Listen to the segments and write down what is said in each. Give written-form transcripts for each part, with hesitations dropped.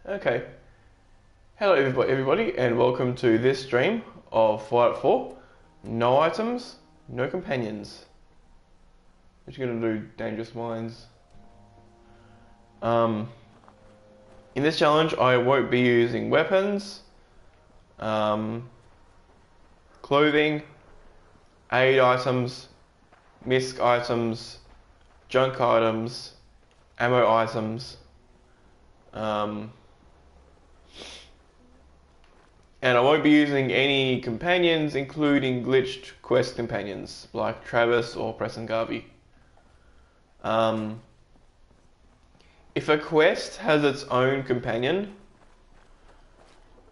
Okay. Hello everybody and welcome to this stream of Fallout 4. No items, no companions. What you gonna do, Dangerous Minds? In this challenge I won't be using weapons, clothing, aid items, misc items, junk items, ammo items, and I won't be using any companions, including glitched quest companions like Travis or Preston Garvey. If a quest has its own companion,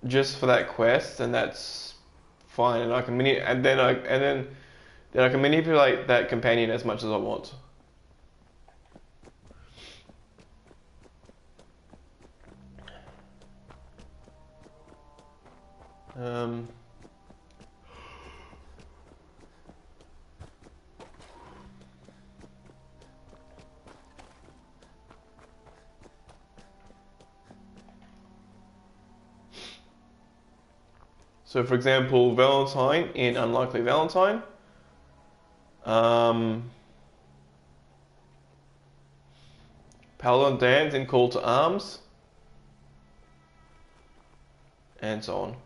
just for that quest, then that's fine, and I can then I can manipulate that companion as much as I want. So for example, Valentine in Unlikely Valentine. Paladin Dance in Call to Arms. And so on.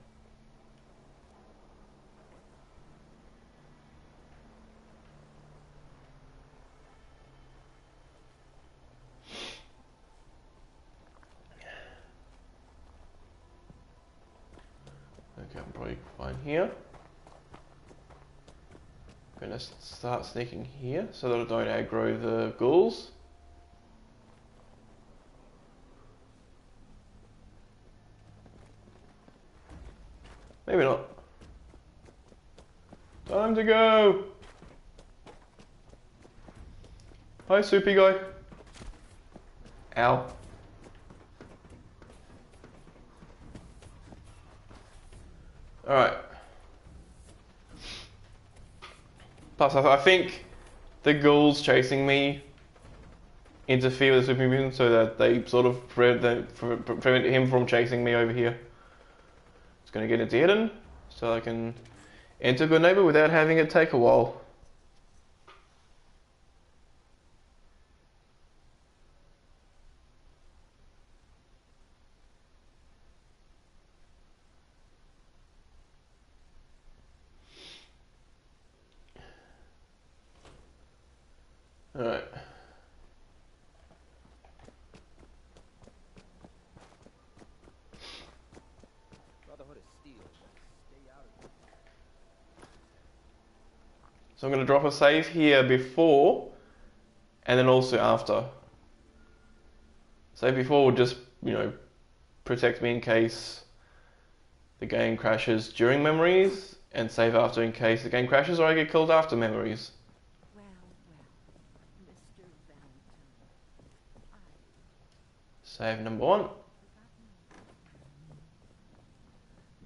Okay, I'm probably fine here. I'm gonna start sneaking here so that I don't aggro the ghouls. Maybe not. Time to go! Hi, soupy guy. Ow. Alright. Plus, I think the ghouls chasing me interfere with the super mutant so that they sort of prevent him from chasing me over here. Just gonna get into hidden so I can enter Good Neighbor without having it take a while. Alright. So I'm going to drop a save here before and then also after. Save before will just, protect me in case the game crashes during memories, and save after in case the game crashes or I get killed after memories. Well, Mr. Valentine, Save number 1.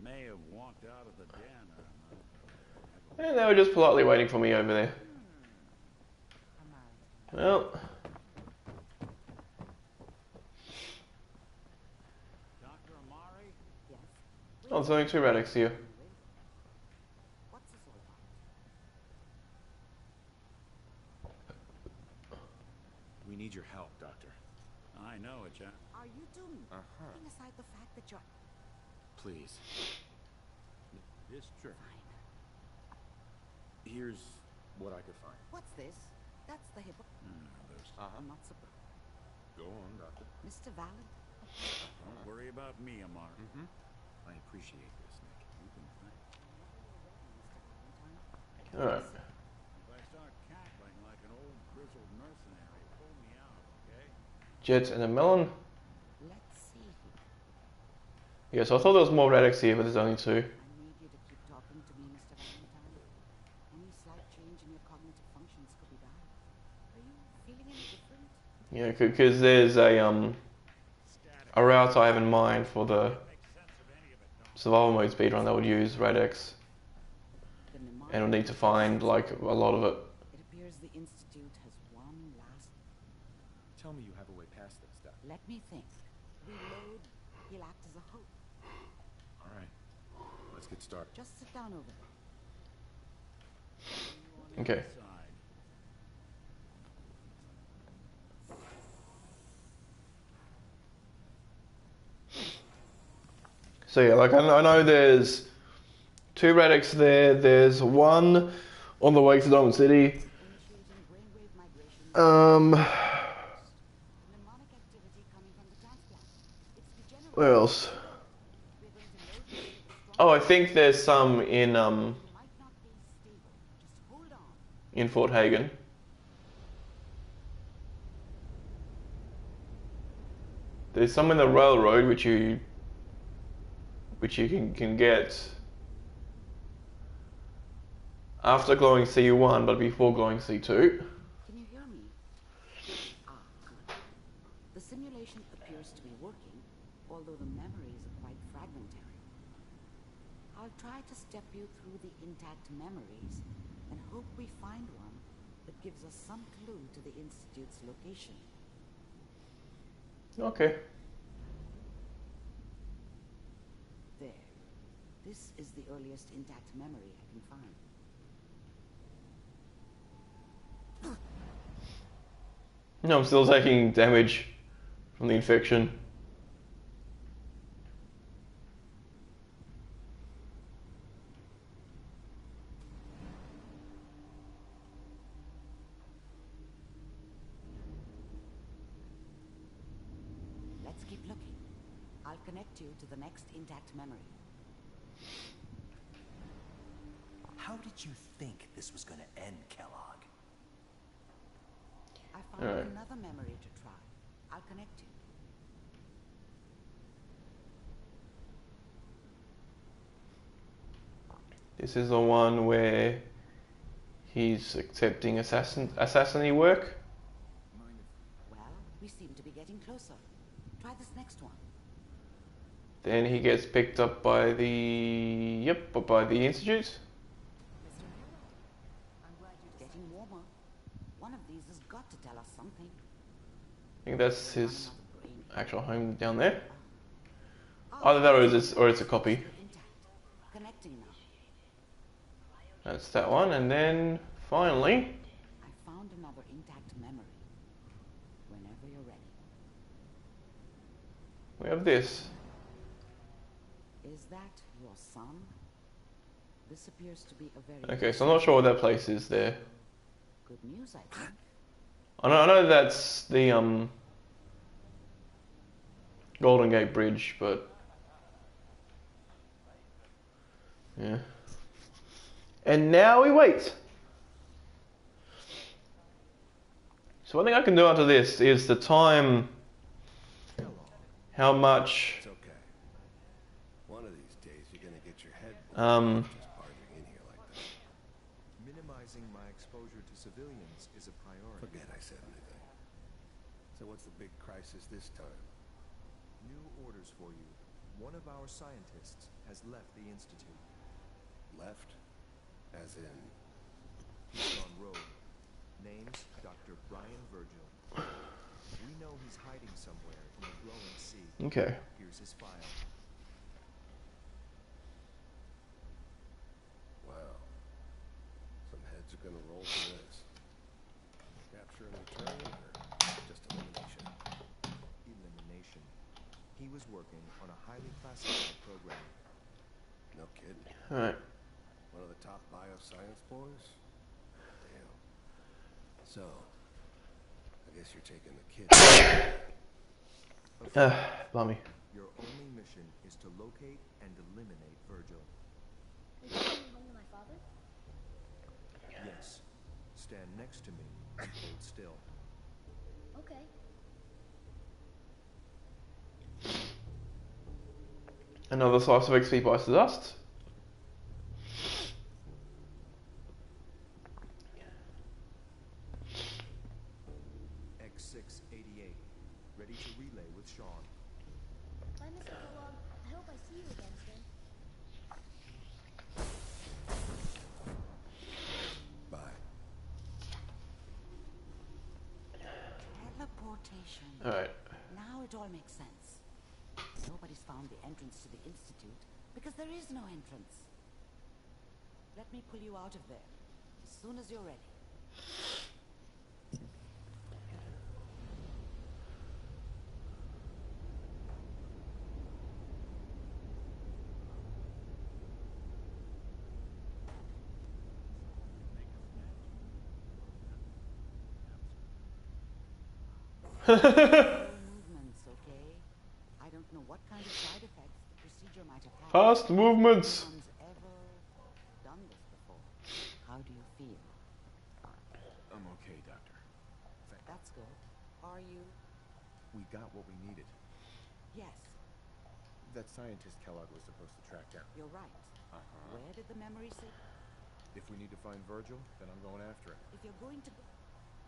May have walked out of the den. And they were just politely waiting for me over there. Well. Dr. Amari? yes. Oh, there's only 2 Radix here. What's this all about? We need your help, Doctor. I know it, Jack. Are you doomed? Putting aside the fact that you're Please. Yes, sure. fine. Here's what I could find. What's this? That's the hippo. I'm not surprised. Go on, Doctor. Mr. Valentine. Don't worry about me, Amar. I appreciate this, Nick. You can thank. Alright. If I start cackling like an old grizzled mercenary, pull me out, okay? Jet and a melon. Let's see. Yeah, so I thought there was more Radix here, but there's only 2. I need you to keep talking to me, Mr. Valentine. Any slight change in your cognitive functions could be bad. Are you feeling any different? Yeah, because there's a route I have in mind for the survival mode speedrun that would use Radix, The mnemonic and I'll need to find like a lot of it. It appears the Institute has one last. Tell me you have a way past this, Doc. Let me think. Reload. He'll act as a hope. All right. Let's get started. Just sit down over there. Okay. So yeah, like I know there's 2 Radix there. There's one on the way to Diamond City. Initiating brainwave migration. Um, Mnemonic activity coming from the transplant. It's degenerating. where else? We're going to load this with strong. Oh, I think there's some in It might not be stable. Just hold on. in Fort Hagen. There's some in the railroad which you can get after glowing C1 but before glowing C2. Can you hear me? Ah, good. The simulation appears to be working, although the memories are quite fragmentary. I'll try to step you through the intact memories and hope we find one that gives us some clue to the Institute's location. Okay. There. This is the earliest intact memory I can find. No, I'm still taking damage from the infection. Let's keep looking. I'll connect you to the next intact memory. How did you think this was going to end, Kellogg? I found Alright. another memory to try. I'll connect you. This is the one where he's accepting assassin-y work. Well, we seem to be getting closer. Try this next one. Then he gets picked up by the by the Institute. Getting warmer. One of these has got to tell us something. I think that's his Another brain. actual home down there. Oh, Either that or it's a copy. intact. Connecting now. That's that one, and then finally, I found another intact memory. Whenever you're ready. we have this. Is that your son? This appears to be a very Okay, so I'm not sure what that place is there. good news, I think. I know that's the Golden Gate Bridge, but yeah. And now we wait. So one thing I can do after this is the time how much It's okay. One of these days you're gonna get your head um just barging in here like that. Minimizing my exposure to civilians is a priority. Forget I said anything. So what's the big crisis this time? New orders for you. One of our scientists has left the Institute. Left? As in, He's gone rogue. Name's Dr. Brian Virgil. We know he's hiding somewhere in the glowing sea. okay. Here's his file. wow. Some heads are gonna roll for this. Capture and return, or just elimination? Elimination. He was working on a highly classified program. No kidding. Alright. One of the top bioscience boys? Damn. So, I guess you're taking the kid. Bummy. Your only mission is to locate and eliminate Virgil. Will you bring me home to my father? Yes. Stand next to me and hold still. Okay. Another slice of XP bites the dust. X688. Ready to relay with Sean. Bye, Mr. Kellogg. I hope I see you again soon. Bye. Teleportation. Alright. Now it all makes sense. Nobody's found the entrance to the Institute because there is no entrance. Let me pull you out of there as soon as you're ready. Movements, okay? I don't know what kind of side effects the procedure might have had. Fast movements. No one's ever done this before. How do you feel? I'm okay, Doctor. That's good. Are you? We got what we needed. Yes, That scientist Kellogg was supposed to track down. you're right. Uh-huh. Where did the memory sit? If we need to find Virgil, then I'm going after him. If you're going to go...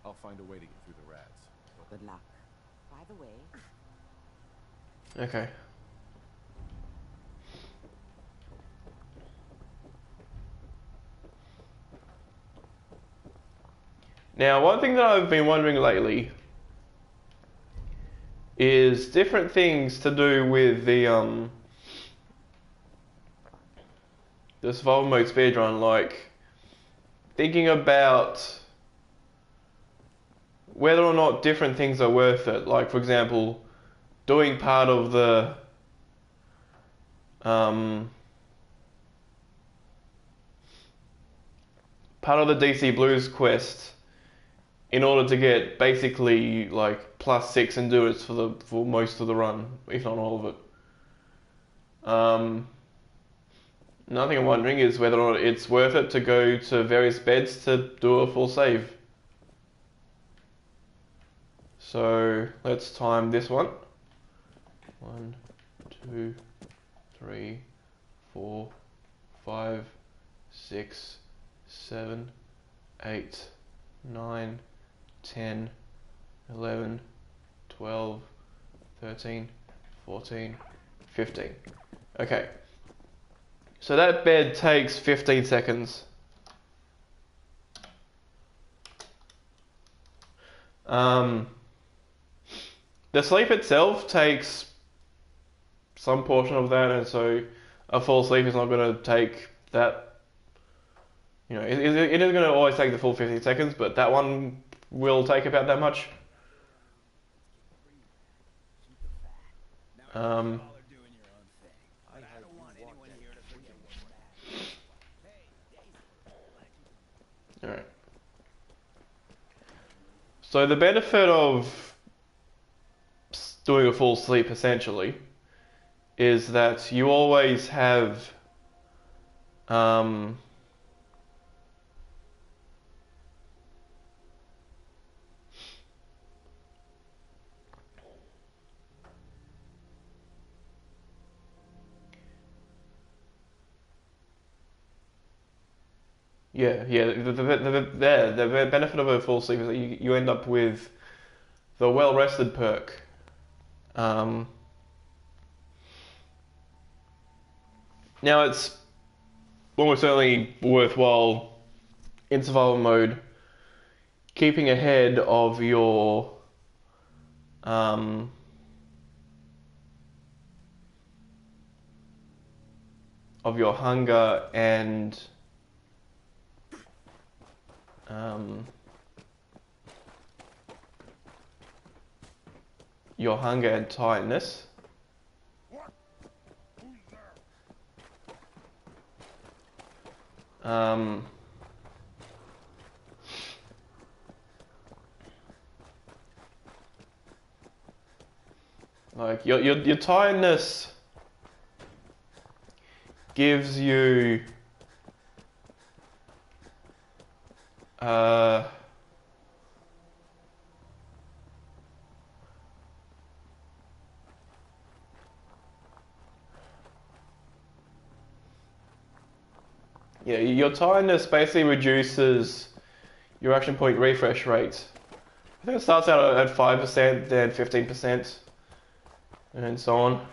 I'll find a way to get through the rats. Good luck. By the way, Okay. Now, one thing that I've been wondering lately is different things to do with the survival mode speedrun, like thinking about whether or not different things are worth it. Like, for example, doing part of the DC Blues quest in order to get basically like +6 endurance for most of the run, if not all of it. Another thing I'm wondering is whether or not it's worth it to go to various beds to do a full save. So let's time this one. 1, 2, 3, 4, 5, 6, 7, 8, 9, 10, 11, 12, 13, 14, 15. Okay. So that bed takes 15 seconds. The sleep itself takes some portion of that, and so a full sleep is not going to take that. You know, it is going to always take the full 15 seconds, but that one will take about that much. Alright. So the benefit of doing a full sleep essentially is that you always have the benefit of a full sleep is that you end up with the well rested perk. Now it's almost certainly worthwhile in survival mode keeping ahead of your hunger and tiredness. Like your tiredness gives you your tiredness basically reduces your action point refresh rate. I think it starts out at 5%, then 15%, and so on.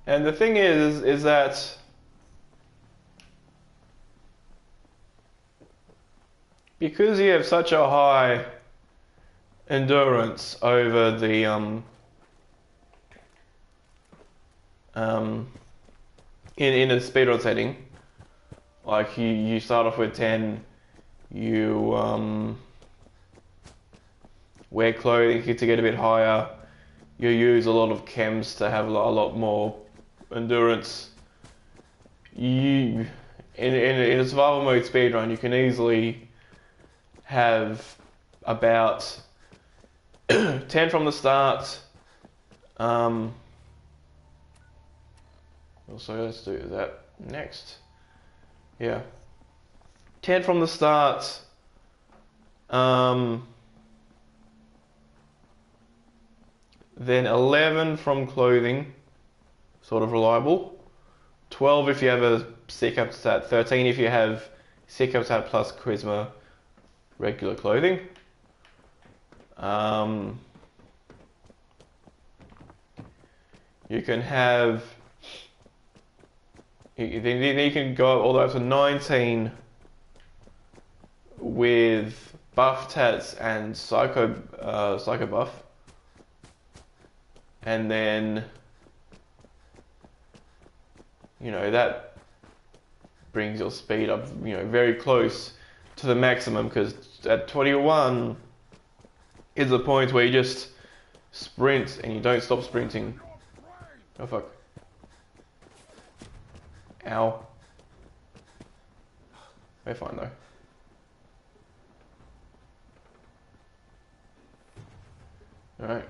And the thing is that because you have such a high endurance over the in a speedrun setting, like you start off with 10, you wear clothing to get a bit higher, you use a lot of chems to have a lot more endurance. In a survival mode speedrun, you can easily have about 10 from the start. Also, let's do that next. Yeah, 10 from the start. Then 11 from clothing, sort of reliable. 12 if you have a sick up stat. 13 if you have sick up stat plus charisma regular clothing. You can have. Then you can go all the way up to 19 with buff tats and psycho buff, and then that brings your speed up very close to the maximum, because at 21 is the point where you just sprint and you don't stop sprinting. Oh fuck. Ow. We're fine though. Alright.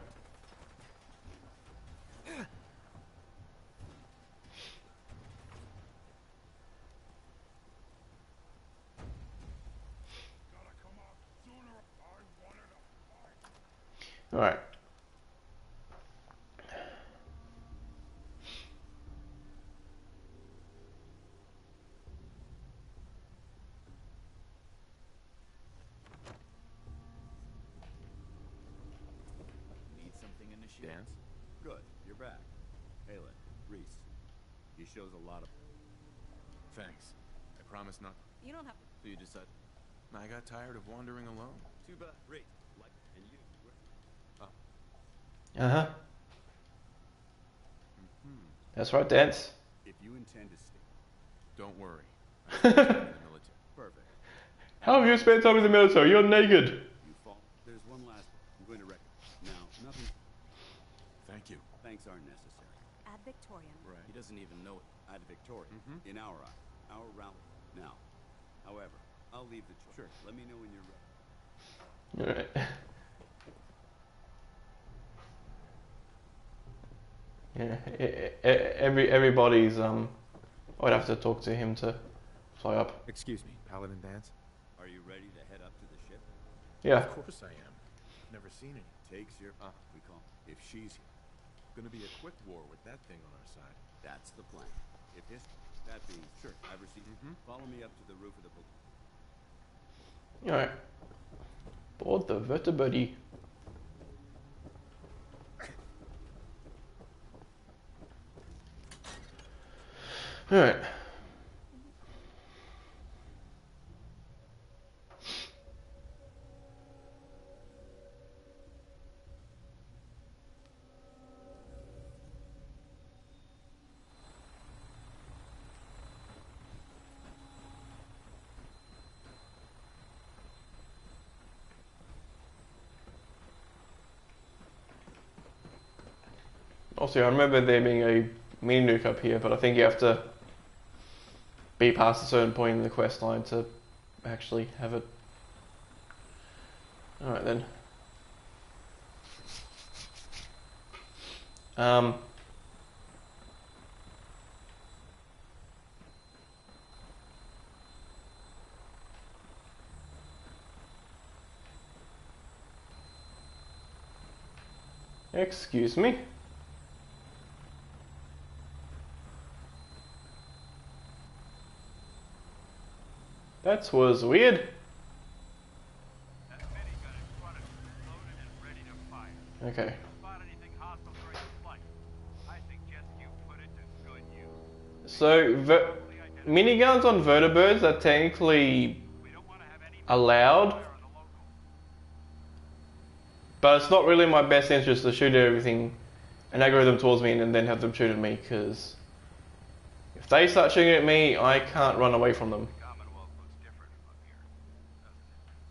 Alright. Need something in the shoe? Dance? Good, you're back. Aelin, Reese. He shows a lot of... Thanks. I promise not... You don't have to. So you decide... I got tired of wandering alone. Too bad. Reese, like, and you... Uh-huh. That's right, Dance. If you intend to stay... Don't worry. I'm in the military. Perfect. How have you spent time in the military? You're naked. You fall. There's one last... I'm going to record. Now, nothing... Thank you. Thanks aren't necessary. Ad Victoriam. Right. He doesn't even know it. Ad Victoriam. In our eye. Our route. Now. However, I'll leave the choice. Sure. Let me know when you're ready. Alright. Yeah, everybody's I'd have to talk to him to fly up. Excuse me, Paladin Dance. Are you ready to head up to the ship? Yeah. Of course I am. Never seen any. Takes your we call. If she's here. Gonna be a quick war with that thing on our side. That's the plan. If his that being sure, I've received. Follow me up to the roof of the boat. Alright. Board the vertebrate. Alright. Also, I remember there being a mini nuke up here, but I think you have to be past a certain point in the quest line to actually have it. Alright then. Excuse me. That was weird. That minigun in front of you is loaded and ready to fire. Okay. If you spot anything hostile during the flight, I suggest you put it to good use. So, miniguns on vertibirds are technically allowed, but it's not really in my best interest to shoot everything and aggro them towards me and then have them shoot at me, because if they start shooting at me, I can't run away from them. The Commonwealth looks different from up here, doesn't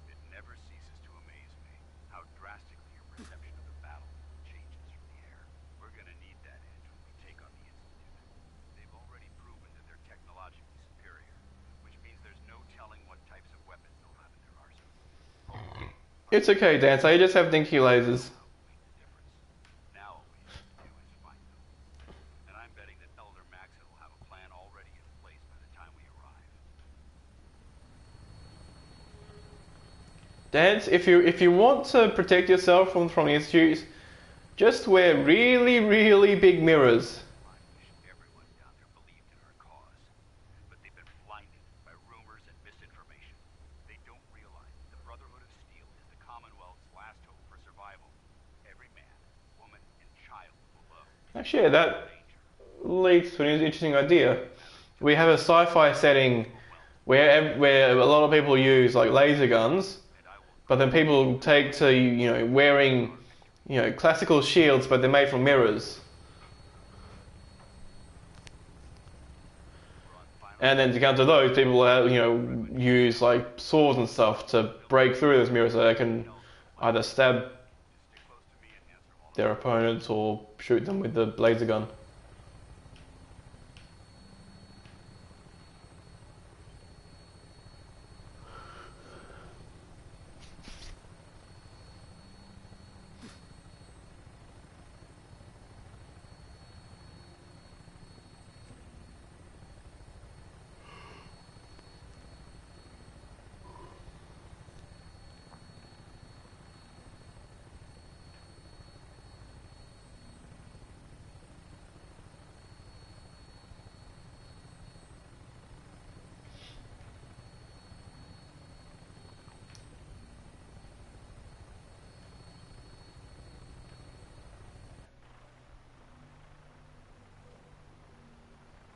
it? It never ceases to amaze me how drastically your perception of the battle changes from the air. We're gonna need that edge when we take on the Institute. They've already proven that they're technologically superior, which means there's no telling what types of weapons they'll have in their arsenal. It's okay, Dan, so you just have dinky lasers. Now all we have to do is find them. And I'm betting that Elder Maxon will have a plan already in place by the time we arrive. Dan, if you want to protect yourself from the Institutes, just wear really, really big mirrors. I wish everyone down there believed in our cause. But they've been blinded by rumors and misinformation. They don't realize the Brotherhood of Steel is the Commonwealth's last hope for survival. Every man, woman, and child below. Actually, that leads to an interesting idea. We have a sci-fi setting where a lot of people use like laser guns, but then people take to wearing classical shields, but they're made from mirrors. And then to counter those, people use like swords and stuff to break through those mirrors so they can either stab their opponents or shoot them with the laser gun.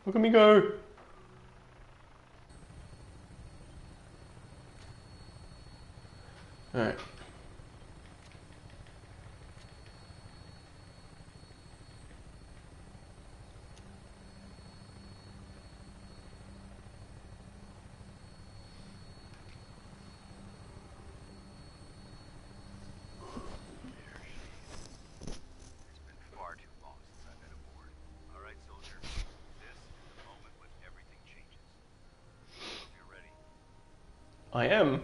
Look at me go! Alright. It's been far too long since I've been aboard. All right, soldier. This is the moment when everything changes. Hope you're ready. I am.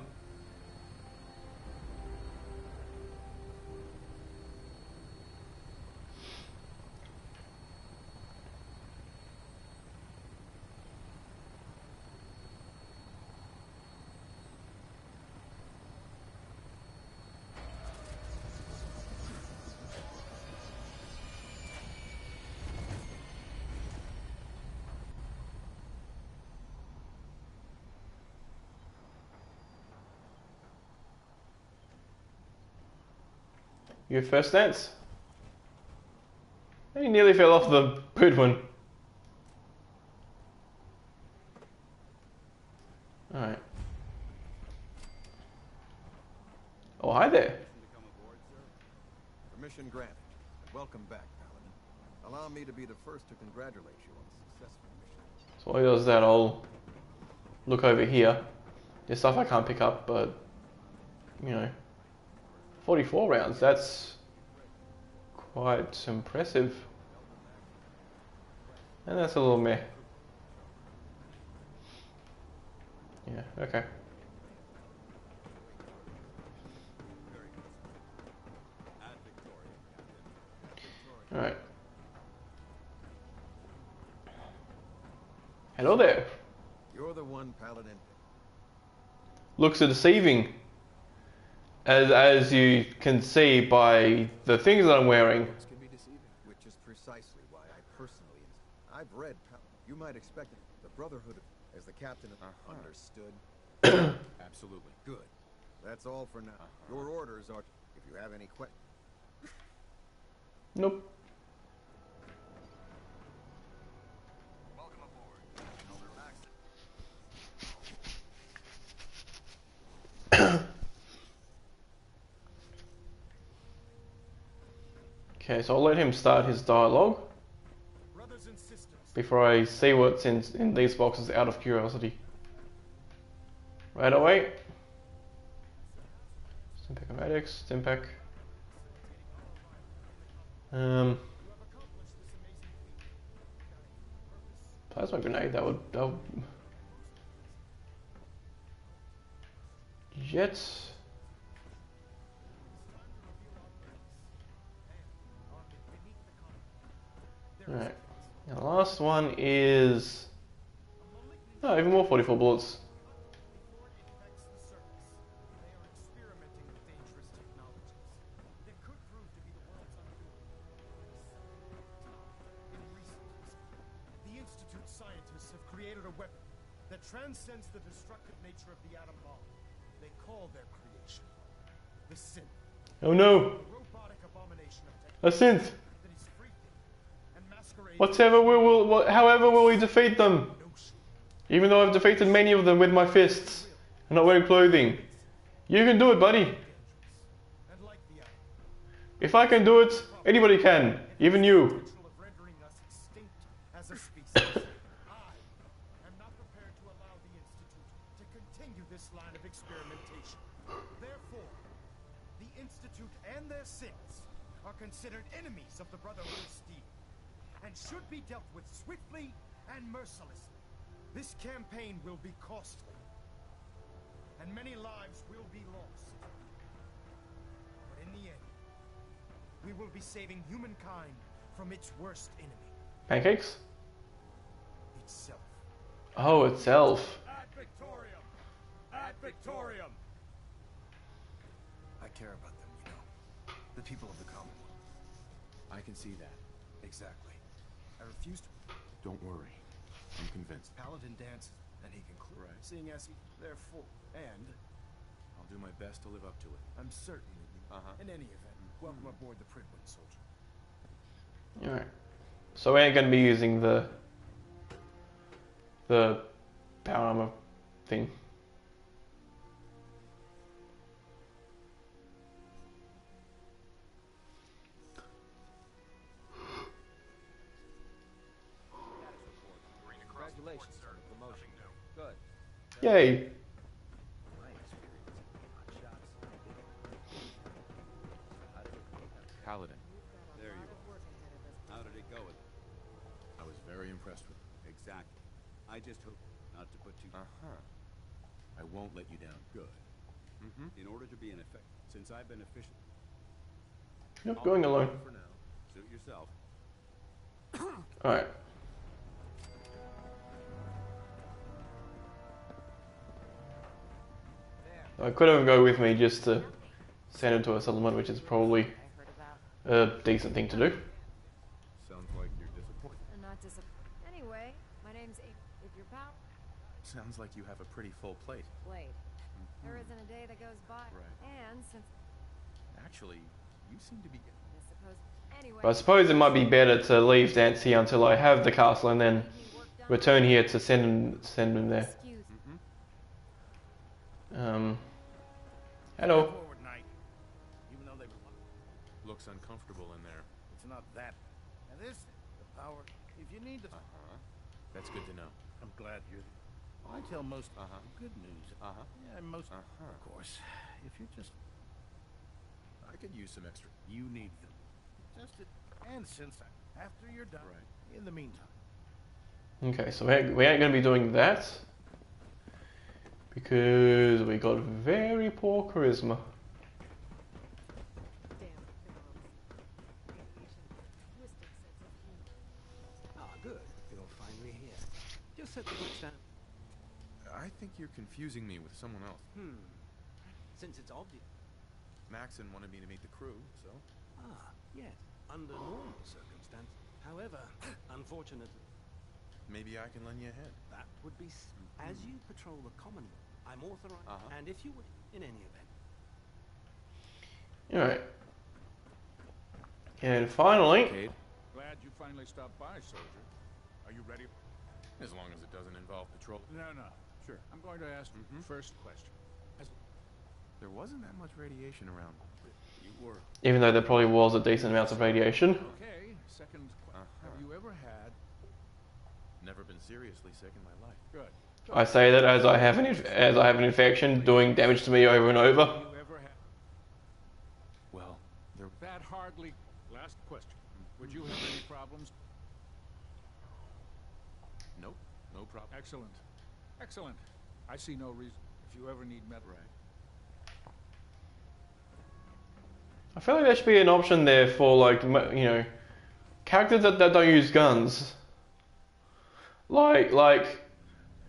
Your first dance? He nearly fell off the good one. Alright. Oh, hi there. To come aboard, sir? Permission granted. Welcome back, Paladin. Allow me to be the first to congratulate you on the successful mission. So while he does that, I'll look over here. There's stuff I can't pick up, but 44 rounds, that's quite impressive. And that's a little meh. Yeah, okay. Alright. Hello there. You're the one, Paladin. Looks deceiving. As you can see by the things that I'm wearing. Words can be deceiving, which is precisely why I personally... I've read... You might expect it. The Brotherhood, as the captain understood. Absolutely. Good. That's all for now. Your orders are... If you have any questions... Nope. Welcome aboard, Elder Maxon. Okay, so I'll let him start his dialogue Brothers and sisters, before I see what's in these boxes out of curiosity. Right away. Stimpack medics, Stimpack. Plasma grenade, that would Jets. Alright. Now the last one is even more 44 bullets. Scientists have created a weapon that transcends the destructive nature of the atom bomb. They call their creation the synth. Oh no! A robotic abomination of A technology synth! that is free and masquerades However will we defeat them? Even though I've defeated many of them with my fists and not wearing clothing. You can do it, buddy. and like the atom, If I can do it, anybody can. Even you. potential of rendering us extinct as a species. I am not prepared to allow the Institute to continue this line of experimentation. Therefore, the Institute and their synths are considered enemies of the Brotherhood of Steel and should be dealt with swiftly and mercilessly. This campaign will be costly, and many lives will be lost. But in the end, we will be saving humankind from its worst enemy, Pancakes? itself. Oh, itself. Ad Victorium! Ad Victorium! I care about them, you know. The people of the Commonwealth. I can see that. Exactly. I refuse to... Don't worry. I'm convinced. Paladin dances, and he can clear. Right. Seeing as he... Therefore... And... I'll do my best to live up to it. I'm certain that you... In any event, welcome aboard the Pridwin, soldier. Alright. So we ain't gonna be using the power armor thing. Congratulations on the promotion. Good. Yay! Paladin. There you are. How did it go with it? I was very impressed with it. Exactly. I just hope not to put you... I won't let you down. Good. In order to be an effect, since I've been efficient... You're going alone. For now. Suit yourself. Alright. I could have him go with me just to send him to a settlement, which is probably a decent thing to do. Sounds like you're disappointed. I'm not disappointed. Anyway, my name's if you're pal, Sounds like you have a pretty full plate. Blade. There isn't a day that goes by. Right. And since Actually, you seem to be... I suppose anyway, I suppose it might be better to leave Dance here until I have the castle and then return here to send him there. excuse Hello. Forward night. Even though they looks uncomfortable in there. It's not that. And this, the power, if you need to... That's good to know. I'm glad you're... I tell most good news. Yeah, most... Of course. If you just... I could use some extra. You need them. Just it... And since after you're done. Right. In the meantime. Okay, so we ain't going to be doing that. Because we got very poor charisma. Ah, good. You'll find me here. Just set the books down. I think you're confusing me with someone else. Since it's obvious. Maxon wanted me to meet the crew, so... Ah, yes. Under normal circumstances. However, unfortunately, Maybe I can lend you a hand. that would be... As you patrol the Commonwealth, I'm authorized... And if you would, in any event. Alright. And finally... Cade? Glad you finally stopped by, soldier. Are you ready? As long as it doesn't involve patrol. No. Sure. I'm going to ask the first question. There wasn't that much radiation around. You were. Even though there probably was a decent amount of radiation. Okay, second. Have you ever had? Never been seriously sick in my life. Good. I say that as I have an infection doing damage to me over and over. Have you ever had? Well, there. That hardly. Last question. Would you have any problems? Nope. No problem. Excellent. Excellent. I see no reason. If you ever need med. Right. I feel like there should be an option there for, like, you know, characters that don't use guns. Like,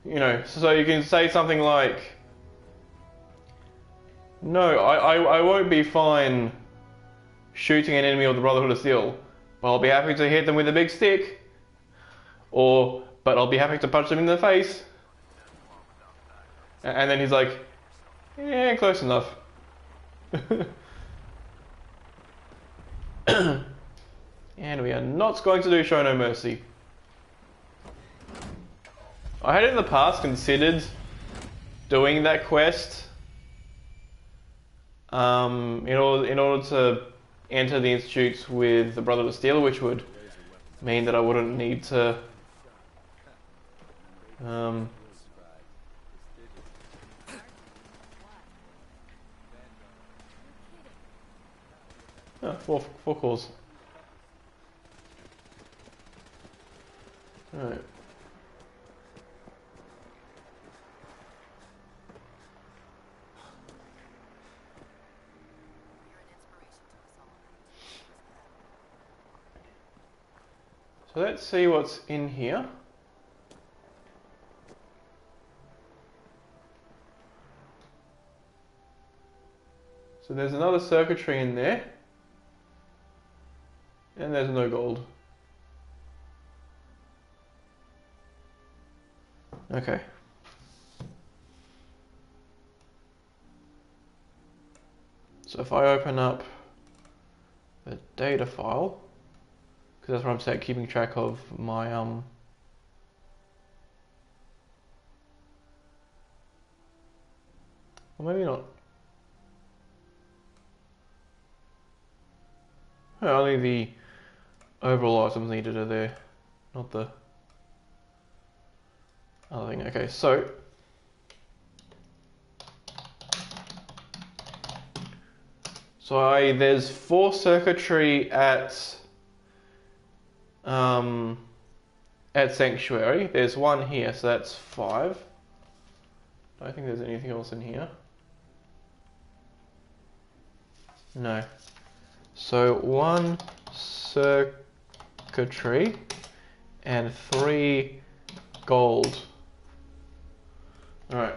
you know, so you can say something like, no, I won't be fine shooting an enemy of the Brotherhood of Steel, but I'll be happy to hit them with a big stick. Or, but I'll be happy to punch them in the face. And then he's like, yeah, close enough. And we are not going to do Show No Mercy. I had in the past considered doing that quest in order to enter the Institutes with the Brotherhood of Steel, which would mean that I wouldn't need to four calls. Alright. So let's see what's in here. So there's another circuitry in there. And there's no gold. Okay. So if I open up the data file, because that's where I'm keeping track of my or maybe not. Oh, only the overall items needed are there, not the other thing. Okay, so there's 4 circuitry at Sanctuary. There's 1 here, so that's 5. I don't think there's anything else in here. No. So 1 circuitry and 3 gold. Alright.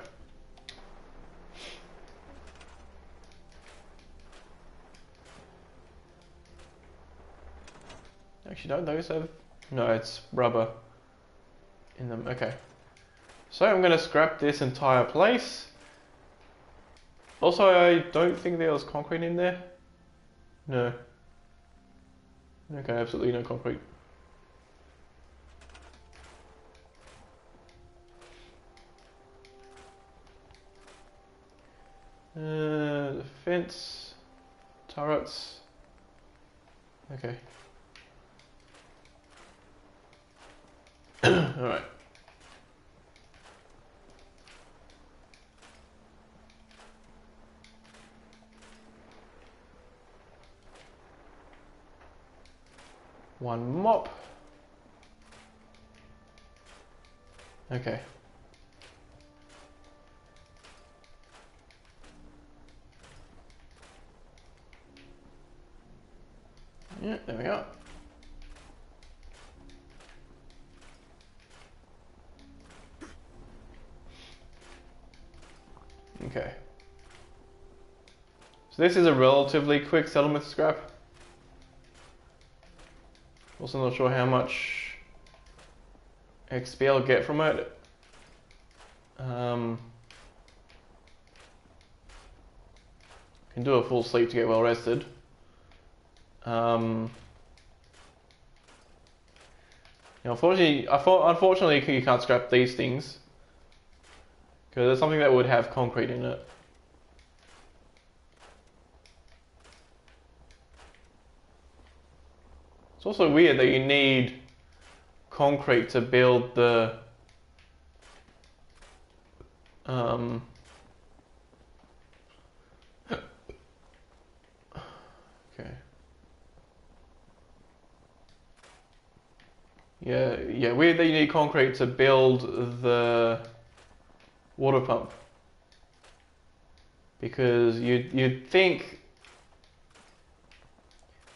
Actually, don't those have... No, it's rubber in them. Okay. So I'm going to scrap this entire place. Also, I don't think there was concrete in there. No. Okay, absolutely no concrete. The fence, turrets. Okay. Alright. One mop. Okay. Yeah, there we go. Okay. So this is a relatively quick settlement scrap. Also not sure how much XP I'll get from it. Can do a full sleep to get well rested. Unfortunately, you can't scrap these things because there's something that would have concrete in it. It's also weird that you need concrete to build the okay. Yeah, weird that you need concrete to build the water pump. Because you'd think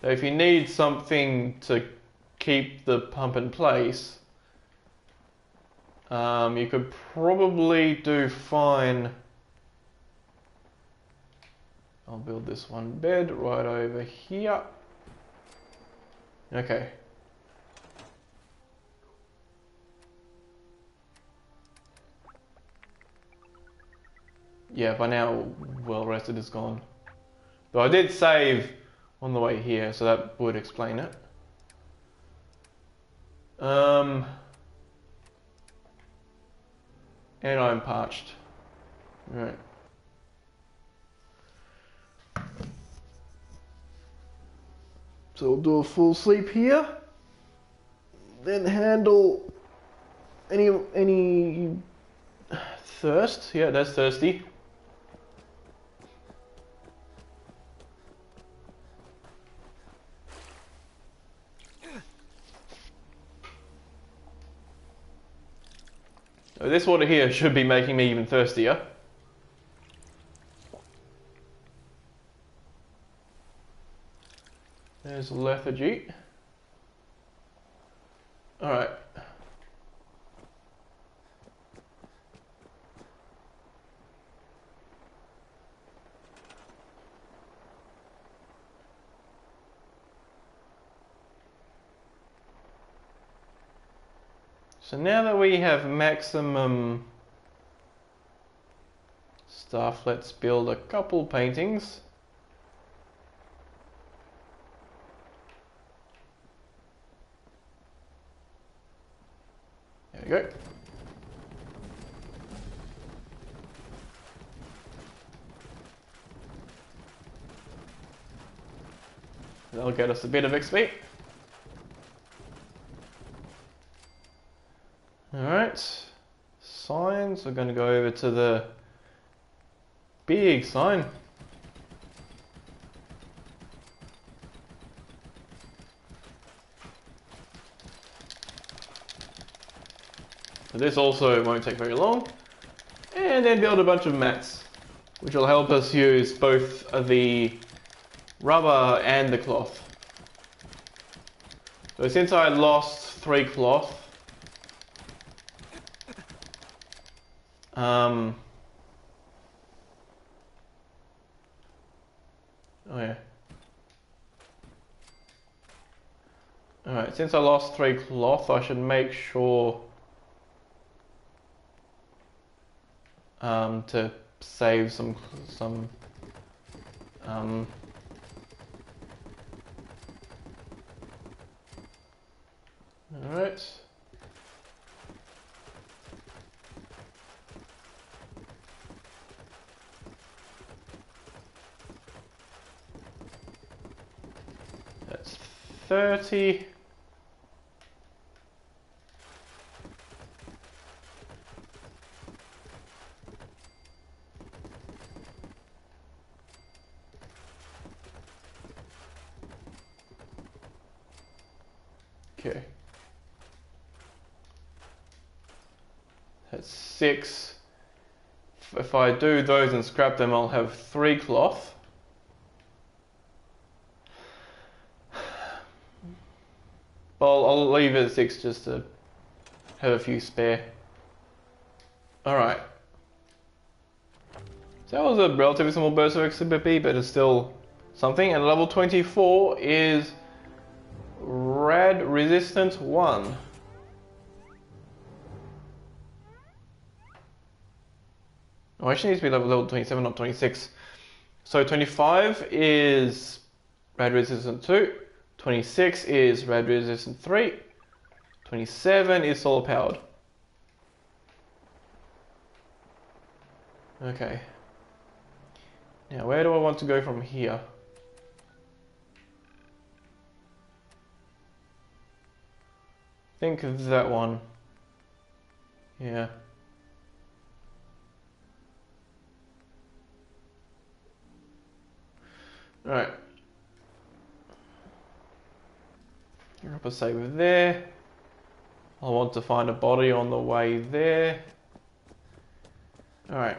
that if you need something to keep the pump in place, you could probably do fine. I'll build this one bed right over here. Okay. Yeah, by now, well rested is gone. But I did save on the way here, so that would explain it. And I'm parched. Right. So we'll do a full sleep here. Then handle any thirst. Yeah, that's thirsty. So this water here should be making me even thirstier. There's lethargy. Alright. So now that we have maximum stuff, let's build a couple paintings. There we go. That'll get us a bit of XP. Alright, signs, we're going to go over to the big sign. So this also won't take very long. And then build a bunch of mats, which will help us use both the rubber and the cloth. So since I lost 3 cloth, oh yeah. Alright, since I lost 3 cloth, I should make sure to save some alright. That's 30. Okay. That's 6. If I do those and scrap them, I'll have 3 cloth. Well, I'll leave it at 6 just to have a few spare. Alright. So that was a relatively small burst of XP, but it's still something. And level 24 is Rad Resistant 1. Oh, actually needs to be level 27, not 26. So 25 is Rad Resistant 2. 26 is Rad Resistant 3. 27 is Solar Powered. Okay. Now, where do I want to go from here? think of that one. Yeah. Right. Drop a saber there. I want to find a body on the way there. Alright.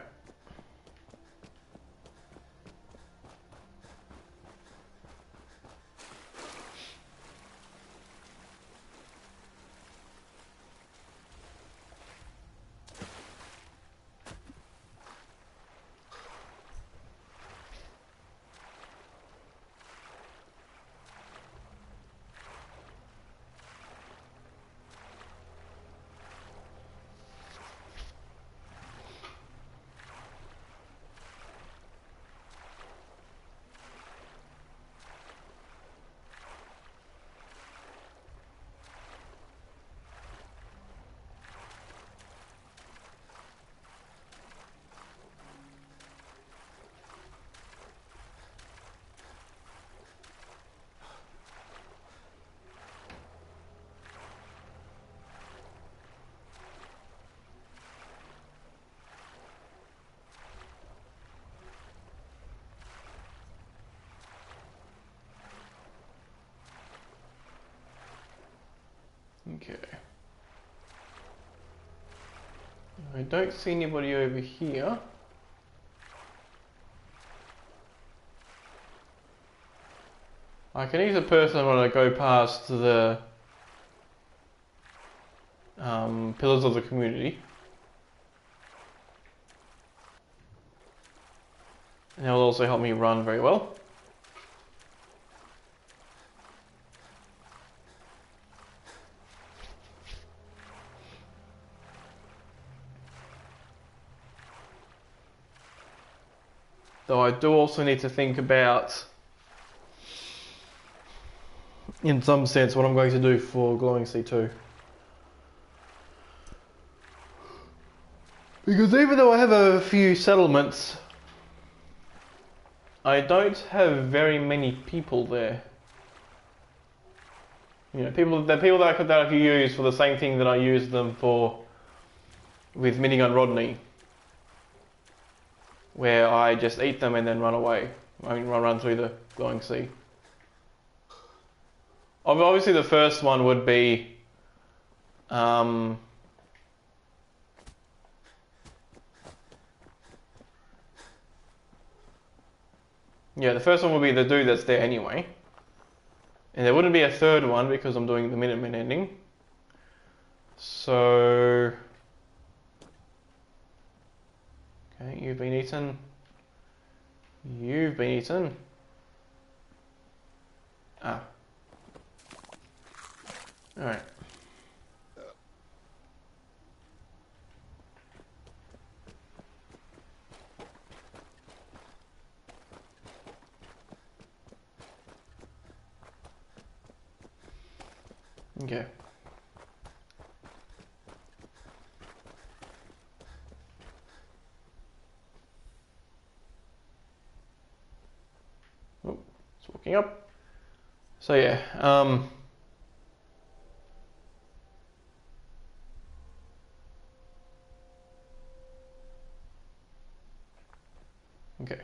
Okay. I don't see anybody over here. I can use a person when I go past the pillars of the community. And that will also help me run very well. Though I do also need to think about, in some sense, what I'm going to do for Glowing Sea 2. Because even though I have a few settlements, I don't have very many people there. You know, people that I could use for the same thing that I use them for with Minigun Rodney, where I just eat them and then run away. I mean, run through the Glowing Sea. Obviously, the first one would be yeah, the first one would be the dude that's there anyway. And there wouldn't be a third one because I'm doing the Minutemen ending. So... okay, you've been eaten. You've been eaten. Ah. Alright. Okay. Oh, it's walking up. So yeah, okay.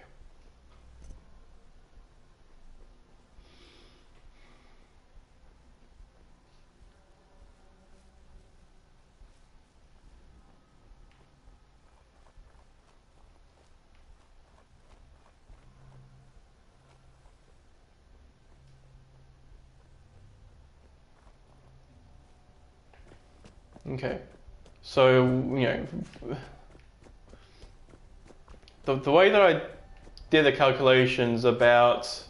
Okay, so, you know, the way that I did the calculations about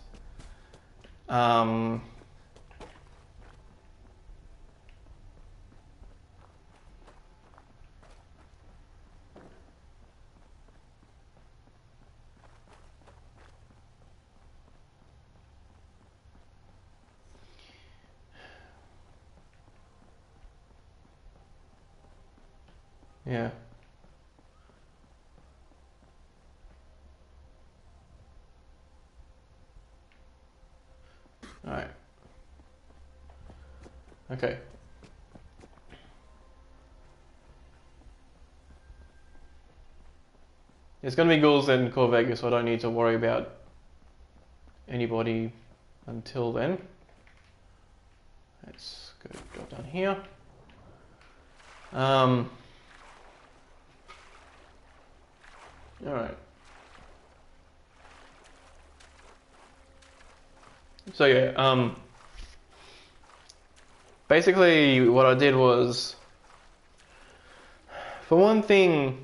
yeah. Alright. Okay. There's going to be ghouls in Corvega, so I don't need to worry about anybody until then. Let's go down here. Alright. So yeah, basically what I did was, for one thing,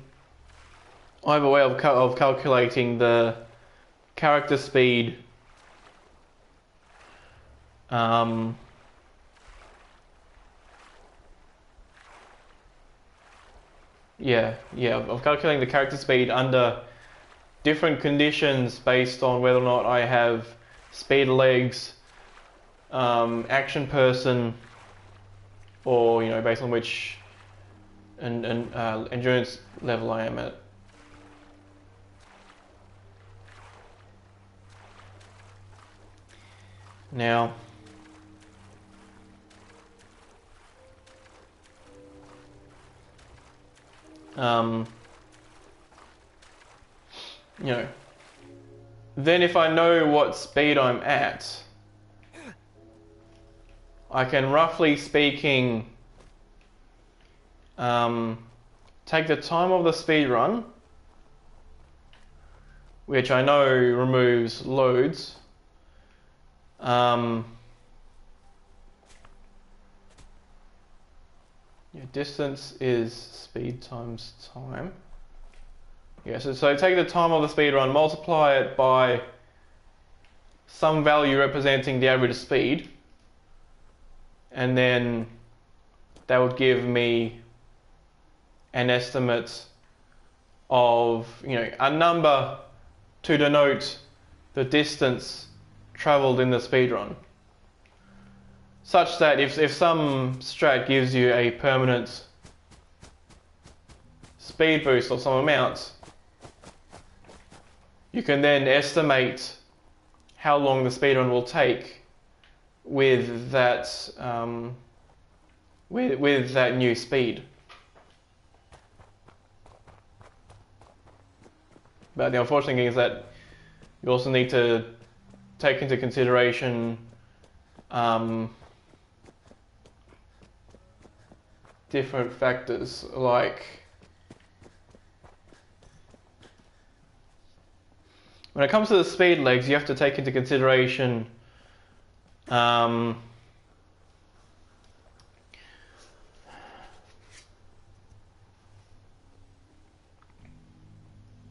I have a way of calculating the character speed of calculating the character speed under different conditions based on whether or not I have speed legs, action person, or based on which endurance level I am at. Now, then if I know what speed I'm at, I can roughly speaking take the time of the speed run, which I know removes loads, distance is speed times time. Yeah, so take the time of the speed run, multiply it by some value representing the average speed, and then that would give me an estimate of a number to denote the distance traveled in the speed run, such that if some strat gives you a permanent speed boost of some amount, you can then estimate how long the speedrun will take with that with that new speed. But the unfortunate thing is that you also need to take into consideration different factors, like when it comes to the speed legs, you have to take into consideration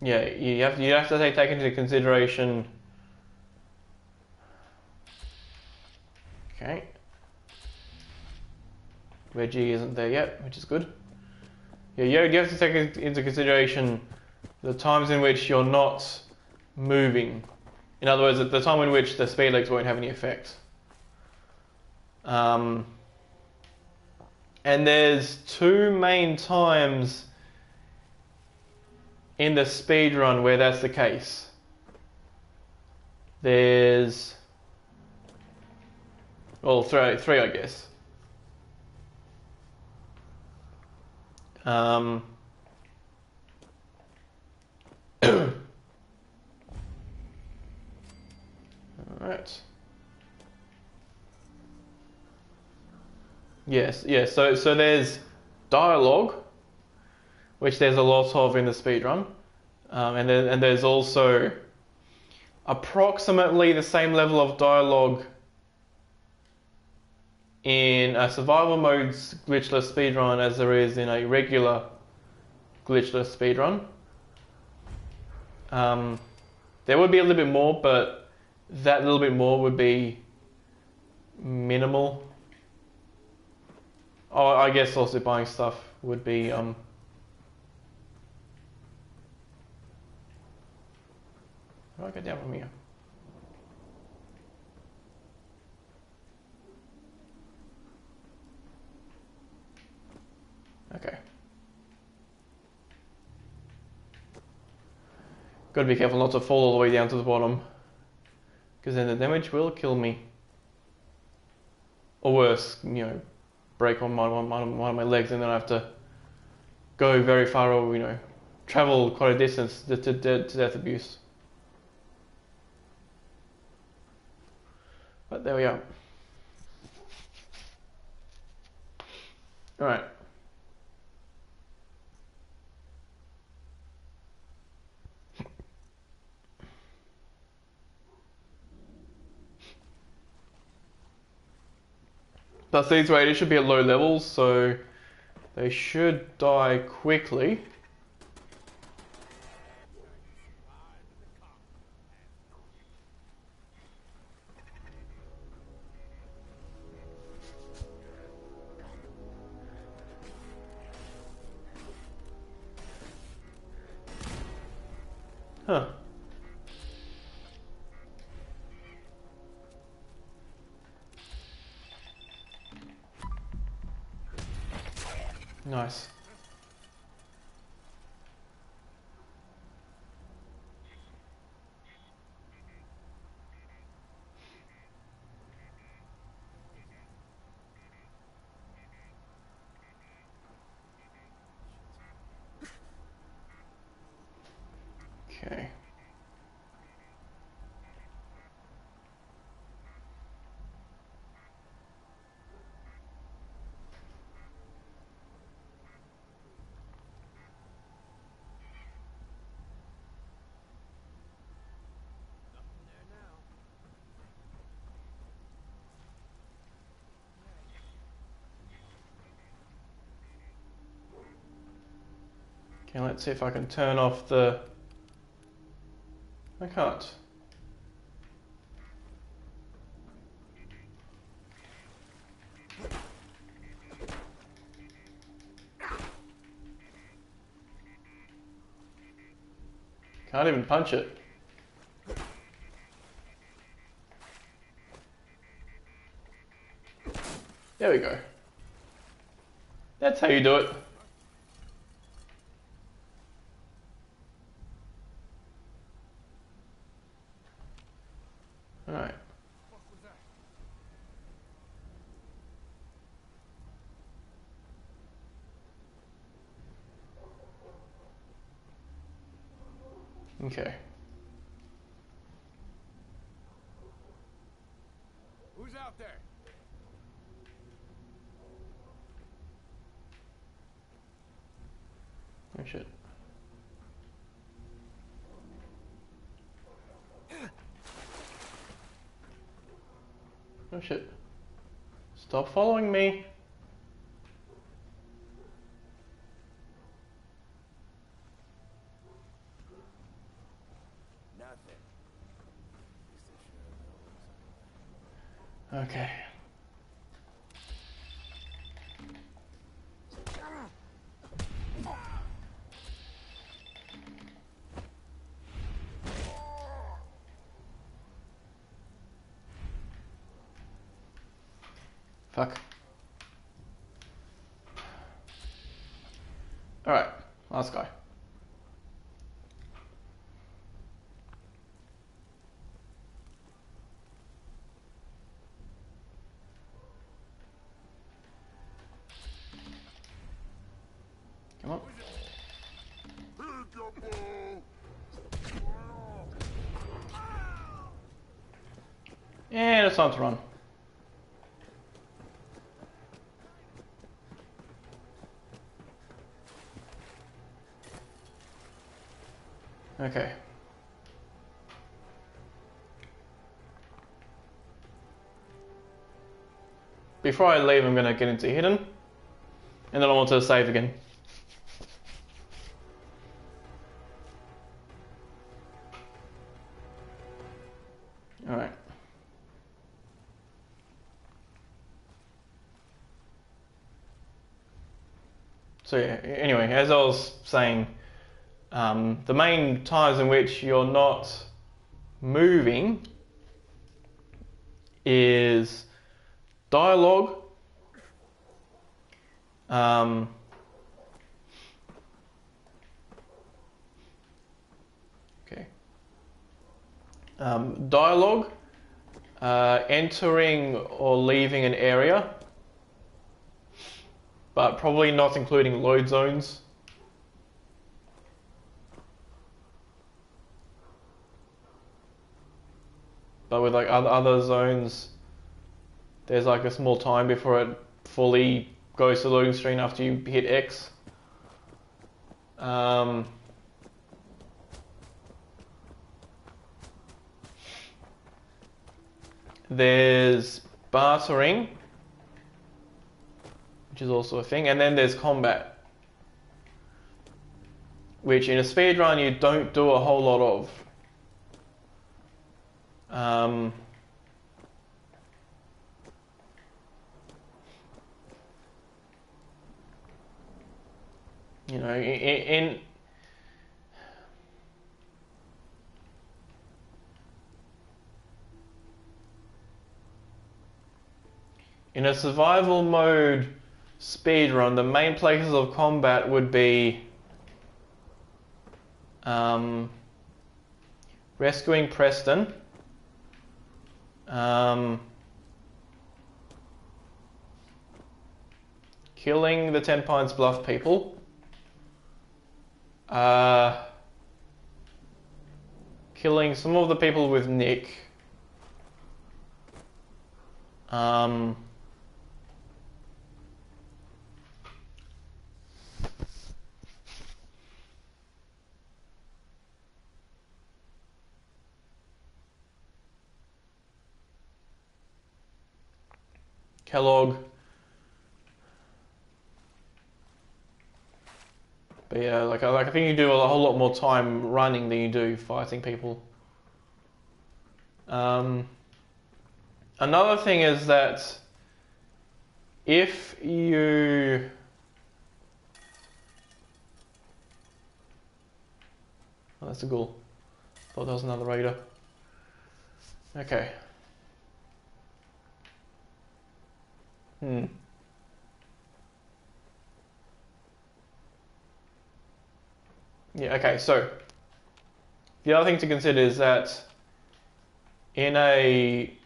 you have to take into consideration. Okay, Reggie isn't there yet, which is good. Yeah, you have to take into consideration the times in which you're not moving. In other words, at the time in which the speed legs won't have any effect. And there's two main times in the speed run where that's the case. There's three, I guess. Alright. Yes. So there's dialogue, which there's a lot of in the speedrun, and there's also approximately the same level of dialogue in a survival mode's glitchless speedrun as there is in a regular glitchless speedrun. There would be a little bit more, but that little bit more would be minimal. Oh, I guess also buying stuff would be How do I get down from here? Okay. Gotta be careful not to fall all the way down to the bottom, because then the damage will kill me. Or worse, break one of my legs, and then I have to go very far over, travel quite a distance to death abuse. But there we are. Alright. Plus these raiders should be at low levels, so they should die quickly. Huh. Nice. Okay. Okay, let's see if I can turn off the... I can't. Can't even punch it. There we go. That's how you do it. Alright. Okay. Who's out there? Oh shit. Oh shit. Stop following me. Okay. Fuck. Alright, last guy. Come on. And it's time to run. Okay. Before I leave, I'm gonna get into hidden, and then I want to save again. Alright. So yeah, anyway, as I was saying, the main times in which you're not moving is dialogue, dialogue, entering or leaving an area, but probably not including load zones. with like other zones, there's like a small time before it fully goes to the loading screen after you hit X. There's bartering, which is also a thing, and then there's combat, which in a speedrun you don't do a whole lot of. You know, in a survival mode speedrun, the main places of combat would be rescuing Preston, killing the 10 Pines Bluff people, killing some of the people with Nick, Kellogg. But yeah, like I think you do a whole lot more time running than you do fighting people. Another thing is that if you oh, that's a ghoul. Thought that was another raider. Okay. Yeah, okay, so the other thing to consider is that in a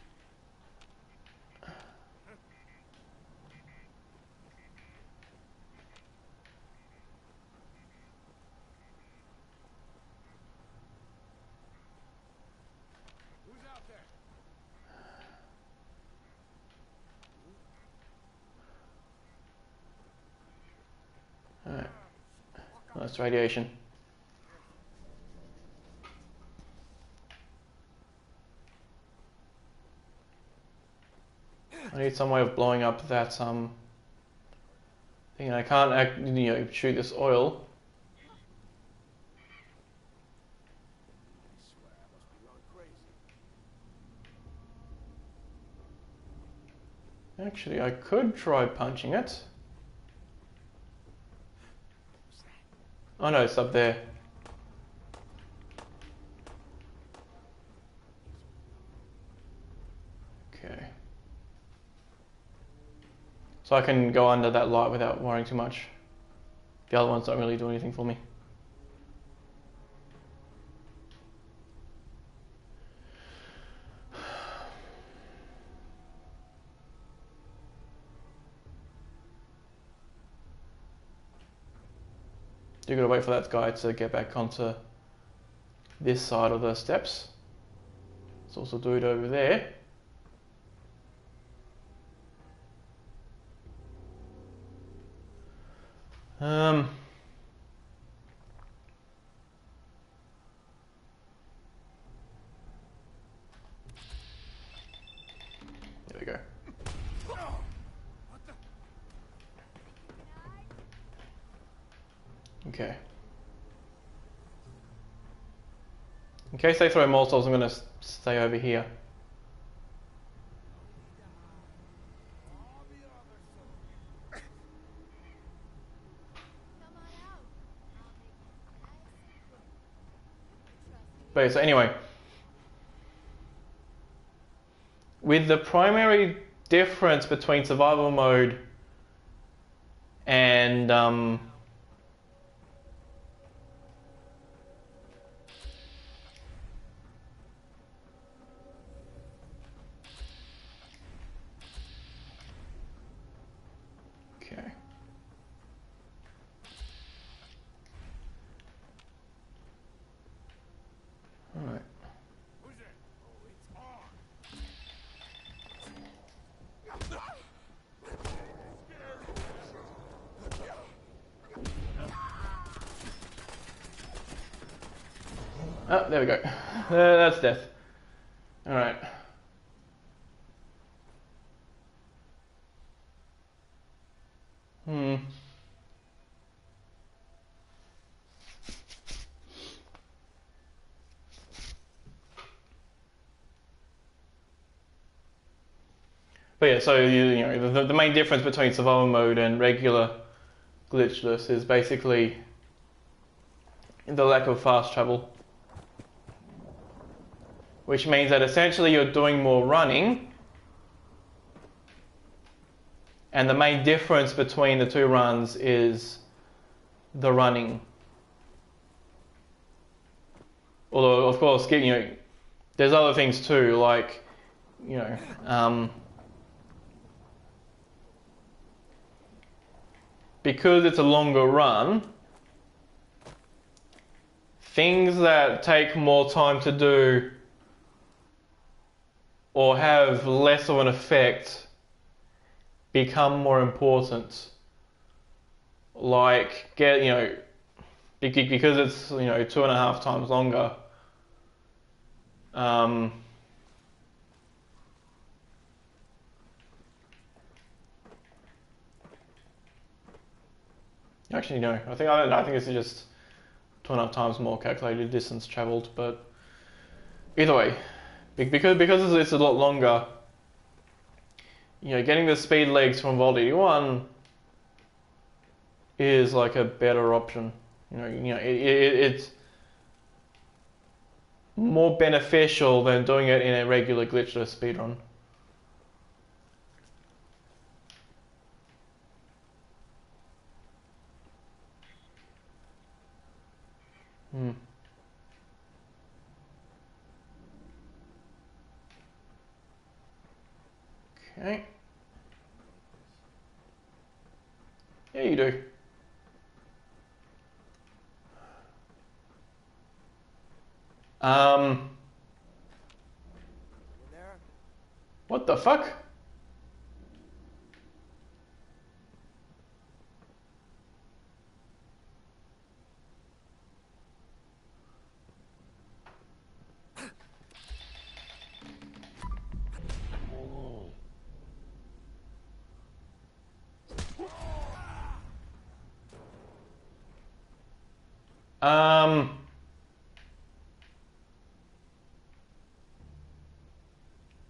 Alright. That's radiation. I need some way of blowing up that thing. I can't shoot this oil. Actually, I could try punching it. Oh no, it's up there. Okay. So I can go under that light without worrying too much. The other ones don't really do anything for me. You gotta wait for that guy to get back onto this side of the steps. Let's also do it over there. There we go. Okay. In case they throw Molotovs, I'm going to stay over here. But so anyway, with the primary difference between survival mode and okay. All right. Who's it? Oh, it's on. Oh, there we go. That's death. Alright. But yeah, so you know the main difference between survival mode and regular glitchless is basically the lack of fast travel, which means that essentially you're doing more running, and the main difference between the two runs is the running. Although of course, you know, there's other things too, like you know. Because it's a longer run, things that take more time to do or have less of an effect become more important. Like because it's 2.5 times longer. Actually, no. I think this is just 2.5 times more calculated distance travelled. But either way, because it's a lot longer, getting the speed legs from Vault 81 is like a better option. It's more beneficial than doing it in a regular glitchless speedrun. Okay. Yeah, you do. What the fuck?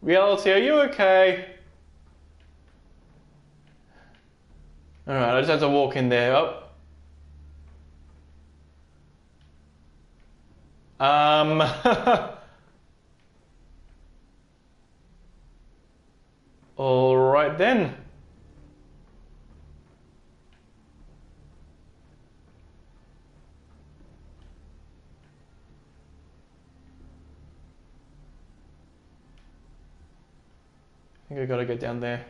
Reality, are you okay? Alright, I just have to walk in there. Alright then. I think I gotta get down there.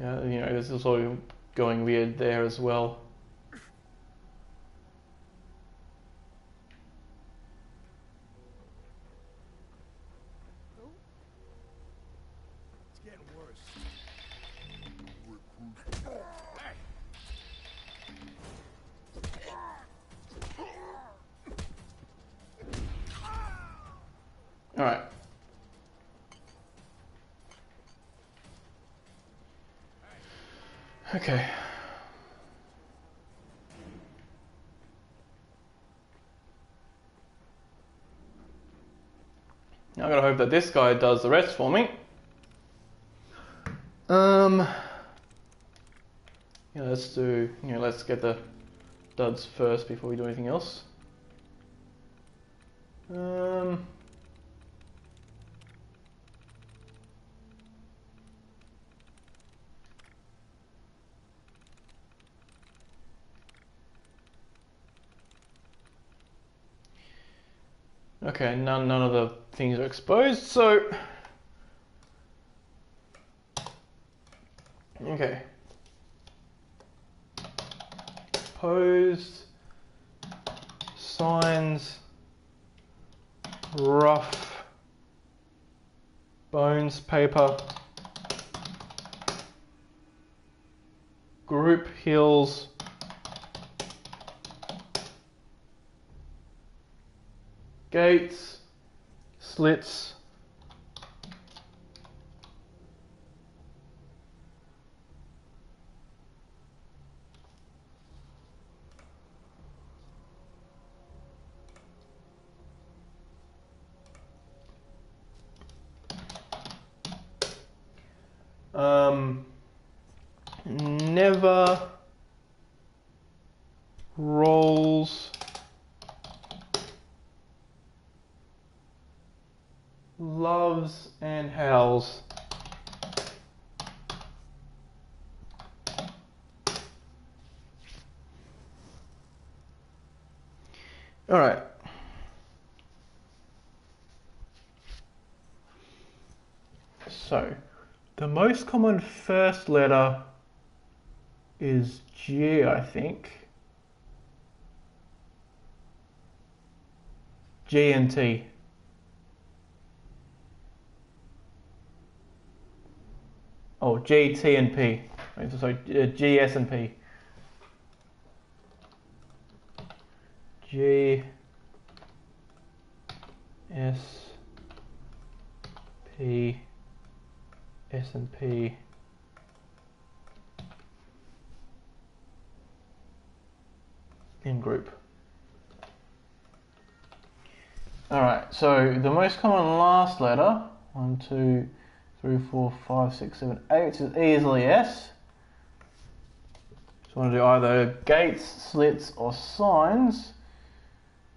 Yeah, this is sort of going weird there as well. It's getting worse. All right. Okay. Now I gotta hope that this guy does the rest for me. Let's get the duds first before we do anything else. Okay, none of the things are exposed, so okay. Posed signs, rough bones paper, group heals, gates, slits, never rolls, loves and howls. All right. So, the most common first letter is G, I think. G and T. Oh, G, T, and P. Sorry, G, S, and P. G, S, P, S, and P. In group. Alright, so the most common last letter, 1, 2, 3, 4, 5, 6, 7, 8, is easily S. So I want to do either gates, slits, or signs.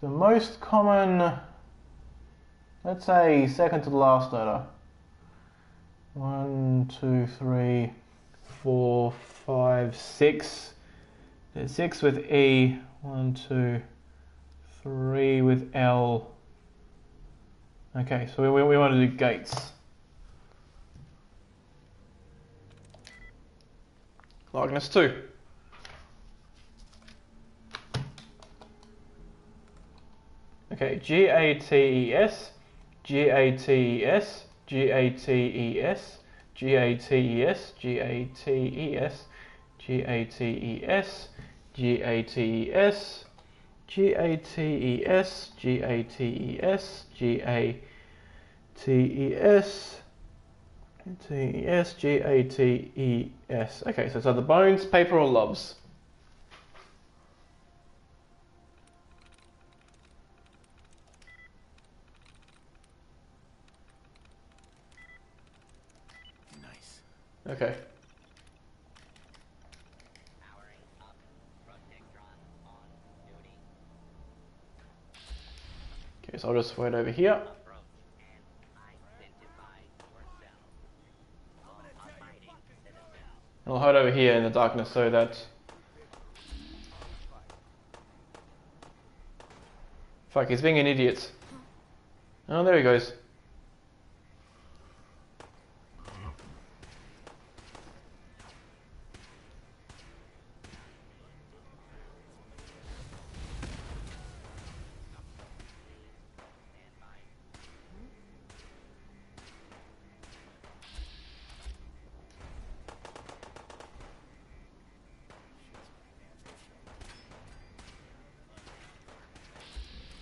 The most common, let's say second to the last letter. 1, 2, 3, 4, 5, 6. There's 6 with E. 1, 2, 3 with L. Okay, so we want to do gates. Likeness 2. Okay, G-A-T-E-S, G-A-T-E-S, G-A-T-E-S, G-A-T-E-S, G-A-T-E-S, G-A-T-E-S, G-A-T-E-S, G-A-T-E-S, G-A-T-E-S, G-A-T-E-S, T-E-S, G-A-T-E-S. Okay, so it's either bones, paper, or loves. Nice. Okay. Okay, so I'll just wait over here. I'll hide over here in the darkness so that... Fuck, he's being an idiot. Oh, there he goes.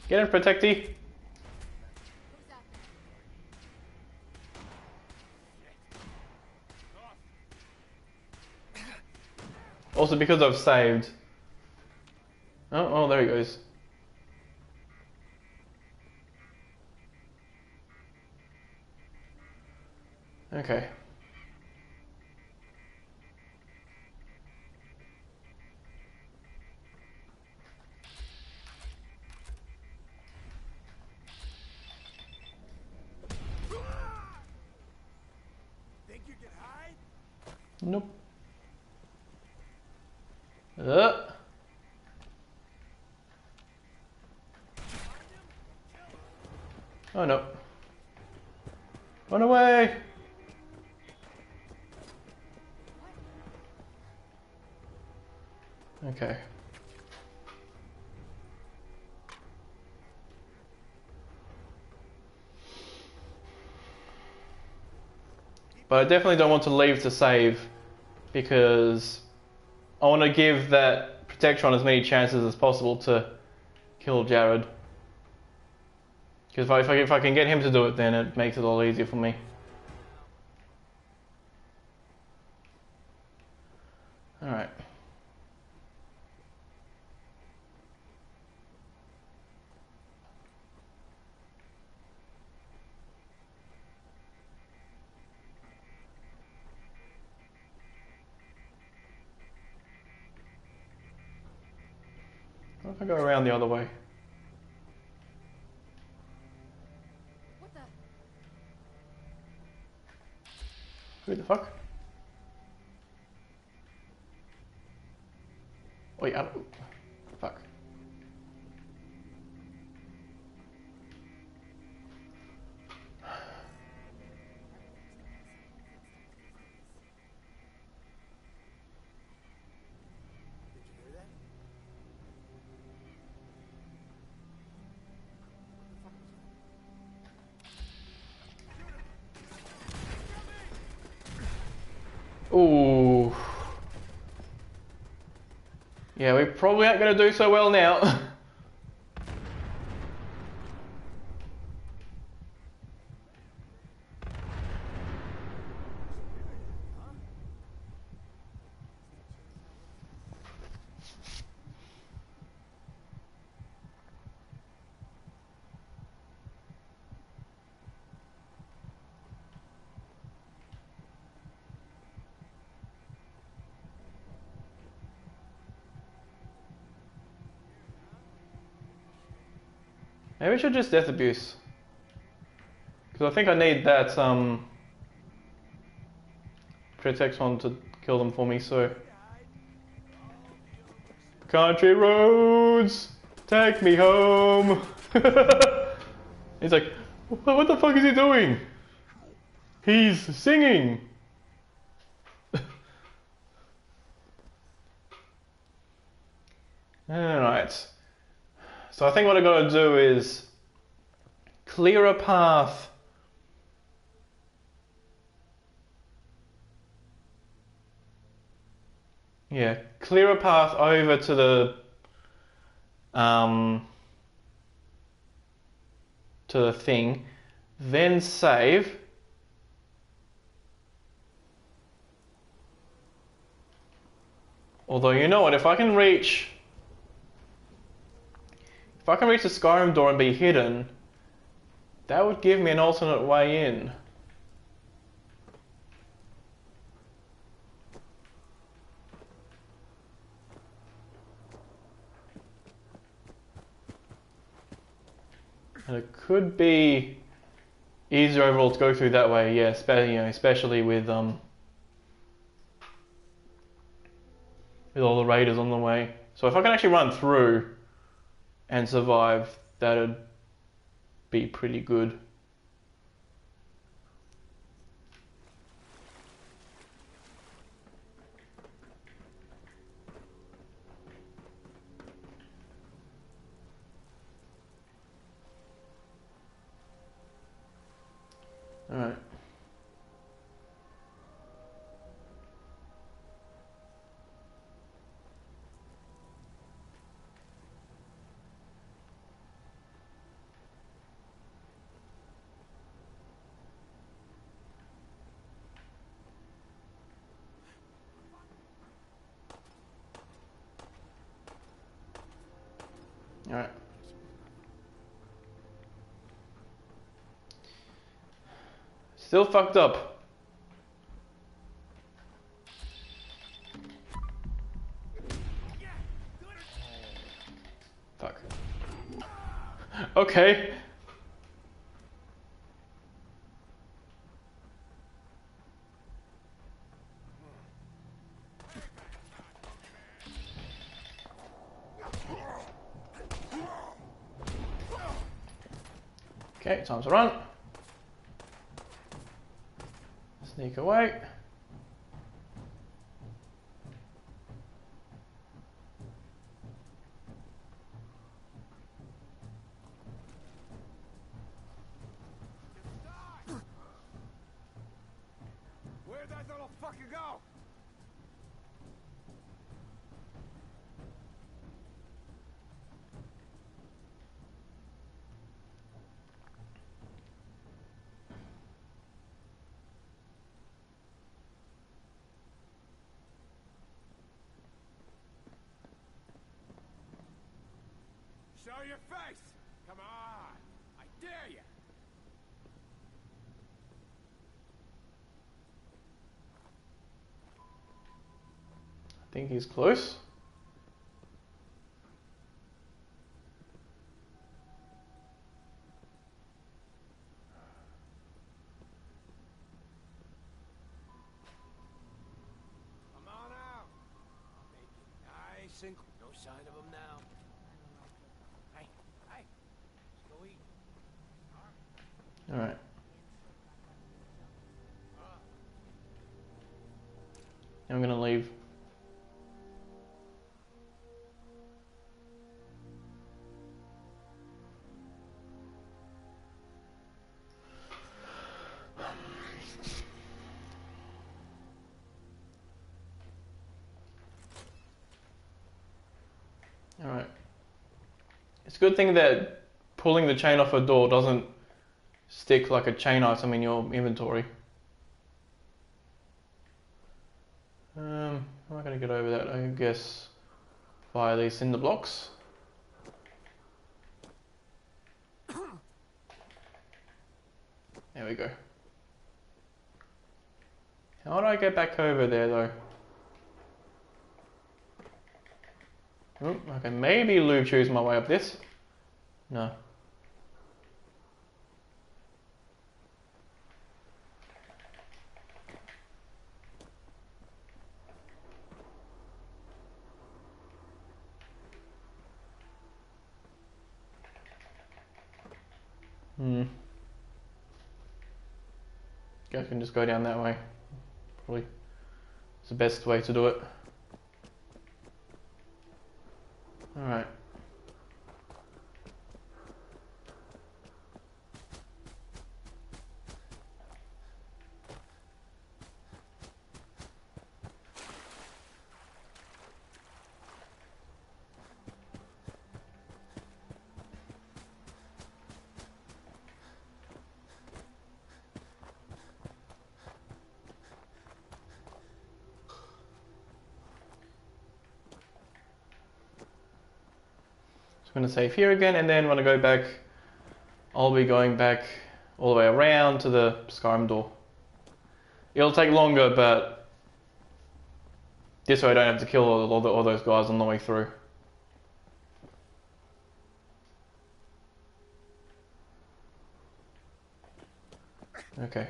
Get him, Protectee. Also, because I've saved. Oh, there he goes. Okay. Think you can hide? Nope. Oh no. Run away! Okay. But I definitely don't want to leave to save because I want to give that Protectron as many chances as possible to kill Jared. Because if I can get him to do it, then it makes it a lot easier for me. Alright. What if I go around the other way? What the? Who the fuck? Wait, I don't... Fuck. Ooh. Yeah, we probably aren't going to do so well now. Maybe we should just death abuse. Because I think I need that Protectron to kill them for me, so... Country roads, take me home. He's like, what the fuck is he doing? He's singing. Alright. So I think what I gotta do is clear a path. Yeah, clear a path over to the thing, then save. Although, you know what, if I can reach the Skyrim door and be hidden, that would give me an alternate way in. And it could be easier overall to go through that way, yeah, especially with all the raiders on the way. So if I can actually run through and survive, that'd be pretty good. Alright. Alright. Still fucked up. Fuck. Okay. Okay, time to run. Sneak away. Where'd that little fucker go? Show your face! Come on! I dare you! I think he's close. Come on out! Make it nice and... No sign of him now. Hey, hey! Let's go eat. All right. I'm gonna leave. All right. It's a good thing that pulling the chain off a door doesn't stick like a chain item in your inventory. I'm not going to get over that, I guess, via these cinder blocks. There we go. How do I get back over there though? Oh, okay, maybe Lube choose my way up this. No. Guess we can just go down that way. Probably it's the best way to do it. Alright. So I'm going to save here again, and then when I go back, I'll be going back all the way around to the Skyrim door. It'll take longer, but this way I don't have to kill all those guys on the way through. Okay.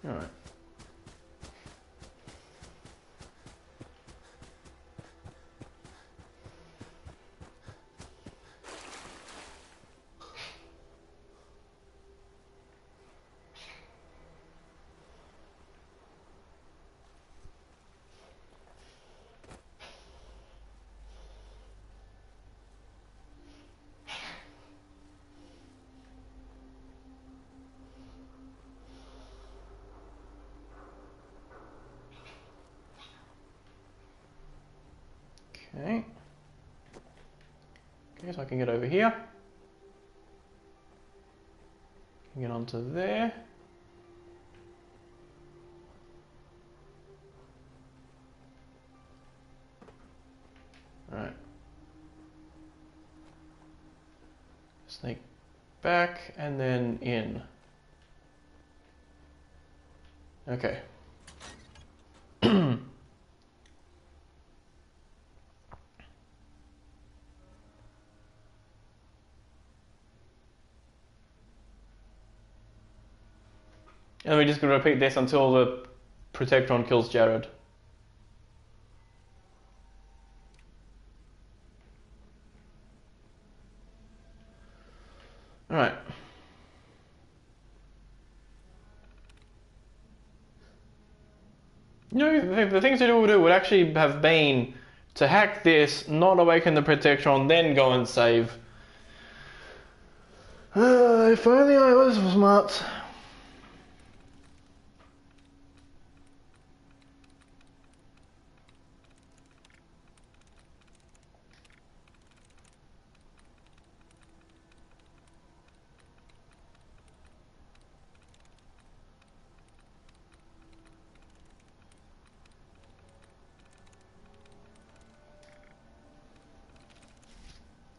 All right. Okay. Okay, so I can get over here. Get onto there. Alright. Snake back and then in. Okay. And we're just going to repeat this until the Protectron kills Jared. Alright. You know, the things we would do would actually have been to hack this, not awaken the Protectron, then go and save. If only I was smart.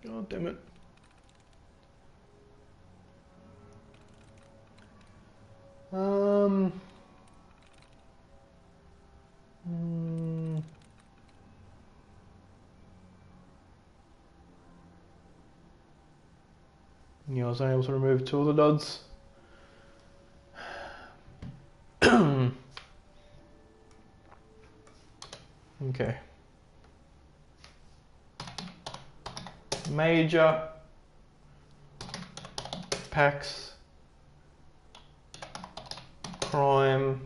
God damn it. Yeah, I was able to remove 2 of the duds. Okay. Major Pax Crime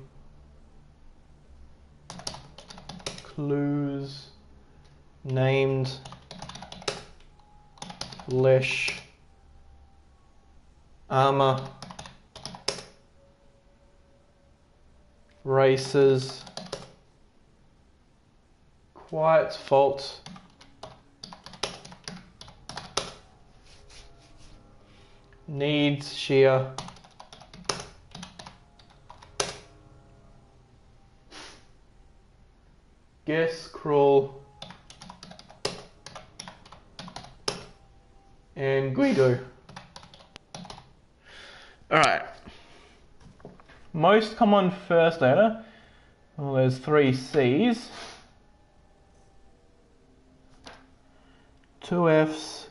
Clues Named Lesh Armor Races Quiet Fault Needs Shear Guess Crawl and Guido. Alright. Most common first letter. Well, there's 3 C's, 2 F's,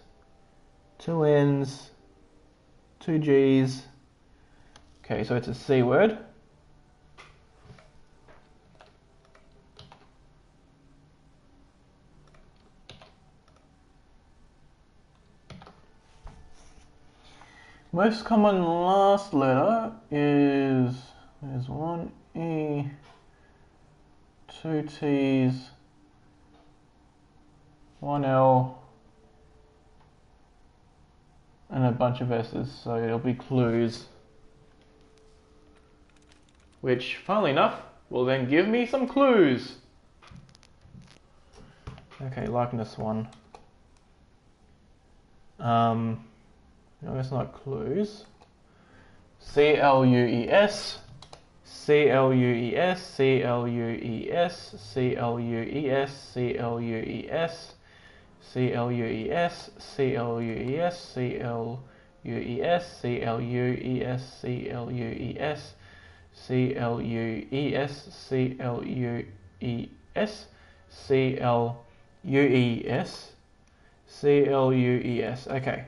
2 N's, 2 G's. Okay, so it's a C word. Most common last letter is, there's 1 E, 2 T's, 1 L, and a bunch of S's, so it'll be clues. Which, funnily enough, will then give me some clues. Okay, likeness 1. No, it's not clues. C-L-U-E-S, C-L-U-E-S, C-L-U-E-S, C-L-U-E-S, C-L-U-E-S, C-L-U-E-S, C-L-U-E-S, C-L-U-E-S, C-L-U-E-S, C-L-U-E-S, C-L-U-E-S, C-L-U-E-S, C-L-U-E-S, C-L-U-E-S. Okay.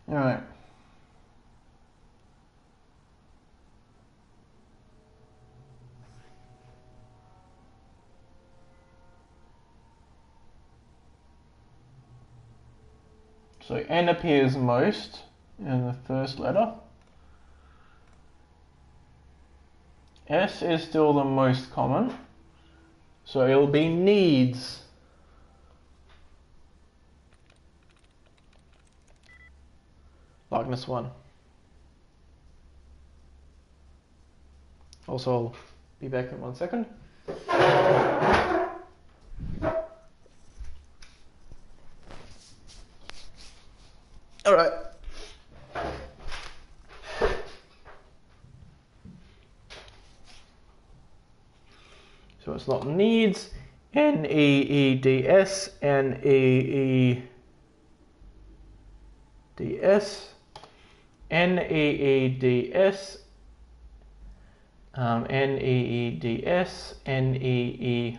All right. So N appears most in the first letter. S is still the most common, so it'll be needs. Likeness 1. Also, I'll be back in 1 second. All right. So it's not needs. N-E-E-D-S, N-E-E-D-S, N-E-E-D-S, N-E-E-D-S, N-E-E-D-S,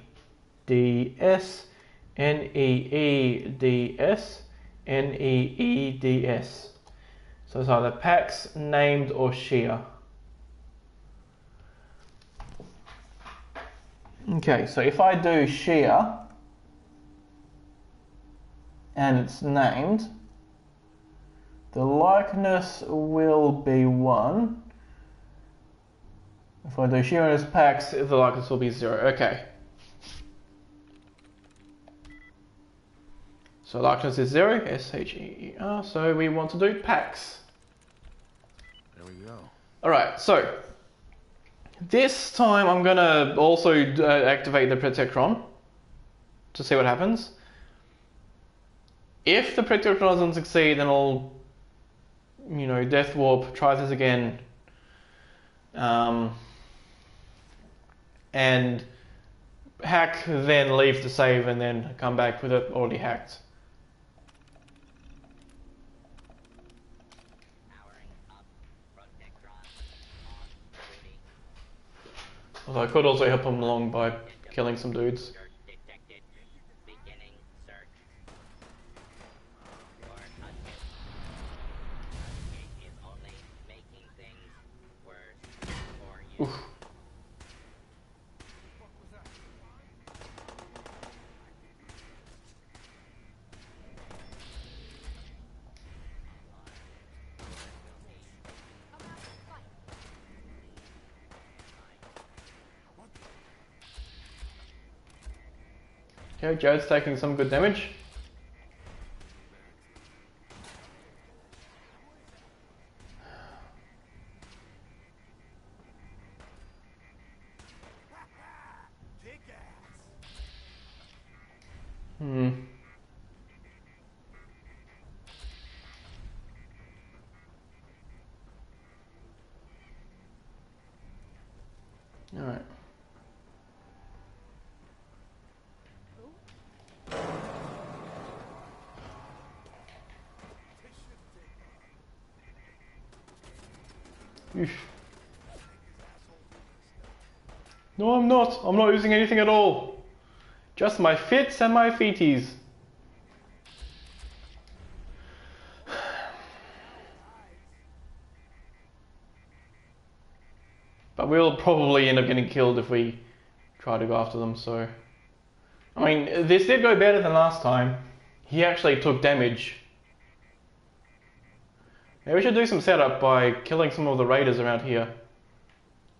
Needs. Needs. So it's either Pax, named, or Shia. Okay, so if I do Shia and it's named, the likeness will be 1. If I do Shia and it's Pax, the likeness will be 0. Okay. So likeness is 0, Sheer, so we want to do Pax. There we go. Alright, so this time I'm going to also activate the Protectron to see what happens. If the Protectron doesn't succeed, then I'll, Death Warp, try this again. And hack, then leave the save, and then come back with it already hacked. Although I could also help him along by killing some dudes. Oof. Okay, Jared's taking some good damage. Alright. No, I'm not. I'm not using anything at all. Just my fits and my feeties. But we'll probably end up getting killed if we try to go after them, so... I mean, this did go better than last time. He actually took damage. Maybe we should do some setup by killing some of the raiders around here.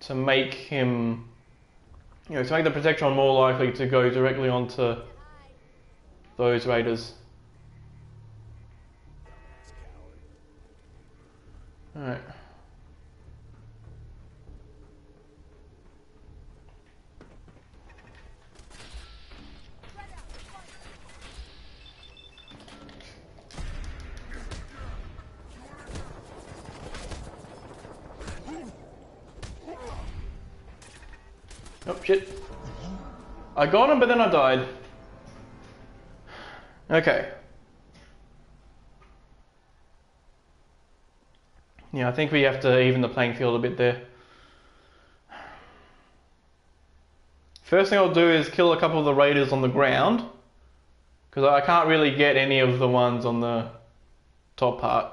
To make him... to make the Protectron more likely to go directly onto those raiders. Alright. Oh shit. I got him, but then I died. Okay. Yeah, I think we have to even the playing field a bit there. First thing I'll do is kill a couple of the raiders on the ground, because I can't really get any of the ones on the top part.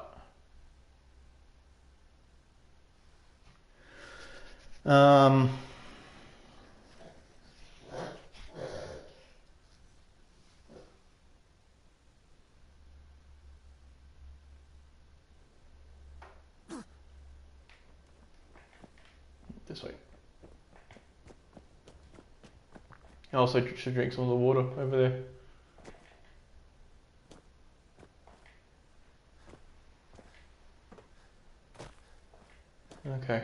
This way. I also should drink some of the water over there. Okay.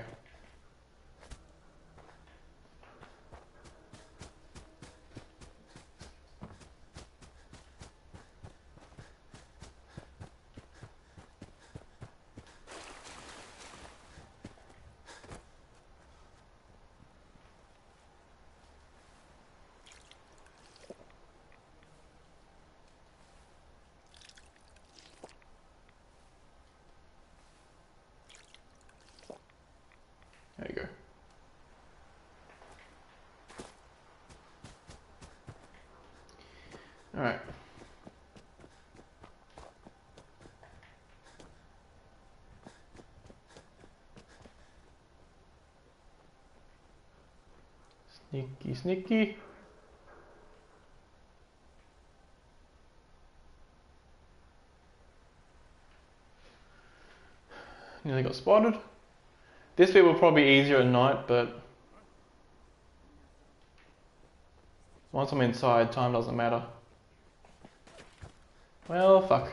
Sneaky, sneaky. Nearly got spotted. This bit will probably be easier at night, but once I'm inside, time doesn't matter. Well, fuck.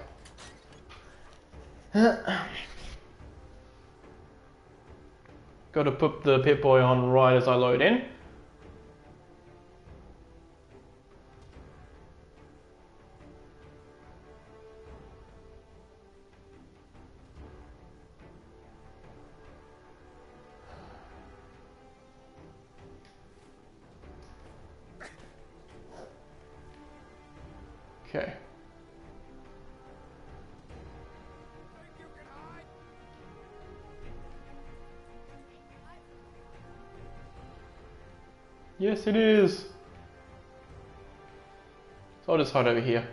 Got to put the Pip-Boy on right as I load in. Okay. Yes, it is. So I'll just hide over here.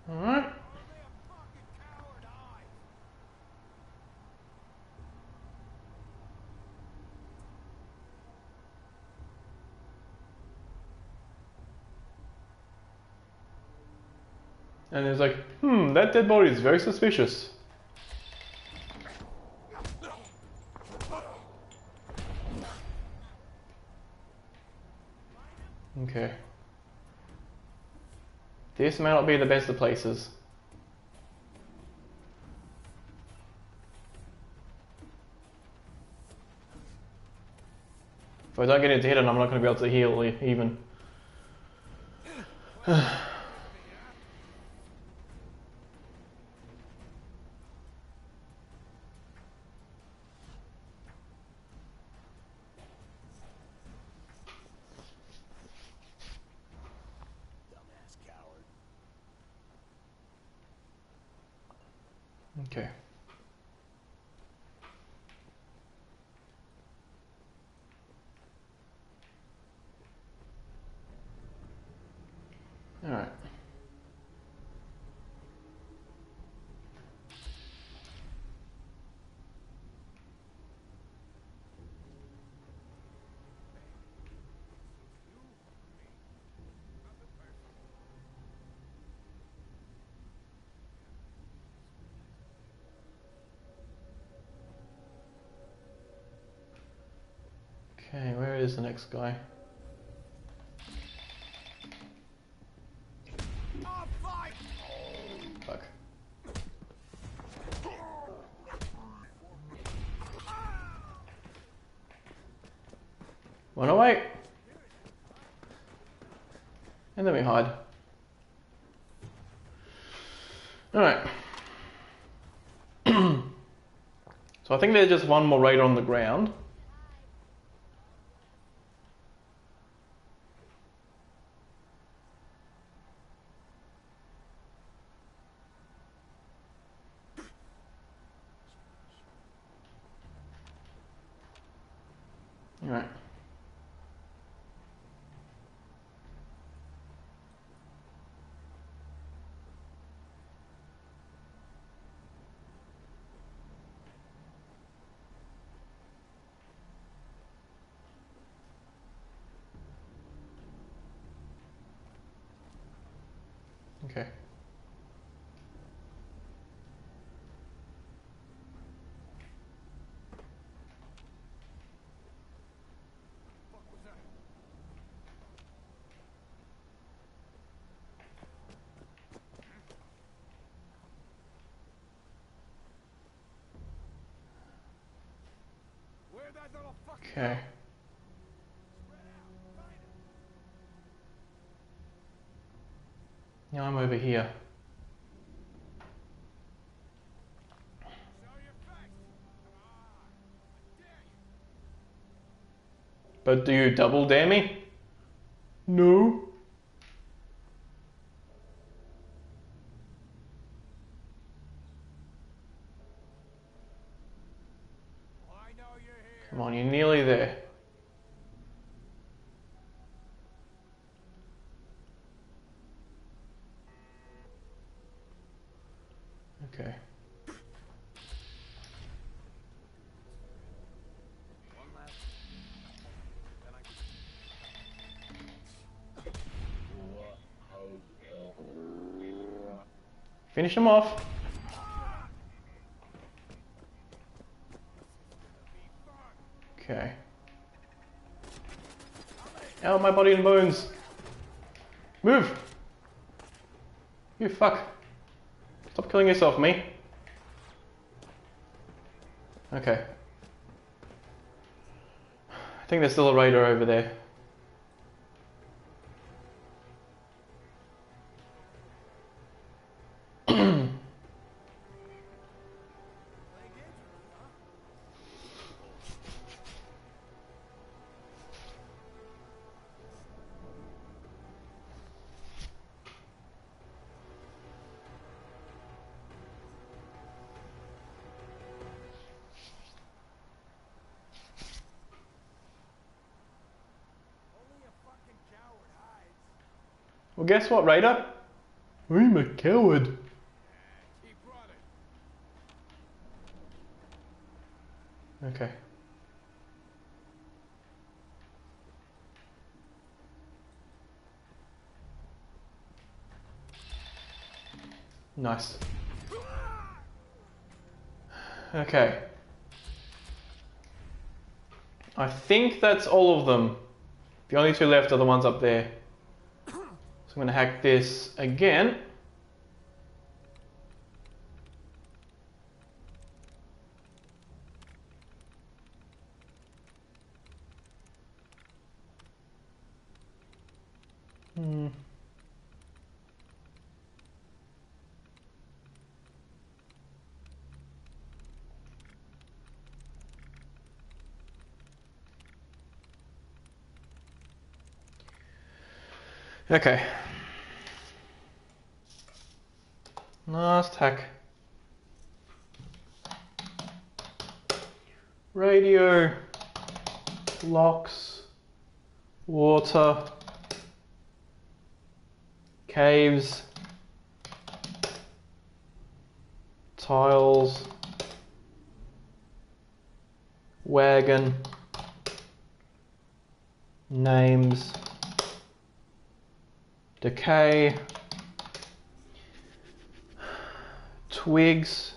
Alright. And it's like, that dead body is very suspicious. Okay. This may not be the best of places. If I don't get into hit, I'm not going to be able to heal even. Okay. All right. Okay, where is the next guy? Fuck. Run away! And then we hide. Alright. So I think there's just one more raider on the ground. Alright. Okay. Okay. Now I'm over here. But do you double dare me? No. Come on, you're nearly there. Okay. Finish them off. Okay. Ow, my body and bones. Move! You fuck. Stop killing yourself, me. Okay. I think there's still a raider over there. Well, guess what, Raider? I'm a coward. Okay. Nice. Okay. I think that's all of them. The only two left are the ones up there. So I'm going to hack this again. Okay. Last hack. Radio, locks, water, caves, tiles, wagon, names, decay, twigs,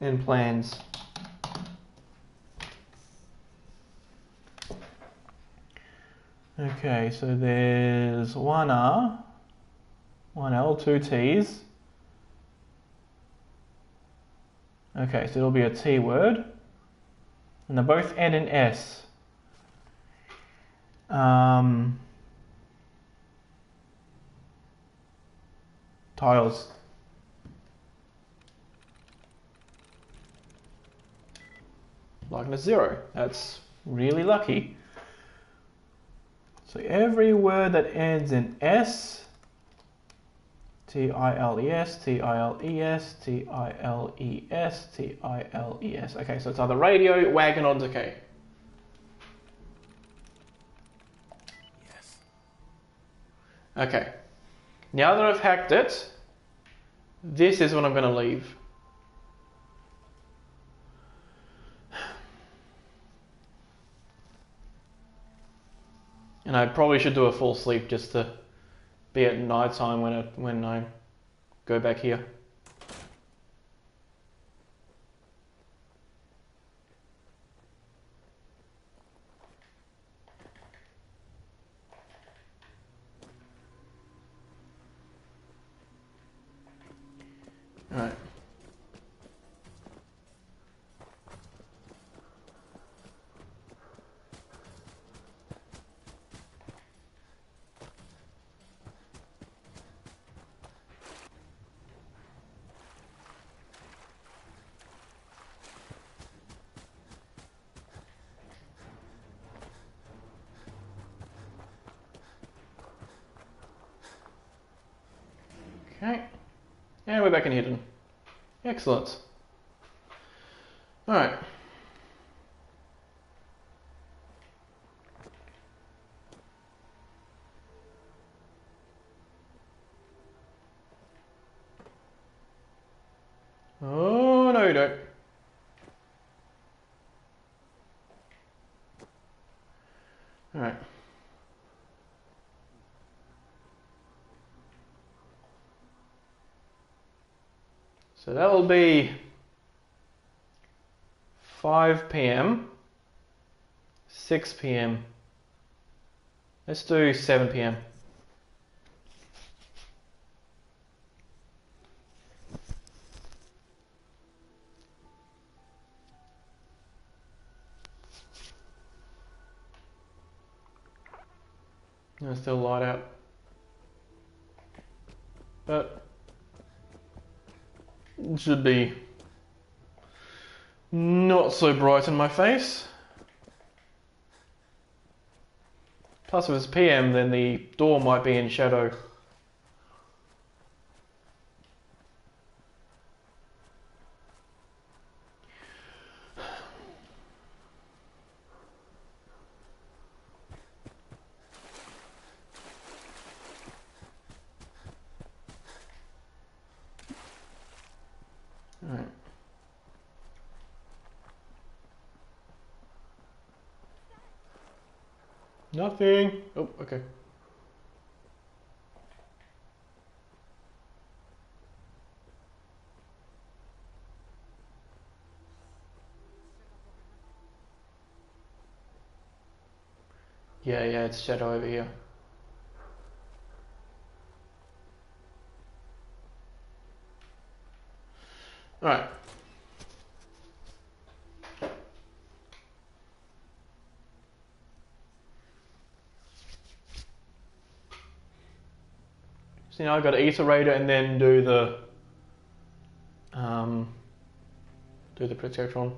and plans. Okay, so there's one R, one L, two T's. Okay, so it'll be a T word. And they both end in S. Tiles. Luck is 0. That's really lucky. So every word that ends in S, T-I-L-E-S, T-I-L-E-S, T-I-L-E-S, T-I-L-E-S. Okay, so it's either radio, wagon, or decay. Yes. Okay. Now that I've hacked it, this is what I'm going to leave. And I probably should do a full sleep just to be at night time when I go back here. Alright. And we're back in hidden. Excellent. Alright. Oh, no you don't. Alright. So that will be 5 p.m. 6 p.m. Let's do 7 p.m. It's still light out, but it should be not so bright in my face. Plus if it's PM then the door might be in shadow. Alright. Nothing. Oh, okay. Yeah, it's shadow over here. Alright. So now I've got to iterate it and then do the Protectron.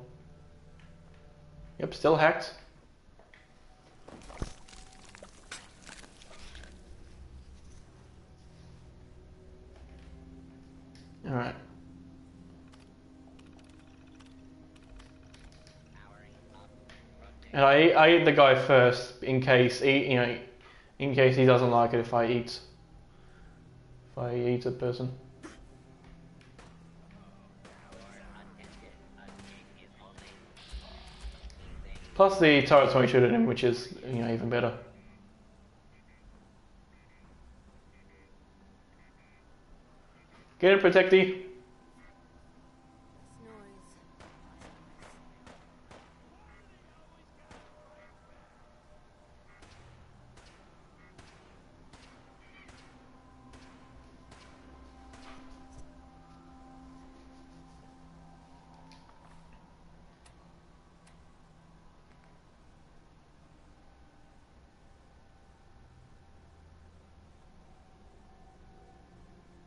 Yep, still hacked. Alright. And I eat the guy first in case in case he doesn't like it if I eat a person. Plus the turrets won't shoot at him, which is even better. Get it, Protecty.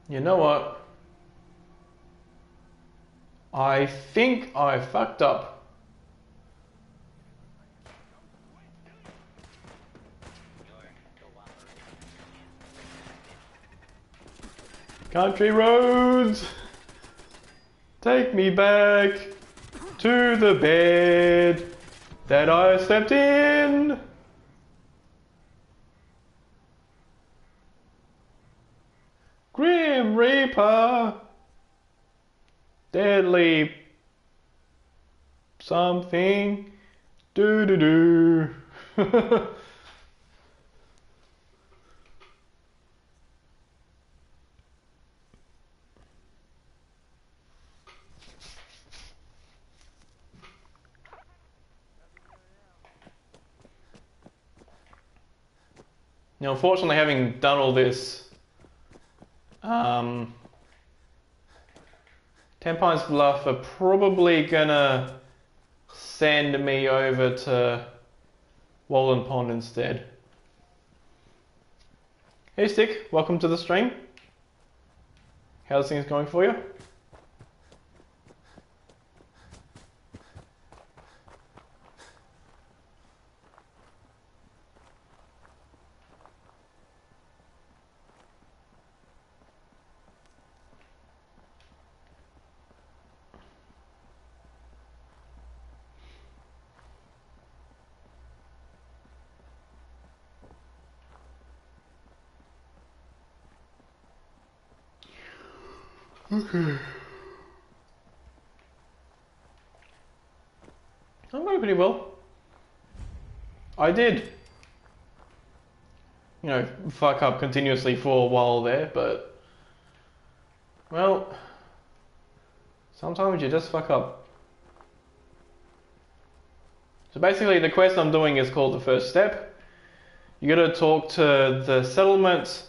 You know what? I think I fucked up. Country roads, take me back to the bed that I slept in. Grim Reaper, deadly something, do do do. Now, unfortunately, having done all this, 10 Pines Bluff are probably gonna send me over to Walden Pond instead. Hey Stick, welcome to the stream. How's things going for you? Okay. I'm going pretty well. I did, you know, fuck up continuously for a while there, but, well, sometimes you just fuck up. So basically the quest I'm doing is called the first step. You gotta talk to the settlement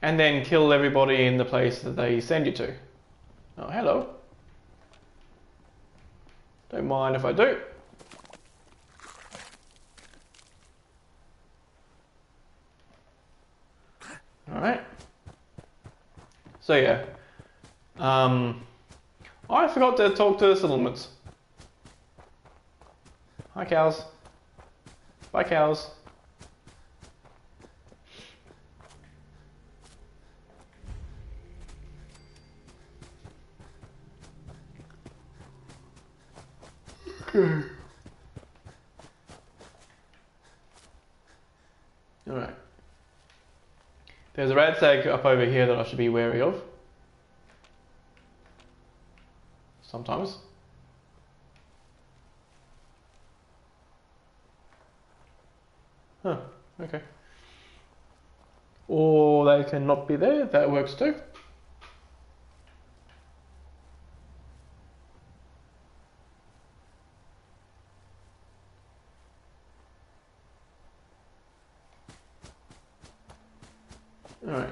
and then kill everybody in the place that they send you to. Oh, hello. Don't mind if I do. Alright. So yeah. I forgot to talk to the settlements. Hi cows. Bye cows. Alright. There's a Radstag up over here that I should be wary of. Sometimes. Huh, okay. Or they can not be there, that works too. Alright.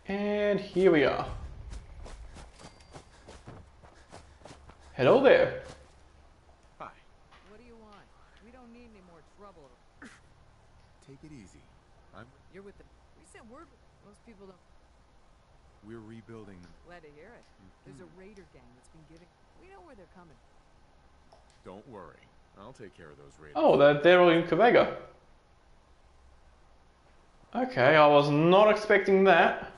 And here we are. Hello there. Hi. What do you want? We don't need any more trouble. Take it easy. You're with the... We sent word... Most people don't... We're rebuilding. Glad to hear it. There's a raider gang that's been giving... We know where they're coming. Don't worry. I'll take care of those raiders. Oh, they're all in Corvega. Okay, I was not expecting that.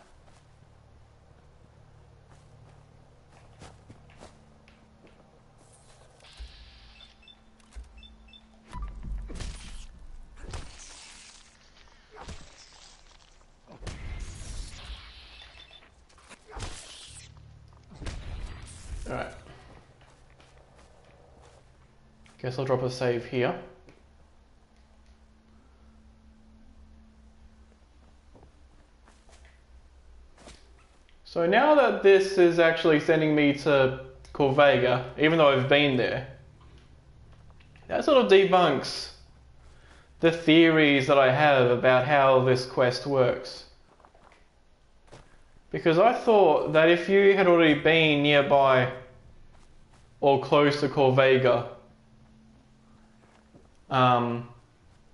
Alright. Guess I'll drop a save here. So now that this is actually sending me to Corvega, even though I've been there, that sort of debunks the theories that I have about how this quest works. Because I thought that if you had already been nearby or close to Corvega,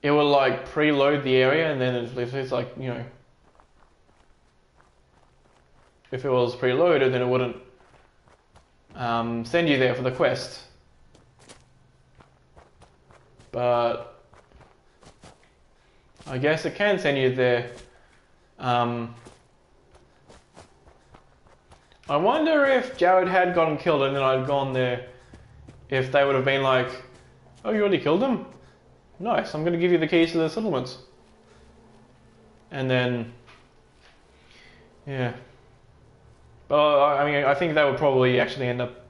it would like preload the area, and then it's like, you know, if it was preloaded, then it wouldn't send you there for the quest. But I guess it can send you there. I wonder if Jared had gotten killed and then I'd gone there, if they would have been like, oh, you already killed him? Nice, I'm going to give you the keys to the settlements. And then, yeah. But I mean, I think they would probably actually end up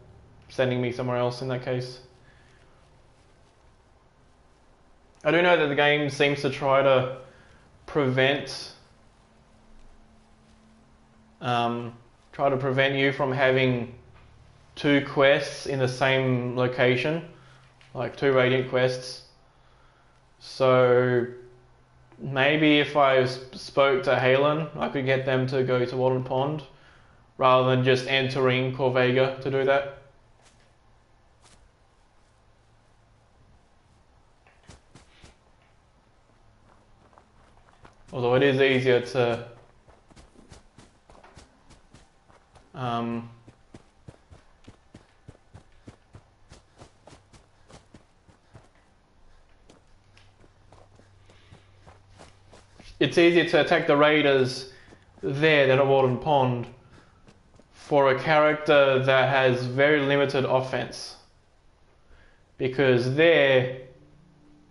sending me somewhere else in that case. I do know that the game seems to try to prevent you from having two quests in the same location, like two Radiant quests. So maybe if I spoke to Halen, I could get them to go to Walden Pond rather than just entering Corvega to do that. Although it is easier to it's easier to attack the raiders there than at Walden Pond for a character that has very limited offense. Because there,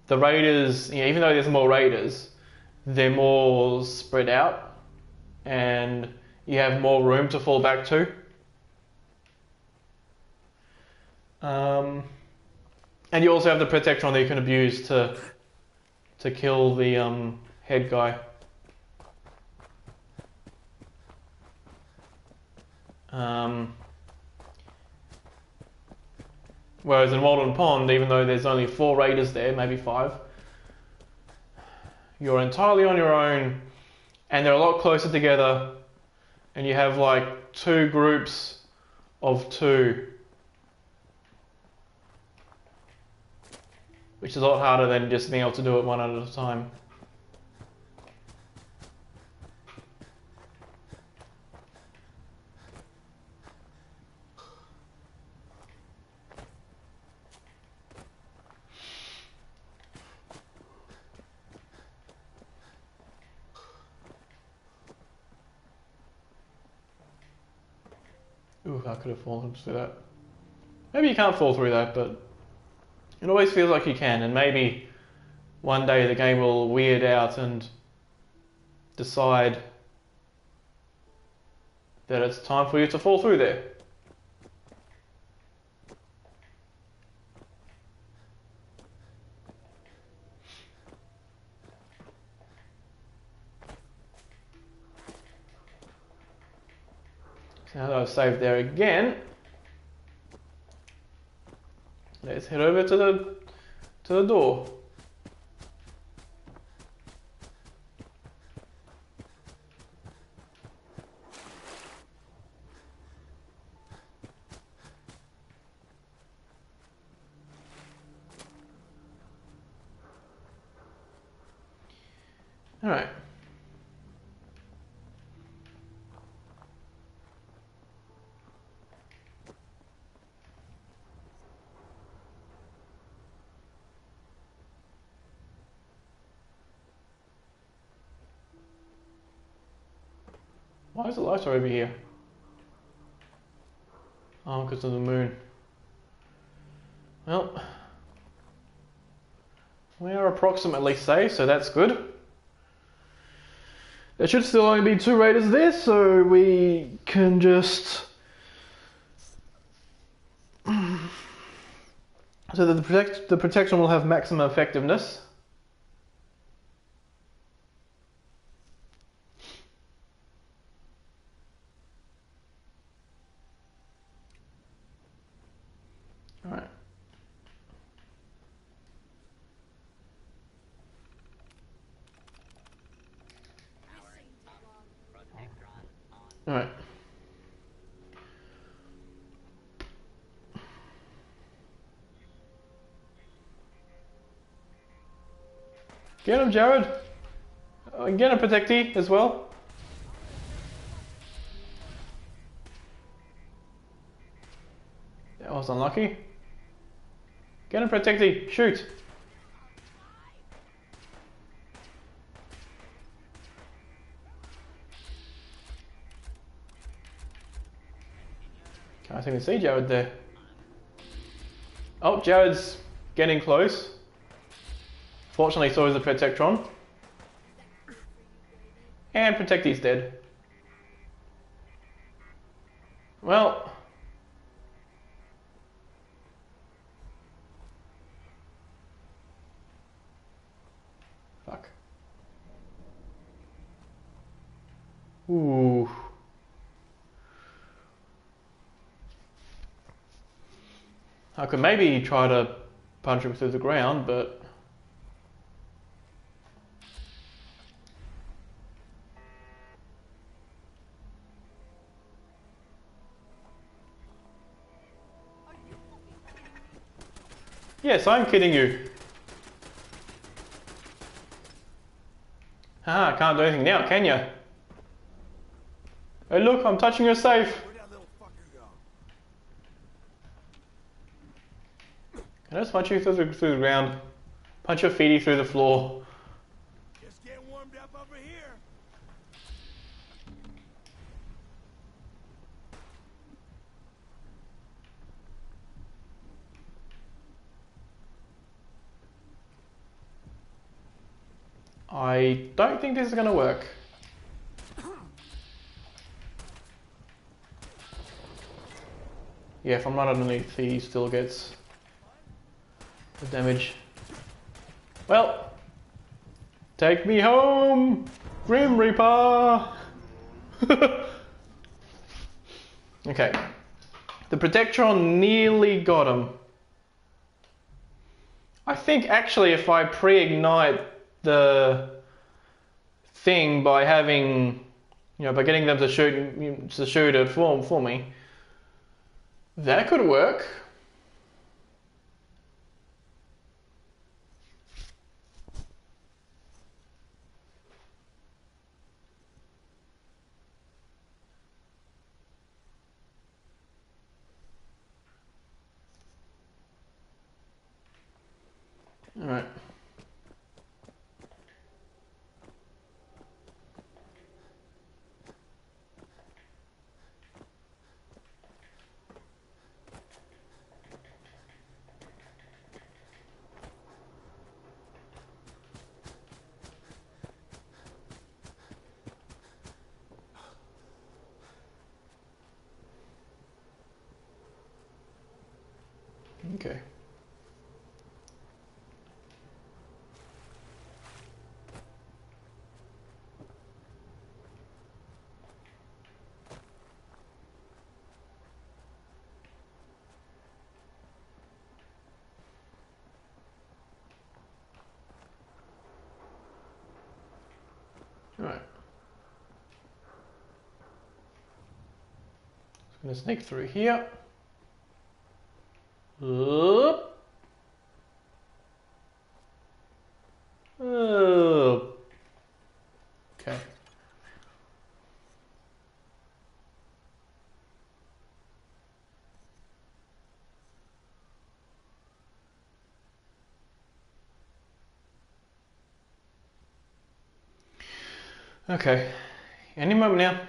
the raiders, you know, even though there's more raiders, they're more spread out and you have more room to fall back to. And you also have the Protectron that you can abuse to kill the head guy. Whereas in Walden Pond, even though there's only 4 raiders there, maybe 5, you're entirely on your own and they're a lot closer together and you have like 2 groups of 2, which is a lot harder than just being able to do it one at a time. Ooh, I could have fallen through that. Maybe you can't fall through that, but it always feels like you can, and maybe one day the game will weird out and decide that it's time for you to fall through there. Now that I've saved there again, let's head over to the door. All right. Why is the lights over here? Oh, because of the moon. Well, we are approximately safe, so that's good. There should still only be 2 raiders there, so we can just... So that the protection will have maximum effectiveness. Alright. Alright. Get him, Jared. Get him, Protectee, as well. That was unlucky. Get him, Protectee. Shoot. Can't even see Jared there. Oh, Jared's getting close. Fortunately, so is the Protectron. And Protectee's dead. Well. Fuck. Ooh. I could maybe try to punch him through the ground, but... Yes, I'm kidding you. Haha, can't do anything now, can you? Hey look, I'm touching your safe. Where'd that little fucker go? Can I just punch you through the ground? Punch your feety through the floor. Just get warmed up over here. I don't think this is gonna work. Yeah, if I'm not underneath, he still gets the damage. Well, take me home, Grim Reaper! Okay, the Protectron nearly got him. I think actually if I pre-ignite the thing by having, you know, by getting them to shoot it for me, that could work. All right. Okay. All right. Just gonna sneak through here. Oop. Oh. Okay. Okay. Any moment now.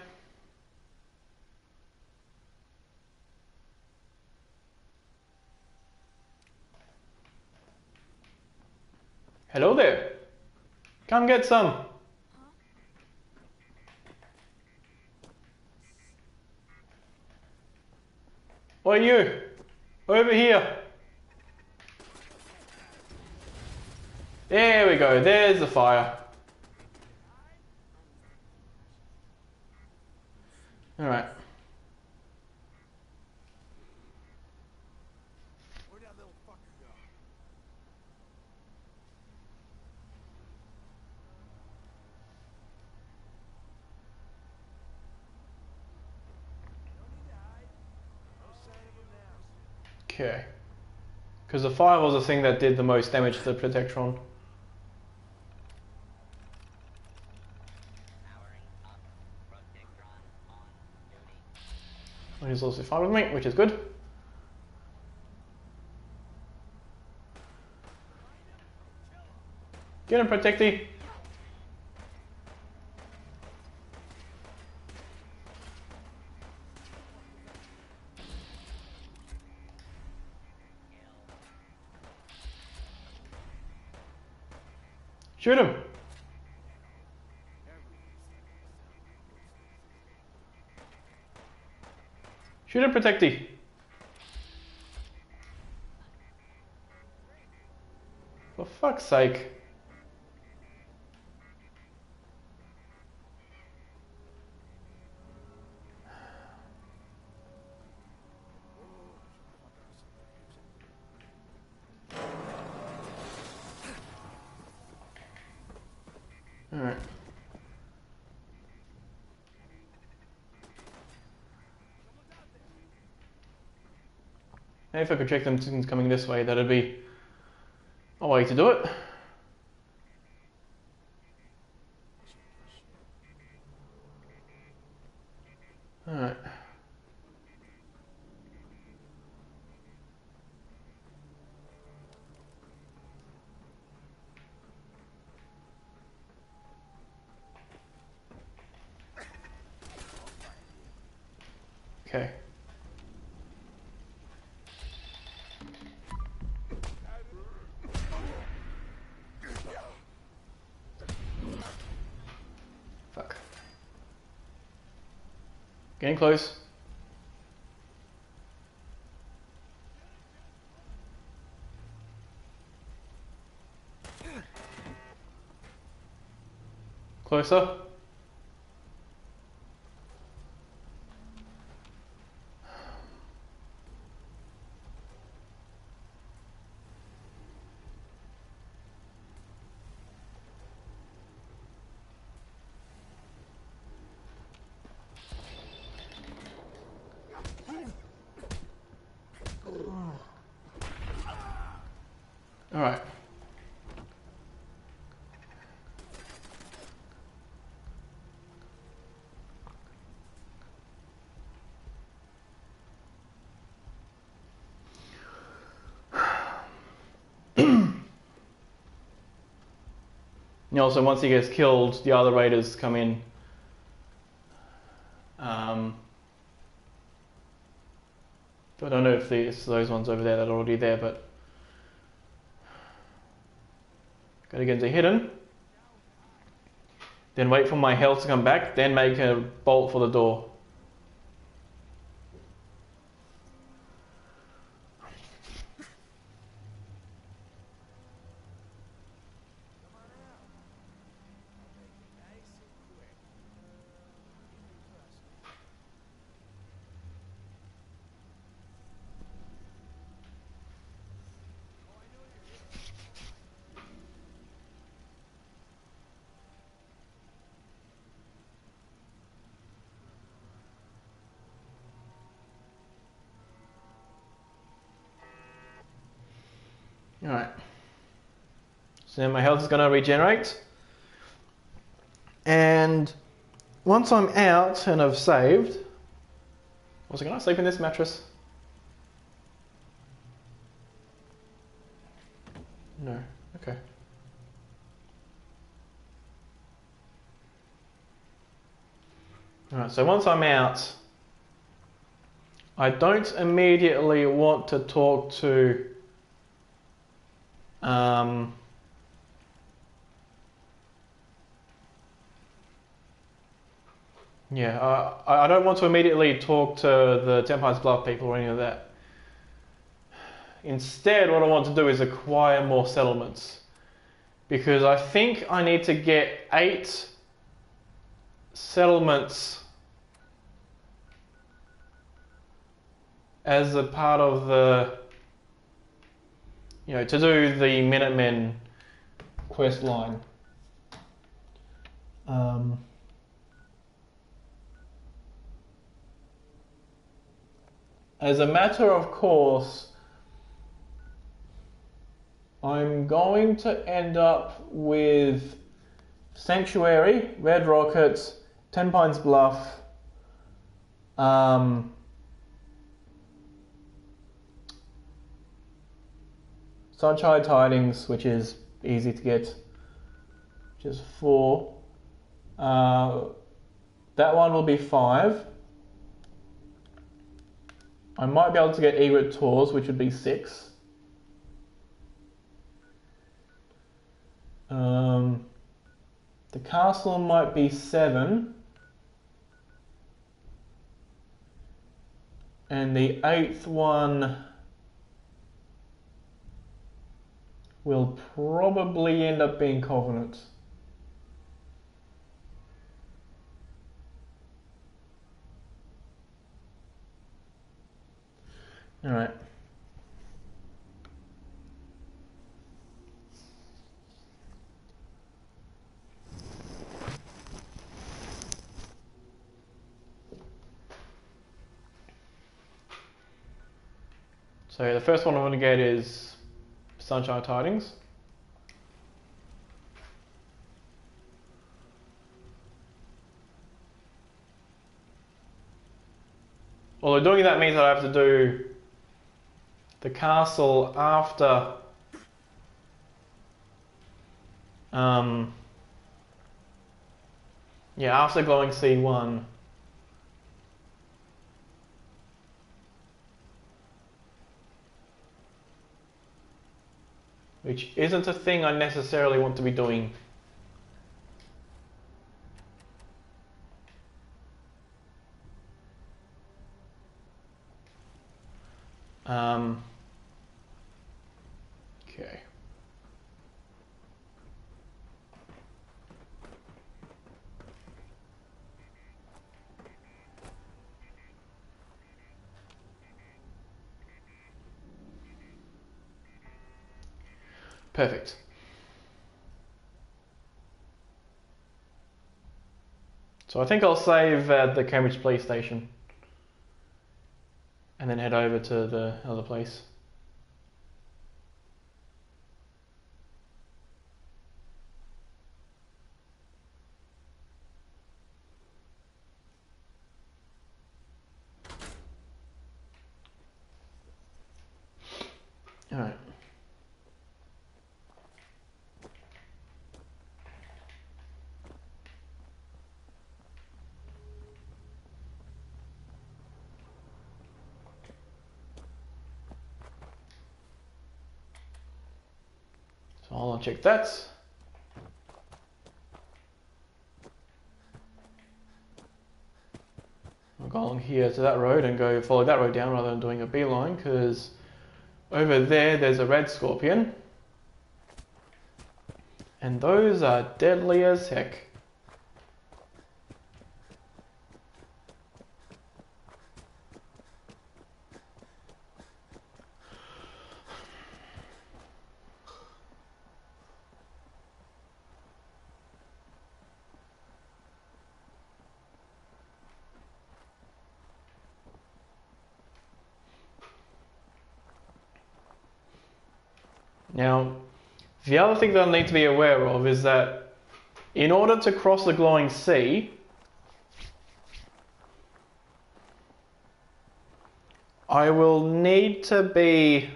Hello there. Come get some. What are you? Over here. There we go. There's the fire. All right. Where'd that little fucker go? Okay. Because the fire was the thing that did the most damage to the Protectron. And he's also fine with me, which is good. Get him, Protecty. Shoot him. Shoot him, Protecty. For fuck's sake. Alright. Maybe if I could check them coming this way, that'd be a way to do it. Alright. Okay. Getting close. Closer. All right. And also, once he gets killed, the other raiders come in. I don't know if it's those ones over there that are already there, but gotta get into hidden. Then wait for my health to come back, then make a bolt for the door. Alright. So then my health is going to regenerate. And once I'm out and I've saved... Also, can I sleep in this mattress? No. Okay. Alright, so once I'm out, I don't immediately want to talk to I don't want to immediately talk to the 10 Pines Bluff people or any of that. Instead, what I want to do is acquire more settlements. Because I think I need to get 8 settlements as a part of the, to do the Minutemen quest line. As a matter of course, I'm going to end up with Sanctuary, Red Rockets, 10 Pines Bluff, Sunshine Tidings, which is easy to get, which is 4. That one will be 5. I might be able to get Egret Tours, which would be 6. The castle might be 7. And the 8th one will probably end up being Covenant. All right. So the first one I'm going to get is Sunshine Tidings. Although doing that means I have to do the castle after after Glowing Sea 1. Which isn't a thing I necessarily want to be doing. Okay. Perfect. So I think I'll save at the Cambridge Police Station and then head over to the other place. Alright. So I'll uncheck that. I'll go along here to that road and go follow that road down rather than doing a beeline, because over there's a red scorpion. And those are deadly as heck. Now, the other thing that I need to be aware of is that in order to cross the glowing sea, I will need to be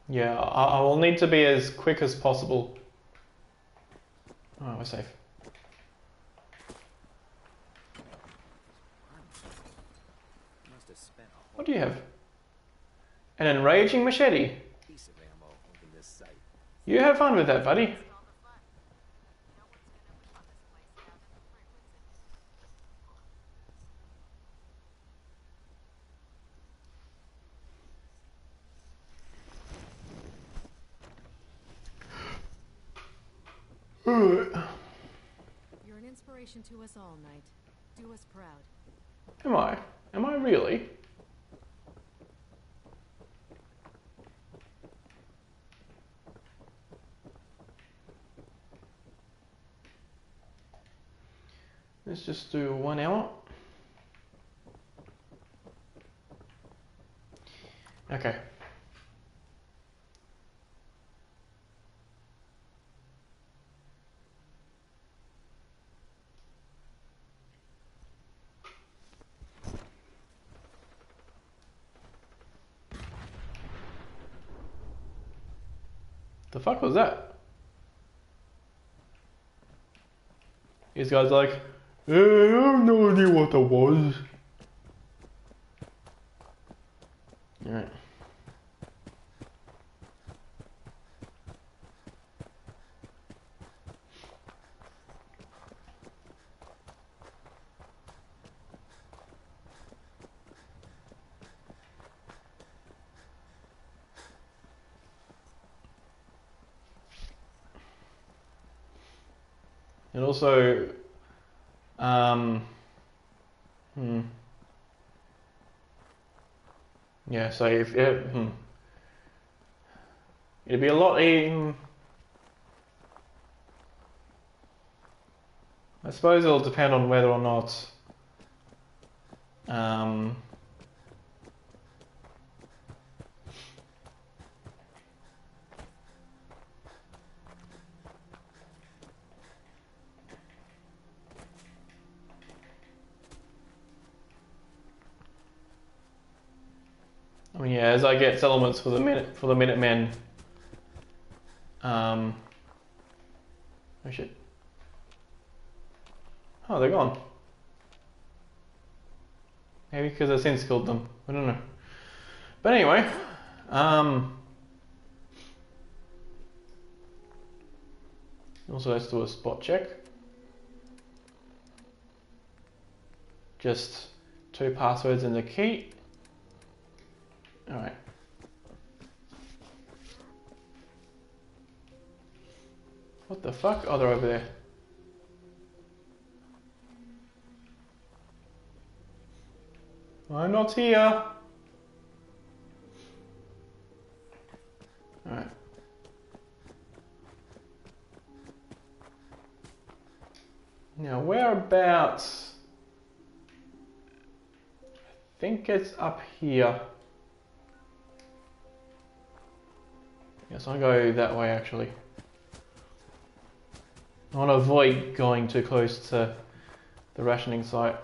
yeah, I will need to be as quick as possible. Oh, we're safe. Must have spent a whole What do you have? An enraging machete. piece of ammo over this site. You have fun with that, buddy. You're an inspiration to us all, Knight. Do us proud. Am I? Am I really? Let's just do 1 hour. Okay. The fuck was that? These guys like, hey, I have no idea what that was. Alright. And also, yeah, so if it, it'd be a lot I suppose it'll depend on whether or not, I mean, yeah, as I get settlements for the Minutemen, oh shit. Oh, they're gone. Maybe because I since killed them. I don't know. But anyway, Also, let's do a spot check. Just 2 passwords and the key. Alright. What the fuck? Oh, they're over there. I'm not here. Alright. Now, whereabouts? I think it's up here. Yes, I'll go that way actually. I want to avoid going too close to the rationing site.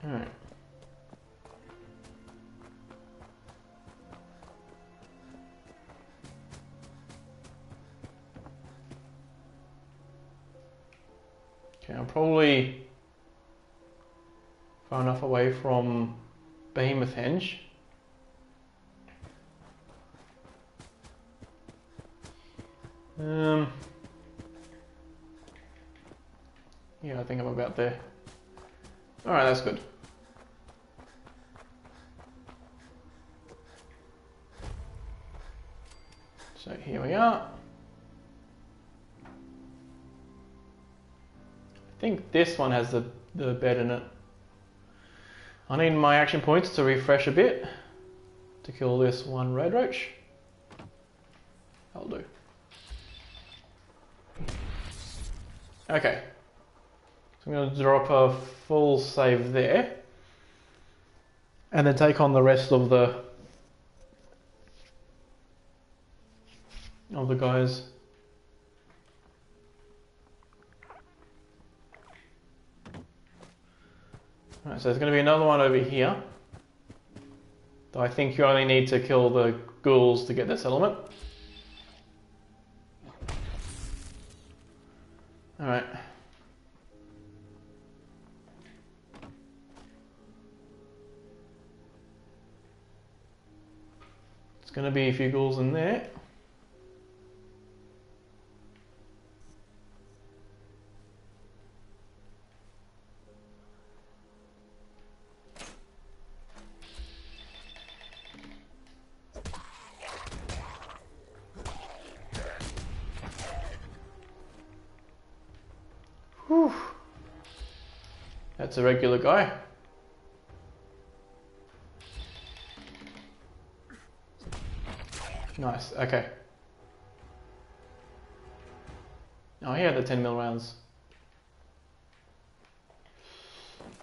Alright. Okay, I'm probably far enough away from Behemoth Henge. Yeah, I think I'm about there. Alright, that's good. So here we are. I think this one has the bed in it. I need my action points to refresh a bit to kill this one red roach. That'll do. Okay. So I'm going to drop a full save there. And then take on the rest of the guys. Alright, so there's going to be another one over here. Though I think you only need to kill the ghouls to get this element. Alright. It's going to be a few ghouls in there. Whew. That's a regular guy. Nice, okay. Oh, he had the 10mm rounds.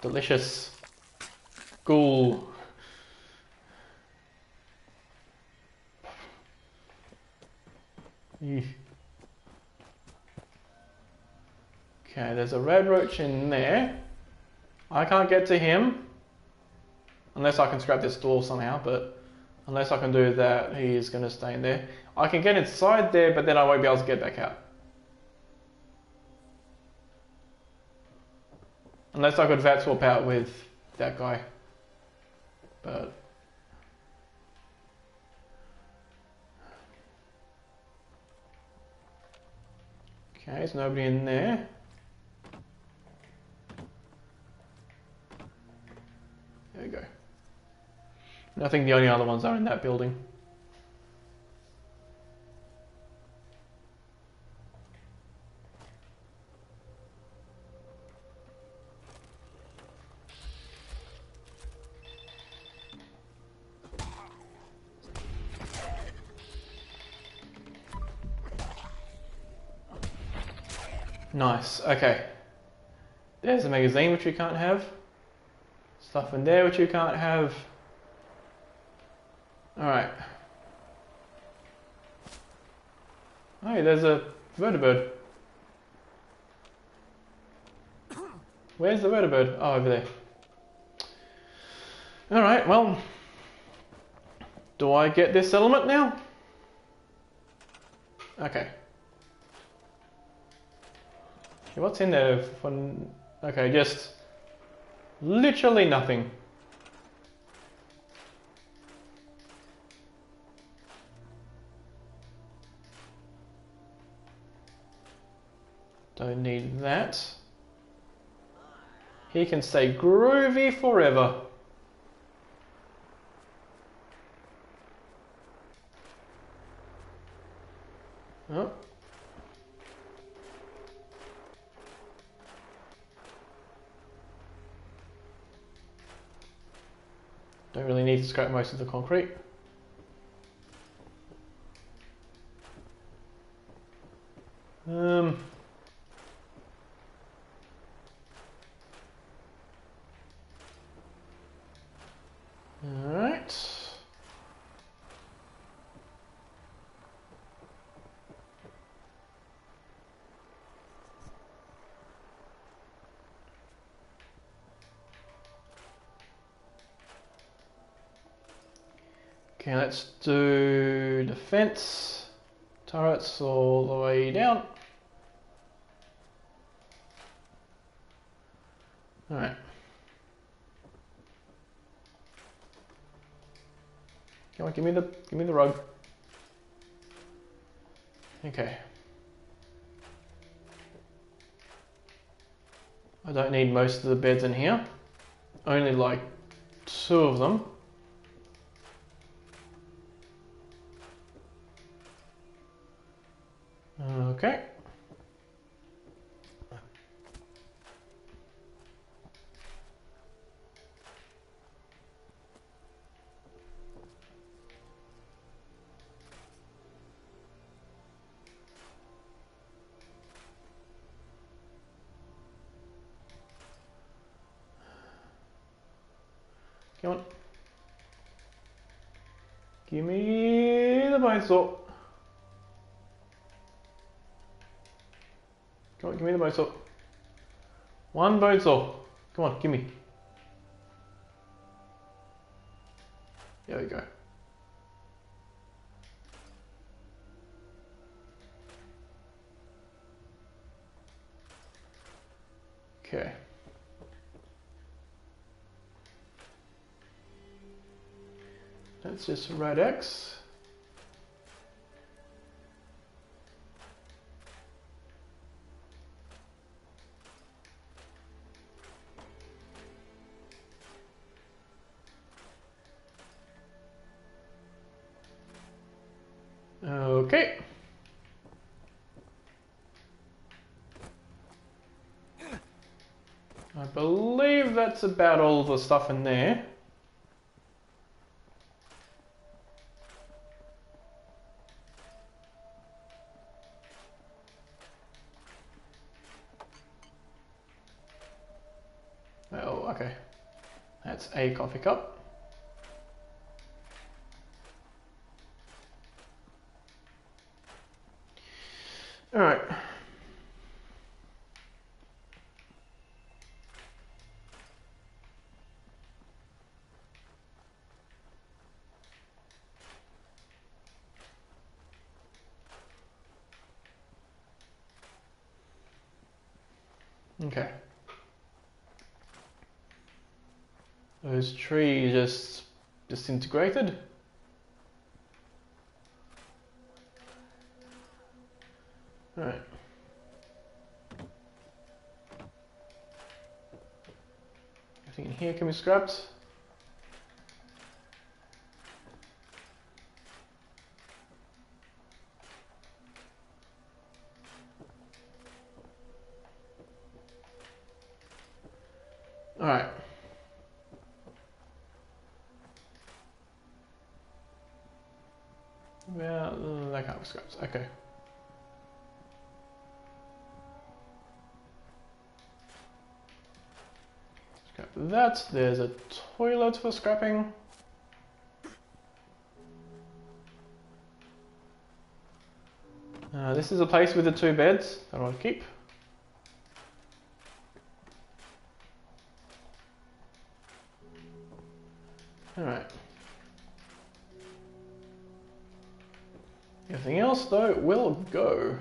Delicious. Ghoul. Eesh. Okay, there's a red roach in there. I can't get to him unless I can scrap this door somehow, but unless I can do that, he's going to stay in there. I can get inside there, but then I won't be able to get back out. Unless I could VAT swap out with that guy. But okay, there's nobody in there. There we go. And I think the only other ones are in that building. Nice, okay. There's a magazine which we can't have. Stuff in there which we can't have. Alright. Hey, there's a vertibird. Where's the vertibird? Oh, over there. Alright, well. Do I get this settlement now? Okay. What's in there? Okay, just literally nothing. Don't need that. He can stay groovy forever. Oh. Don't really need to scrap most of the concrete. Alright. Okay, let's do defense. Turrets all the way down. Alright. Come on, give me the rug. Okay. I don't need most of the beds in here. Only like 2 of them. Okay. Come on. Give me the bone saw. Come on, give me the bone saw. 1 bone saw. Come on, give me. There we go. Okay. That's just red X. Okay. I believe that's about all the stuff in there. Oh, okay. That's a coffee cup. All right. Okay. Those trees just disintegrated. All right. Everything in here can be scrapped. All right. Well, that can't be scrapped. Okay. Scrap that. There's a toilet for scrapping. This is a place with the 2 beds that I'll keep. Alright. Everything else, though, will go.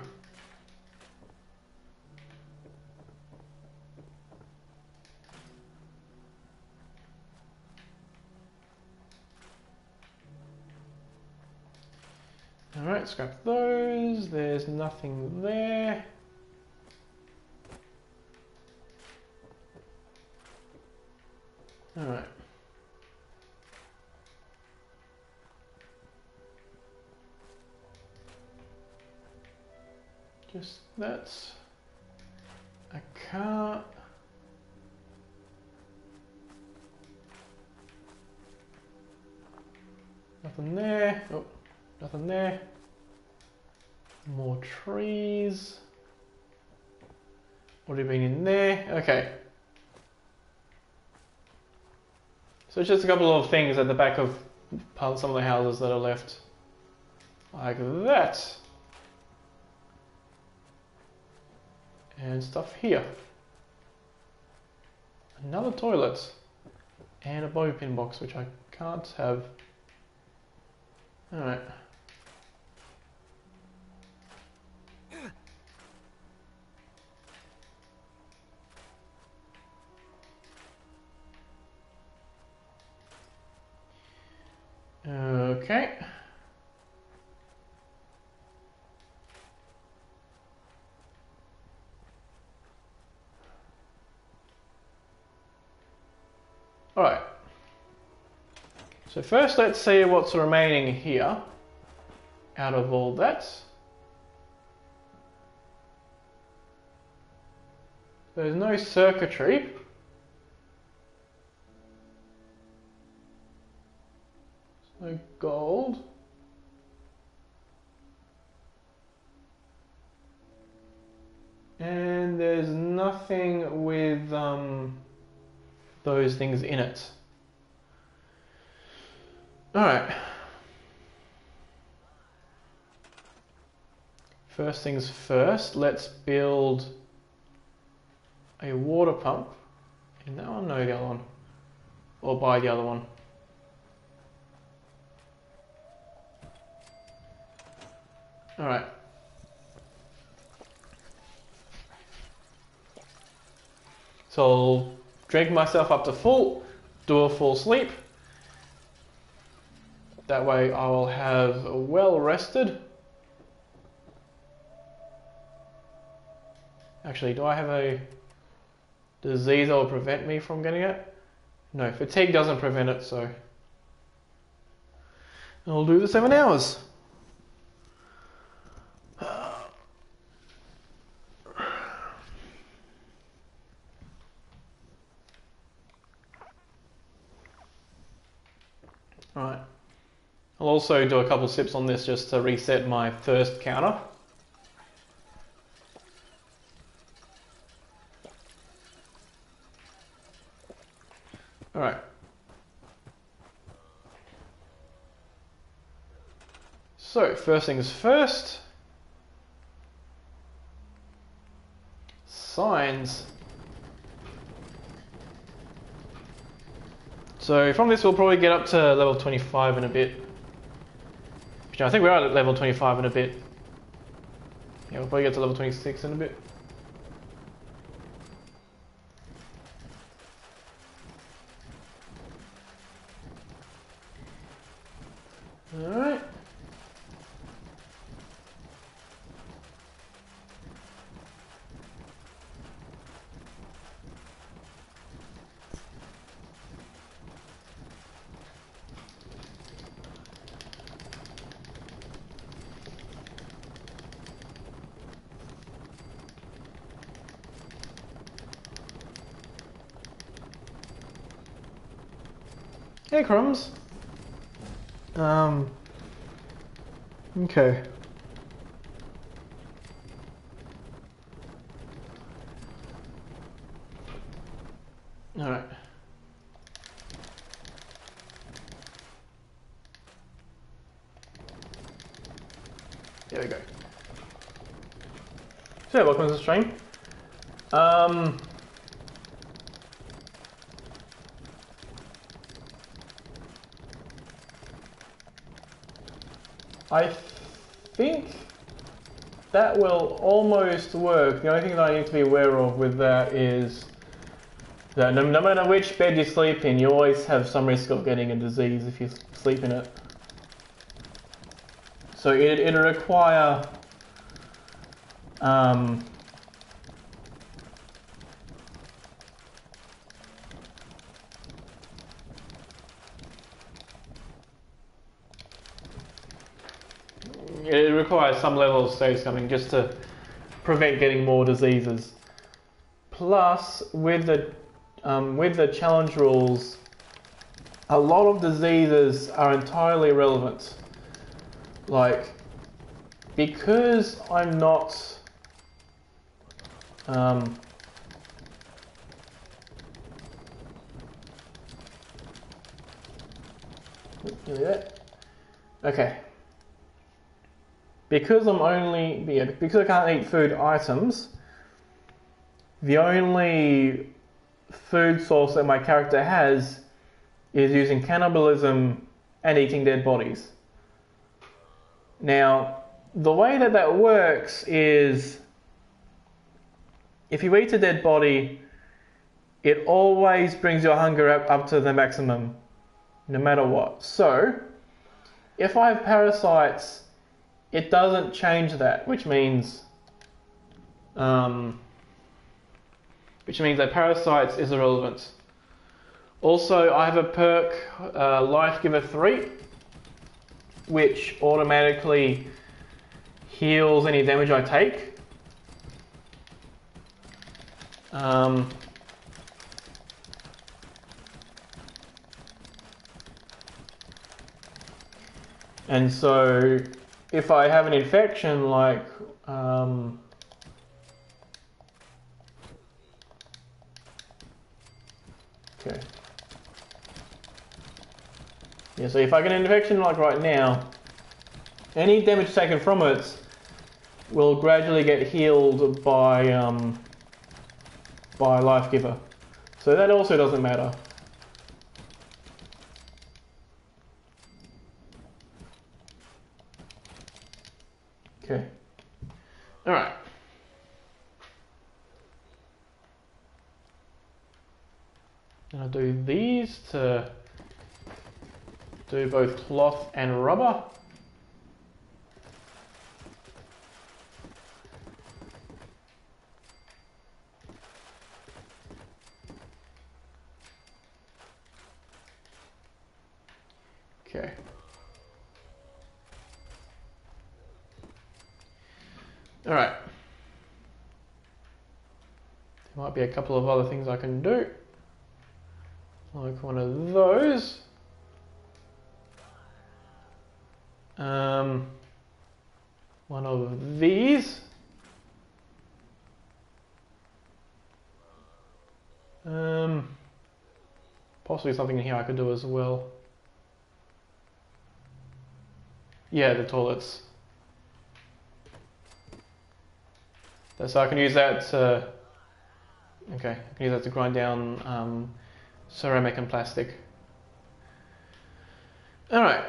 Alright, scrap those. There's nothing there. Alright. Just that's a car. Nothing there. Oh, nothing there. More trees. What have you been in there? Okay. So it's just a couple of things at the back of some of the houses that are left. Like that. And stuff here. Another toilet. And a bobby pin box, which I can't have. Alright. Okay. Alright. So first let's see what's remaining here out of all that. There's no circuitry. No gold. And there's nothing with those things in it. Alright. First things first, let's build a water pump. In that one? No, the other one. Or buy the other one. Alright. So I'll drink myself up to full, do a full sleep. That way I will have well rested. Actually, do I have a disease that will prevent me from getting it? No, fatigue doesn't prevent it, so I'll do the 7 hours. Right. I'll also do a couple sips on this just to reset my thirst counter. Alright. So, first things first. Signs. So from this we'll probably get up to level 25 in a bit. I think we're at level 25 in a bit. Yeah, we'll probably get to level 26 in a bit. Alright. Hey, Crumbs. Okay. All right. There we go. So yeah, welcome to the stream. I think that will almost work. The only thing that I need to be aware of with that is that no matter which bed you sleep in, you always have some risk of getting a disease if you sleep in it. So it'll require it requires some level of safe scumming just to prevent getting more diseases. Plus, with the challenge rules, a lot of diseases are entirely irrelevant. Like, because I'm not okay. Because because I can't eat food items, the only food source that my character has is using cannibalism and eating dead bodies. Now, the way that works is if you eat a dead body, it always brings your hunger up to the maximum, no matter what. So, if I have parasites, it doesn't change that, which means that parasites is irrelevant. Also, I have a perk, Life Giver 3, which automatically heals any damage I take. And so, if I have an infection like okay. Yeah, so if I get an infection like right now, any damage taken from it will gradually get healed by Life Giver. So that also doesn't matter. Okay. Alright. I'll do these to do both cloth and rubber. Okay. All right. There might be a couple of other things I can do. Like one of those. One of these. Possibly something in here I could do as well. Yeah, the toilets. So I can use that to, okay, I can use that to grind down ceramic and plastic. Alright.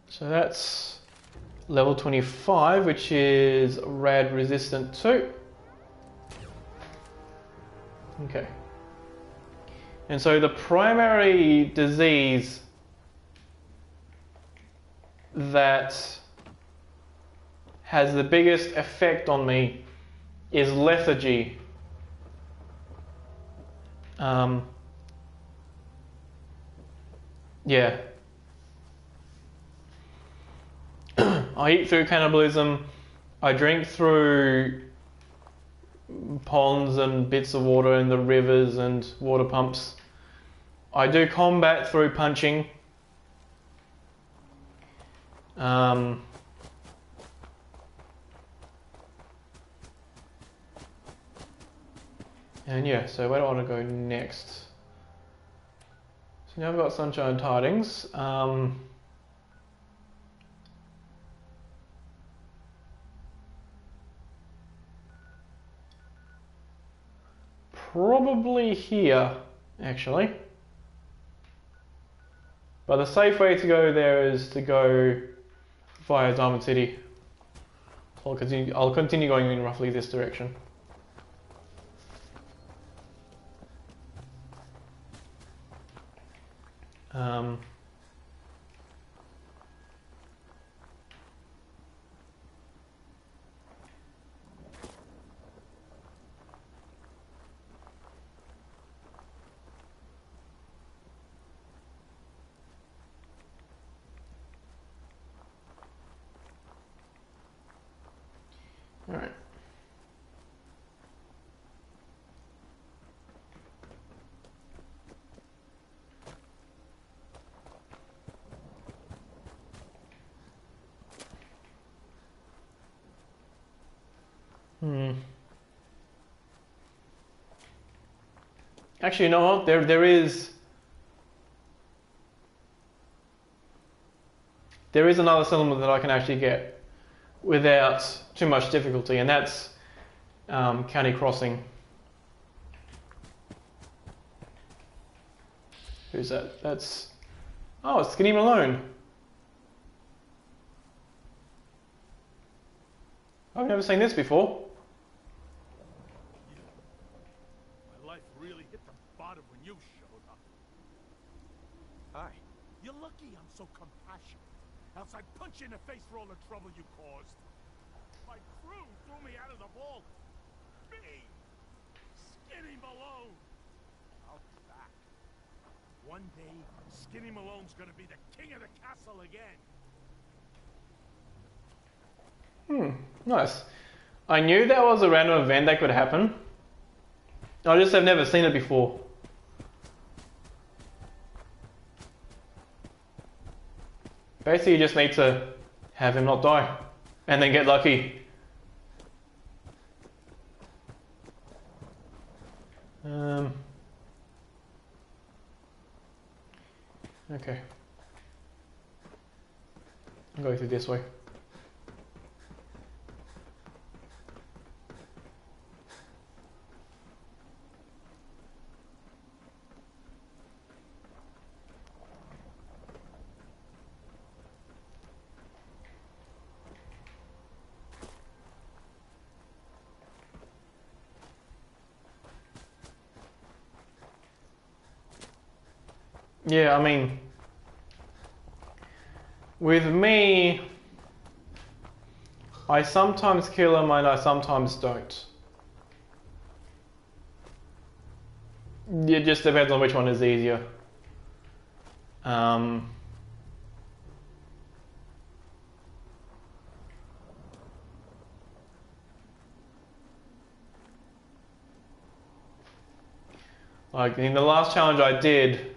So that's level 25, which is rad resistant 2. Okay. And so the primary disease that has the biggest effect on me is lethargy. Yeah. I eat through cannibalism. I drink through ponds and bits of water in the rivers and water pumps. I do combat through punching. And yeah, so where do I want to go next? Now I've got Sunshine Tidings. Probably here, actually. But the safe way to go there is to go via Diamond City. I'll continue going in roughly this direction. All right. Actually, you know what? There is another settlement that I can actually get without too much difficulty, and that's County Crossing. Who's that? That's... Oh, it's Skinny Malone. I've never seen this before. My life really hit the bottom when you showed up. Hi. You're lucky I'm so compassionate. Else I'd punch you in the face for all the trouble you caused. My crew threw me out of the vault. Me! Skinny Malone! I'll be back. One day, Skinny Malone's gonna be the king of the castle again. Nice. I knew that was a random event that could happen. I just have never seen it before. Basically, you just need to have him not die, and then get lucky. Okay. I'm going through this way. Yeah, I mean, with me, I sometimes kill him and I sometimes don't. It just depends on which one is easier. Like in the last challenge I did,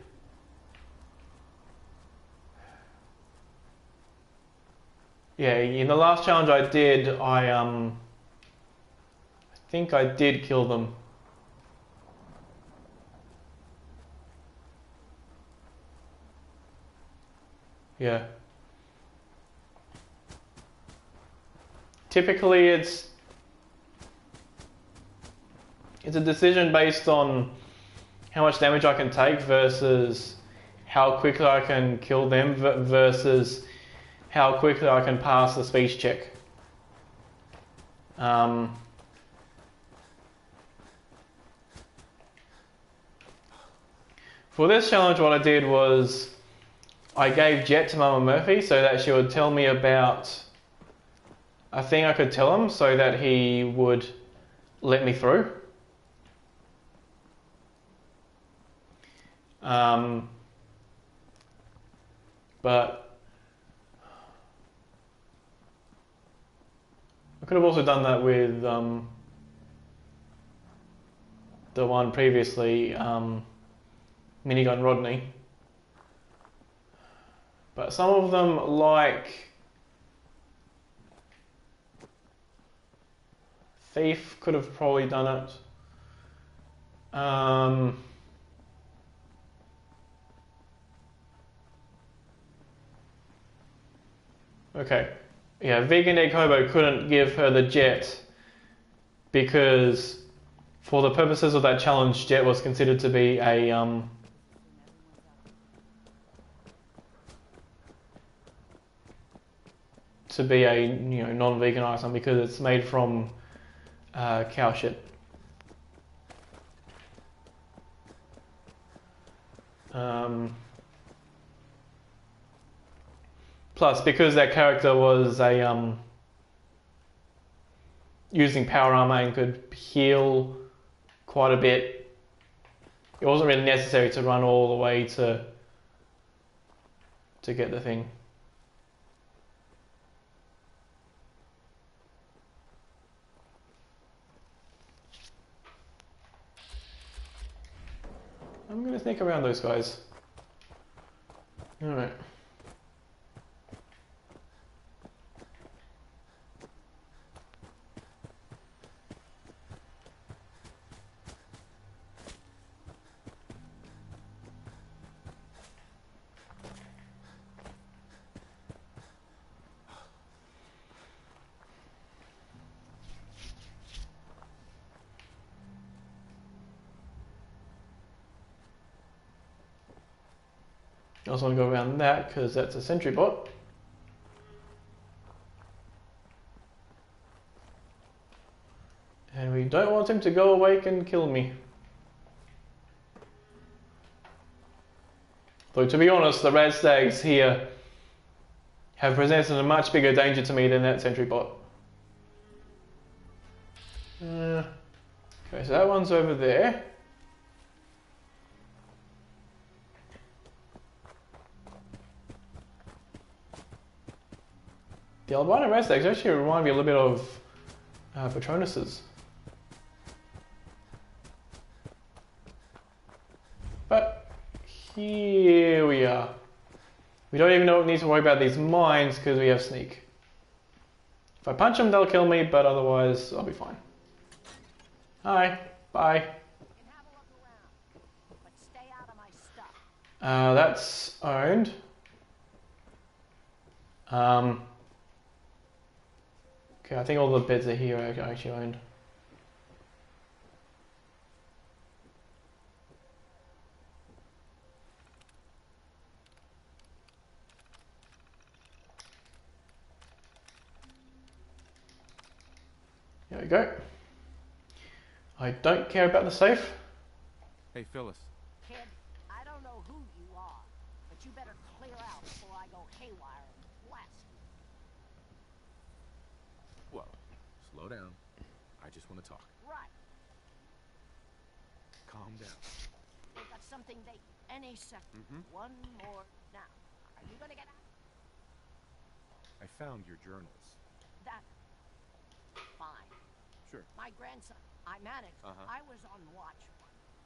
I think I did kill them. Yeah. Typically it's a decision based on how much damage I can take versus how quickly I can kill them versus how quickly I can pass the speech check. For this challenge, what I did was I gave Jet to Mama Murphy so that she would tell me about a thing I could tell him so that he would let me through. But I could have also done that with the one previously, Minigun Rodney. But some of them, like Thief, could have probably done it. Okay. Yeah, Vegan Egg Hobo couldn't give her the jet because for the purposes of that challenge, jet was considered to be a non-vegan item because it's made from cow shit. Plus, because that character was a using power armor and could heal quite a bit, it wasn't really necessary to run all the way to get the thing. I'm gonna sneak around those guys. Alright. I also want to go around that because that's a sentry bot. And we don't want him to go awake and kill me. Though to be honest, the red stags here have presented a much bigger danger to me than that sentry bot. Okay, so that one's over there. The albino red stags actually remind me a little bit of Patronuses. But here we are. We don't even need to worry about these mines because we have sneak. If I punch them, they'll kill me, but otherwise I'll be fine. Hi, bye. That's owned. Okay, I think all the beds are here are actually owned. There we go. I don't care about the safe. Hey, Phyllis. Kid, I don't know who you are, but you better clear out before I go haywire and blast you. Whoa. Slow down. I just want to talk. Right. Calm down. We've got something they any second. One more now. Are you gonna get out? I found your journals. That fine. Sure. My grandson, I managed. I was on watch.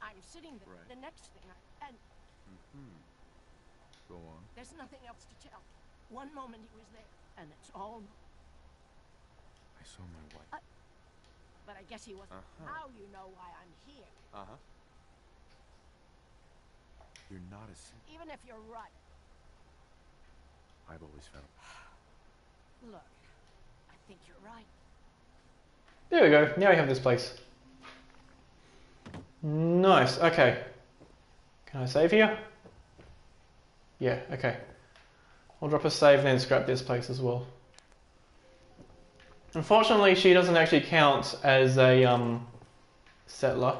I'm sitting there. Right. The next thing, and Go on. there's nothing else to tell. One moment he was there, and it's all. I saw my wife. But I guess he wasn't. How you know why I'm here? You're not a sin. Even if you're right. I've always found. Look, I think you're right. There we go. Now we have this place. Nice. Okay. Can I save here? Yeah. Okay. I'll drop a save and then scrap this place as well. Unfortunately, she doesn't actually count as a settler.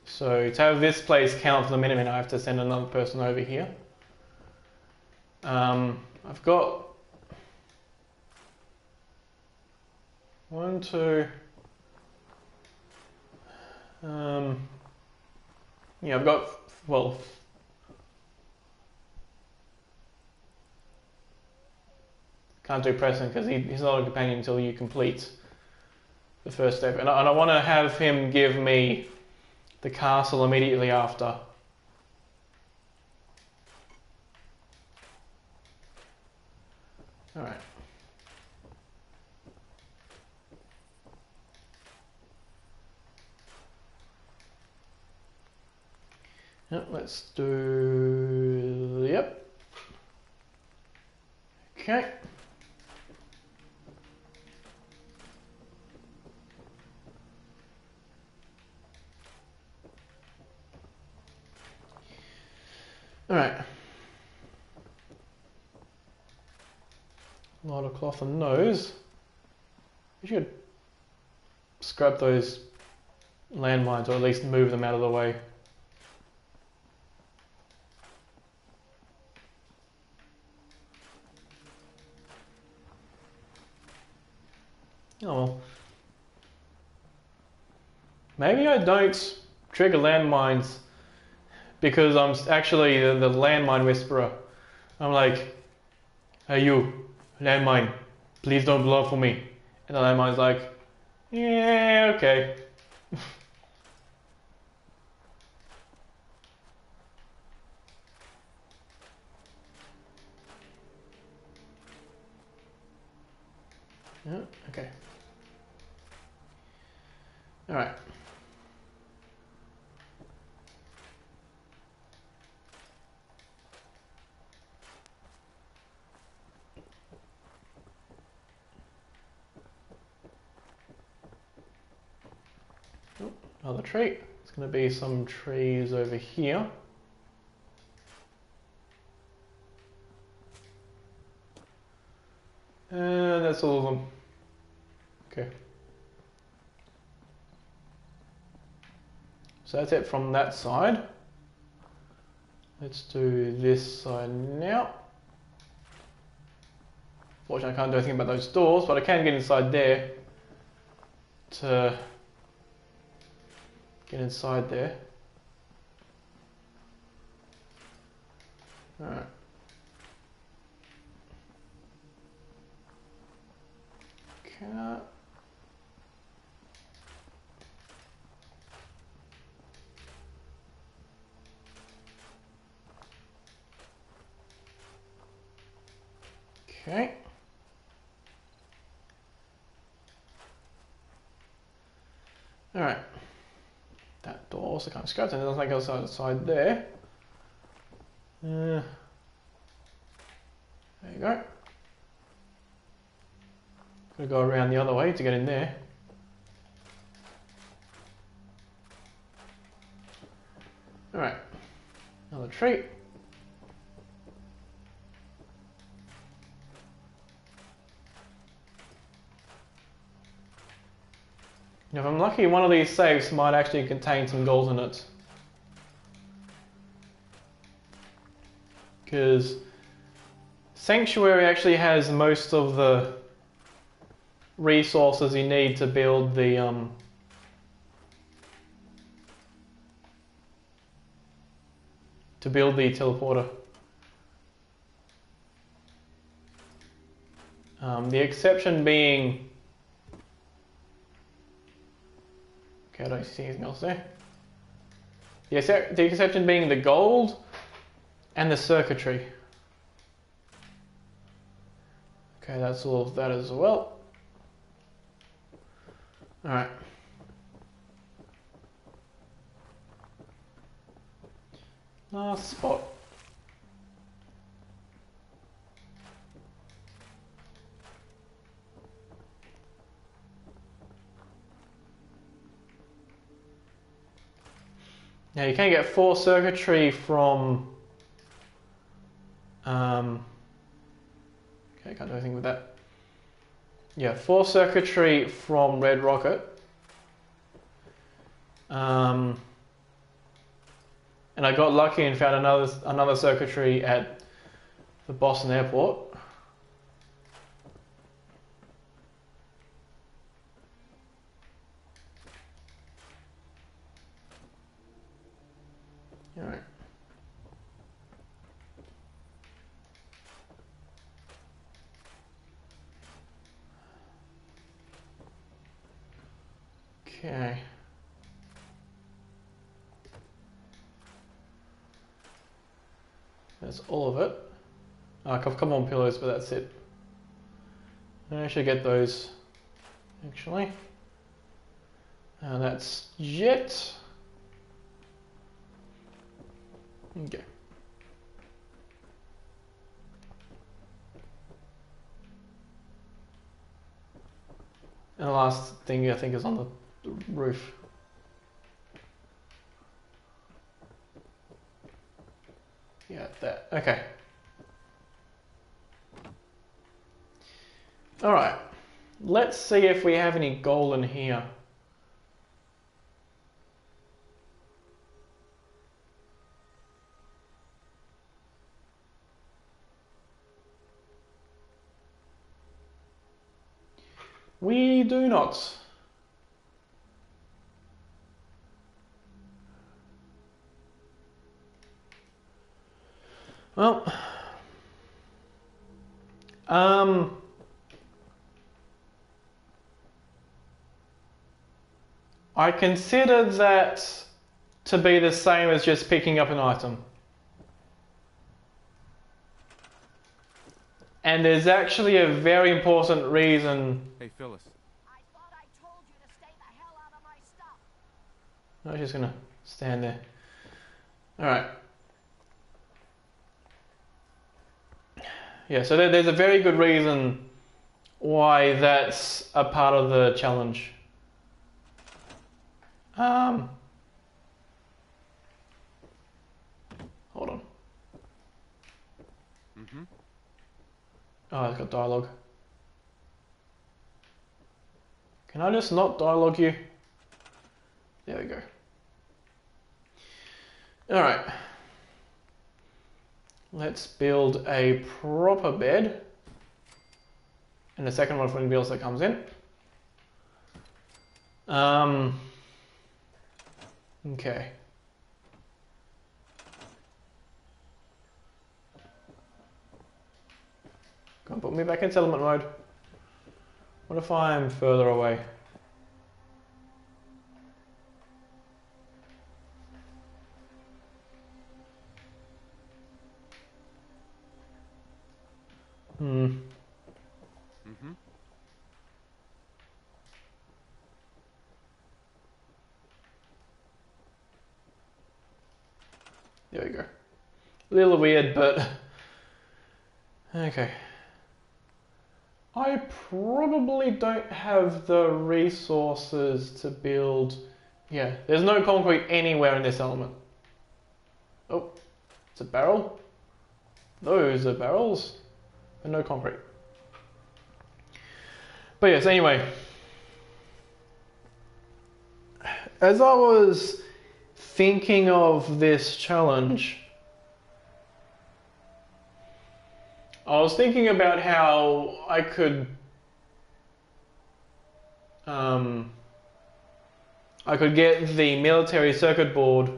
So to have this place count for the Minutemen, I have to send another person over here. I've got 1, 2. Yeah, I've got, well, can't do Preston because he's not a companion until you complete the first step. And I want to have him give me the castle immediately after. Alright. Yep, let's do... Yep. Okay. Alright. A lot of cloth on those. We should scrap those landmines, or at least move them out of the way. Oh well. Maybe I don't trigger landmines because I'm actually the landmine whisperer. I'm like, hey you, landmine, please don't blow up for me. And the landmine's like, yeah, okay. Yeah, okay. Alright. Oh, another tree. It's going to be some trees over here. And that's all of them. Okay. So that's it from that side. Let's do this side now. Fortunately, I can't do anything about those doors, but I can get inside there to get inside there. Alright. Okay. Okay. Alright. That door also kind of scratched, and there's nothing else outside there. There you go. Gotta go around the other way to get in there. Alright. Another tree. If I'm lucky, one of these safes might actually contain some gold in it. Because Sanctuary actually has most of the resources you need to build the teleporter. The exception being... Okay, I don't see anything else there. The exception being the gold and the circuitry. Okay, that's all of that as well. Alright. Last spot. Now you can get 4 circuitry from... okay, can't do anything with that. Yeah, 4 circuitry from Red Rocket. And I got lucky and found another circuitry at the Boston airport. Alright. Okay. That's all of it. I've come on pillows, but that's it. I should get those, actually. And that's jet. Okay. And the last thing I think is on the roof. Yeah, that. Okay. Alright. Let's see if we have any gold in here. We do not. Well, I consider that to be the same as just picking up an item. And there's actually a very important reason. Hey, Phyllis. I thought I told you to stay the hell out of my stuff. I'm just gonna stand there. Alright. Yeah, so there's a very good reason why that's a part of the challenge. Hold on. Mm-hmm. Oh, it's got dialogue. Can I just not dialogue you? There we go. Alright. Let's build a proper bed. And the second one for anybody else that comes in. Okay. Come on, put me back in settlement mode. What if I'm further away? Mm-hmm. There we go. A little weird, but okay. I probably don't have the resources to build. Yeah, there's no concrete anywhere in this element. Oh, it's a barrel. Those are barrels, but no concrete. But yes, anyway. As I was thinking of this challenge, I was thinking about how I could get the military circuit board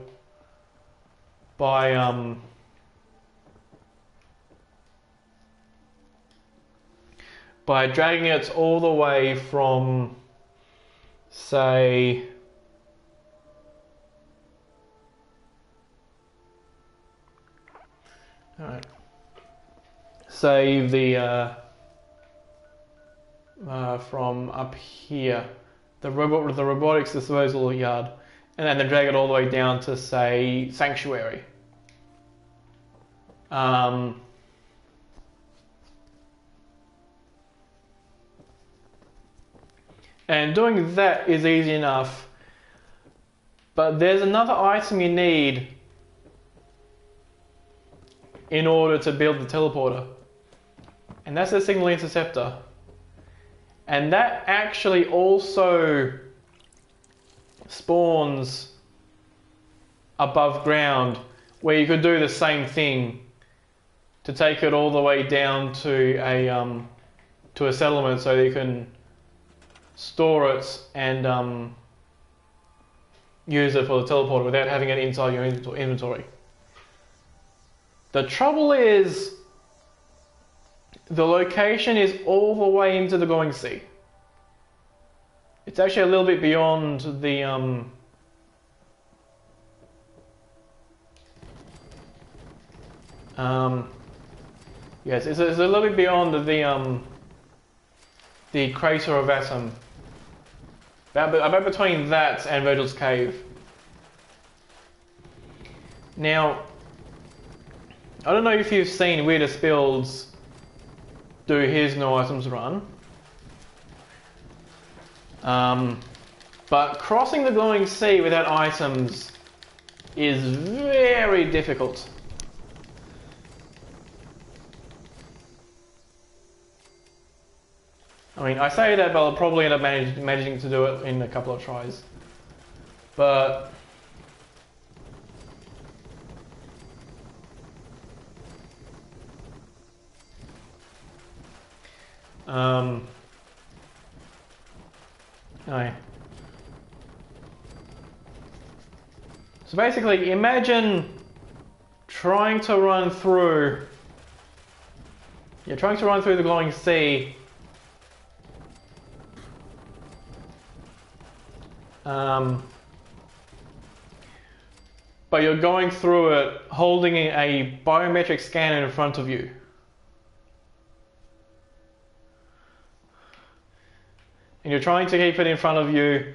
by dragging it all the way from, say, alright, say the from up here, the robotics disposal yard, and then drag it all the way down to, say, Sanctuary. And doing that is easy enough, but there's another item you need in order to build the teleporter, and that's the signal interceptor. And that actually also spawns above ground, where you could do the same thing to take it all the way down to a settlement, so that you can store it and use it for the teleporter without having it inside your inventory. The trouble is, the location is all the way into the Glowing Sea. It's actually a little bit beyond the yes, it's a little bit beyond the Crater of Atom. About between that and Virgil's Cave. Now, I don't know if you've seen Weirdest Builds do his no items run. But crossing the glowing sea without items is very difficult. I mean, I say that, but I'll probably end up managing to do it in a couple of tries. But anyway. So basically, imagine trying to run through. You're trying to run through the glowing sea. But you're going through it holding a biometric scanner in front of you. And you're trying to keep it in front of you,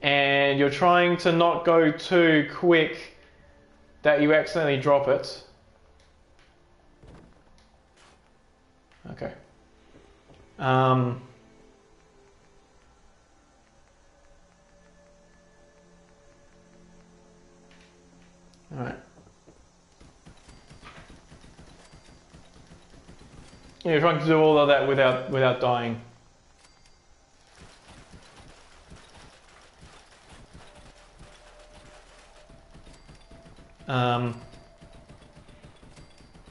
and you're trying to not go too quick that you accidentally drop it. Okay. Alright. You're trying to do all of that without dying.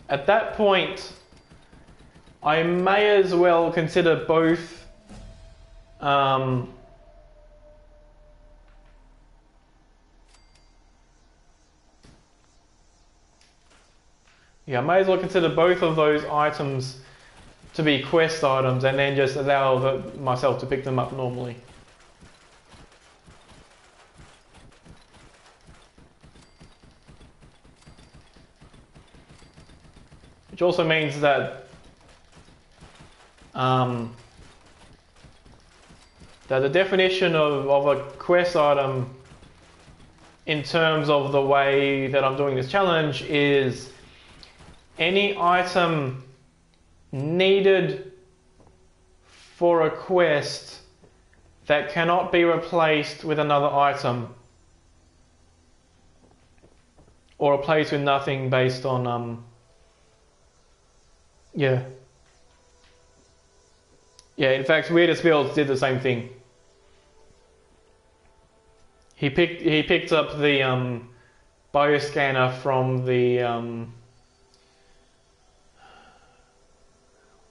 At that point, I may as well consider both yeah, I may as well consider both of those items to be quest items and then just allow myself to pick them up normally. Which also means that that the definition of a quest item in terms of the way that I'm doing this challenge is any item needed for a quest that cannot be replaced with another item or replaced with nothing based on yeah, in fact Weirdest Builds did the same thing. He picked up the bioscanner from the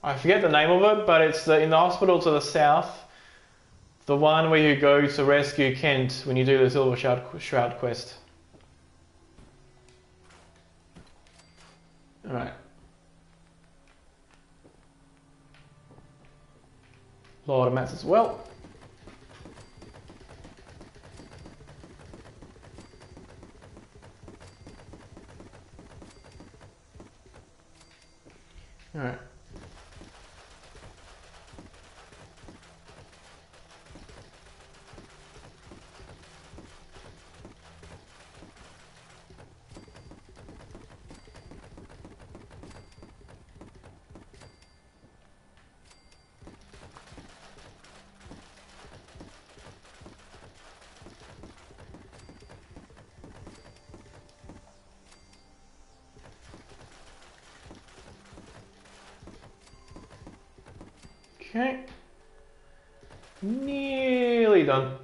I forget the name of it, but it's in the hospital to the south, the one where you go to rescue Kent when you do the Silver Shroud quest. Alright. Lot of mats as well. Alright. Okay, nearly done.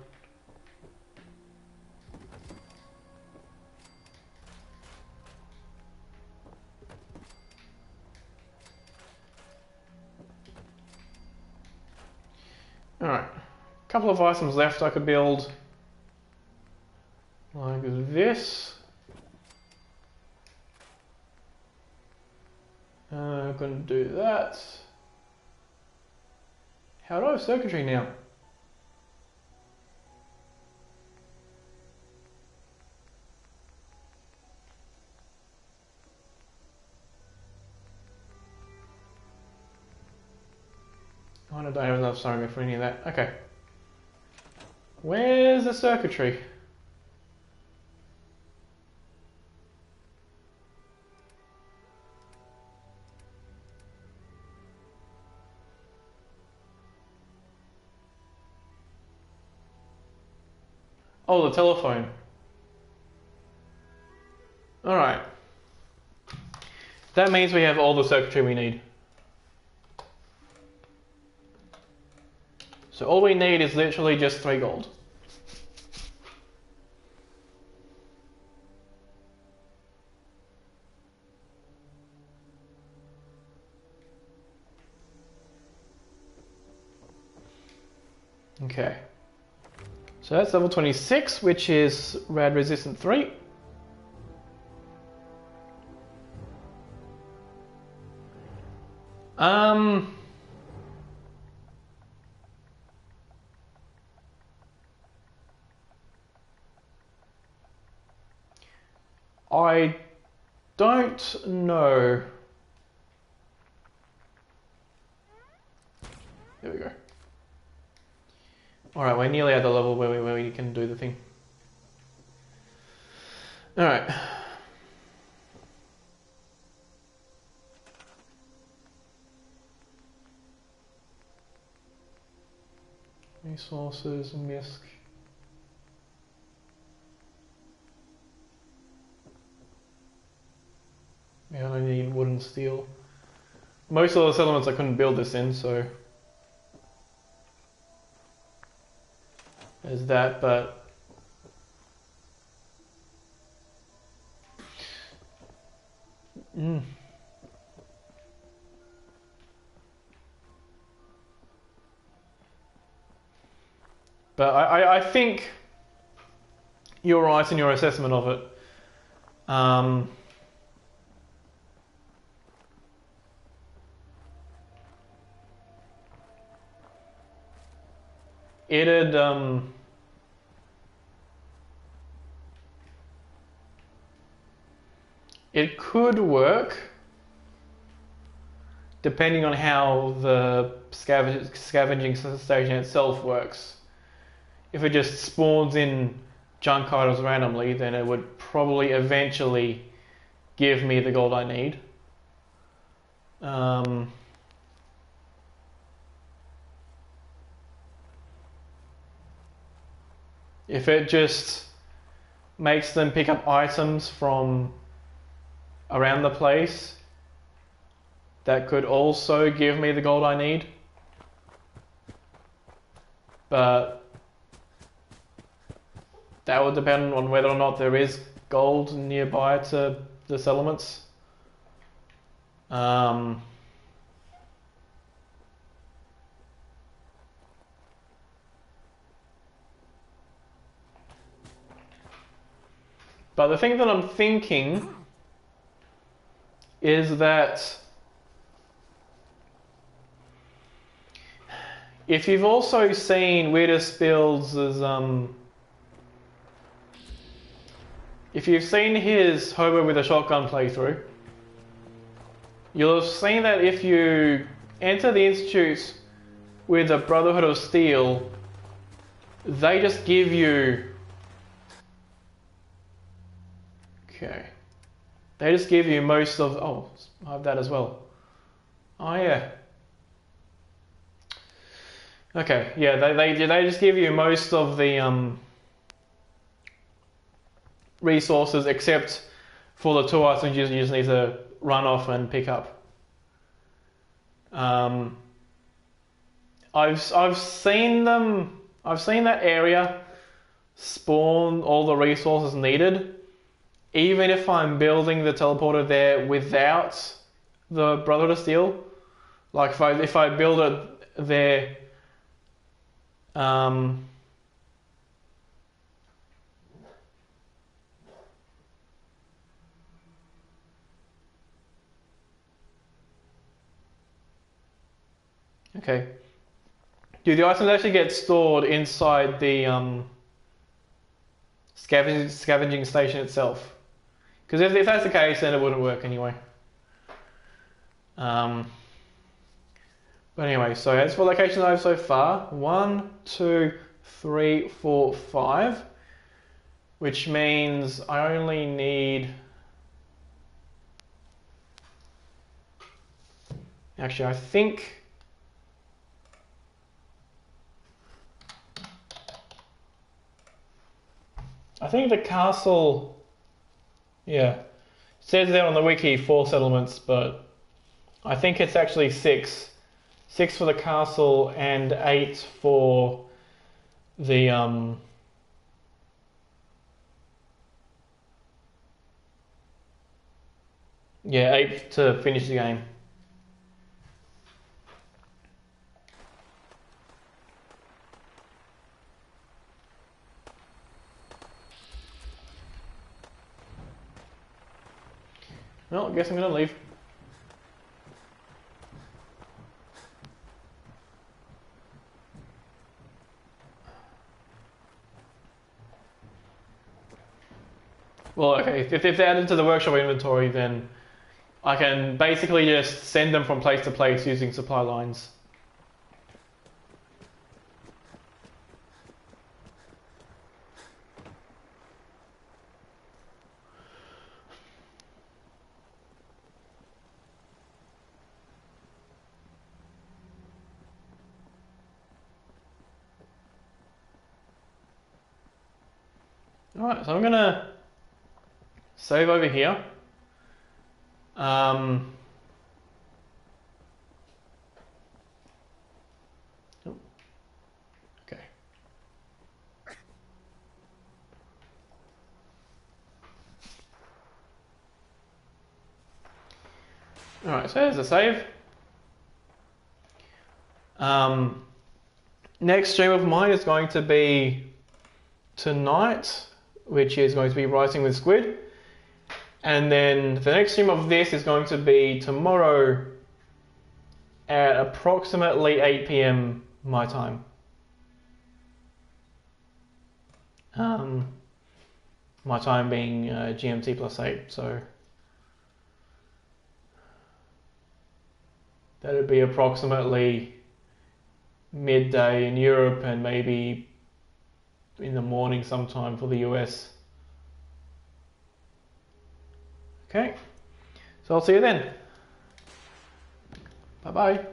Alright, a couple of items left I could build, like this. I'm going to do that. How do I have circuitry now? Oh, I don't have enough sorry for any of that. Okay. Where's the circuitry? Oh, the telephone. Alright. That means we have all the circuitry we need. So all we need is literally just 3 gold. Okay. So that's level 26, which is rad resistant 3. I don't know. There we go. Alright, we're nearly at the level where we can do the thing. Alright. Resources, MISC. Yeah, I need wood and steel. Most of the settlements I couldn't build this in, so there's that, but But I think you're right in your assessment of it. It could work depending on how the scavenging station itself works. If it just spawns in junk items randomly, then it would probably eventually give me the gold I need. If it just makes them pick up items from around the place, that could also give me the gold I need. But that would depend on whether or not there is gold nearby to the settlements. But the thing that I'm thinking is that if you've also seen Weirdest Builds' if you've seen his Hobo with a Shotgun playthrough, you'll have seen that if you enter the Institute with a Brotherhood of Steel, they just give you... Okay. They just give you most of... Oh, I have that as well. Oh, yeah. Okay, yeah, they just give you most of the resources, except for the 2 items you just need to run off and pick up. I've seen them. I've seen that area spawn all the resources needed, even if I'm building the teleporter there without the Brotherhood of Steel. Like if I build it there. Okay. Do the items actually get stored inside the scavenging station itself? Because if that's the case, then it wouldn't work anyway. But anyway, so that's 4 locations I have so far. 1, 2, 3, 4, 5. Which means I only need... Actually, I think... I think the castle, yeah, it says there on the wiki 4 settlements, but I think it's actually 6. 6 for the castle and 8 for the yeah, 8 to finish the game. Well, I guess I'm gonna leave. Well, okay, if they're added to the workshop inventory, then I can basically just send them from place to place using supply lines. Alright, so I'm gonna save over here. Oh, okay. Alright, so there's the save. Next stream of mine is going to be tonight, which is going to be Rising with Squid. And then the next stream of this is going to be tomorrow at approximately 8 PM my time. My time being GMT plus 8, so that would be approximately midday in Europe and maybe in the morning sometime for the US. Okay, so I'll see you then. Bye bye.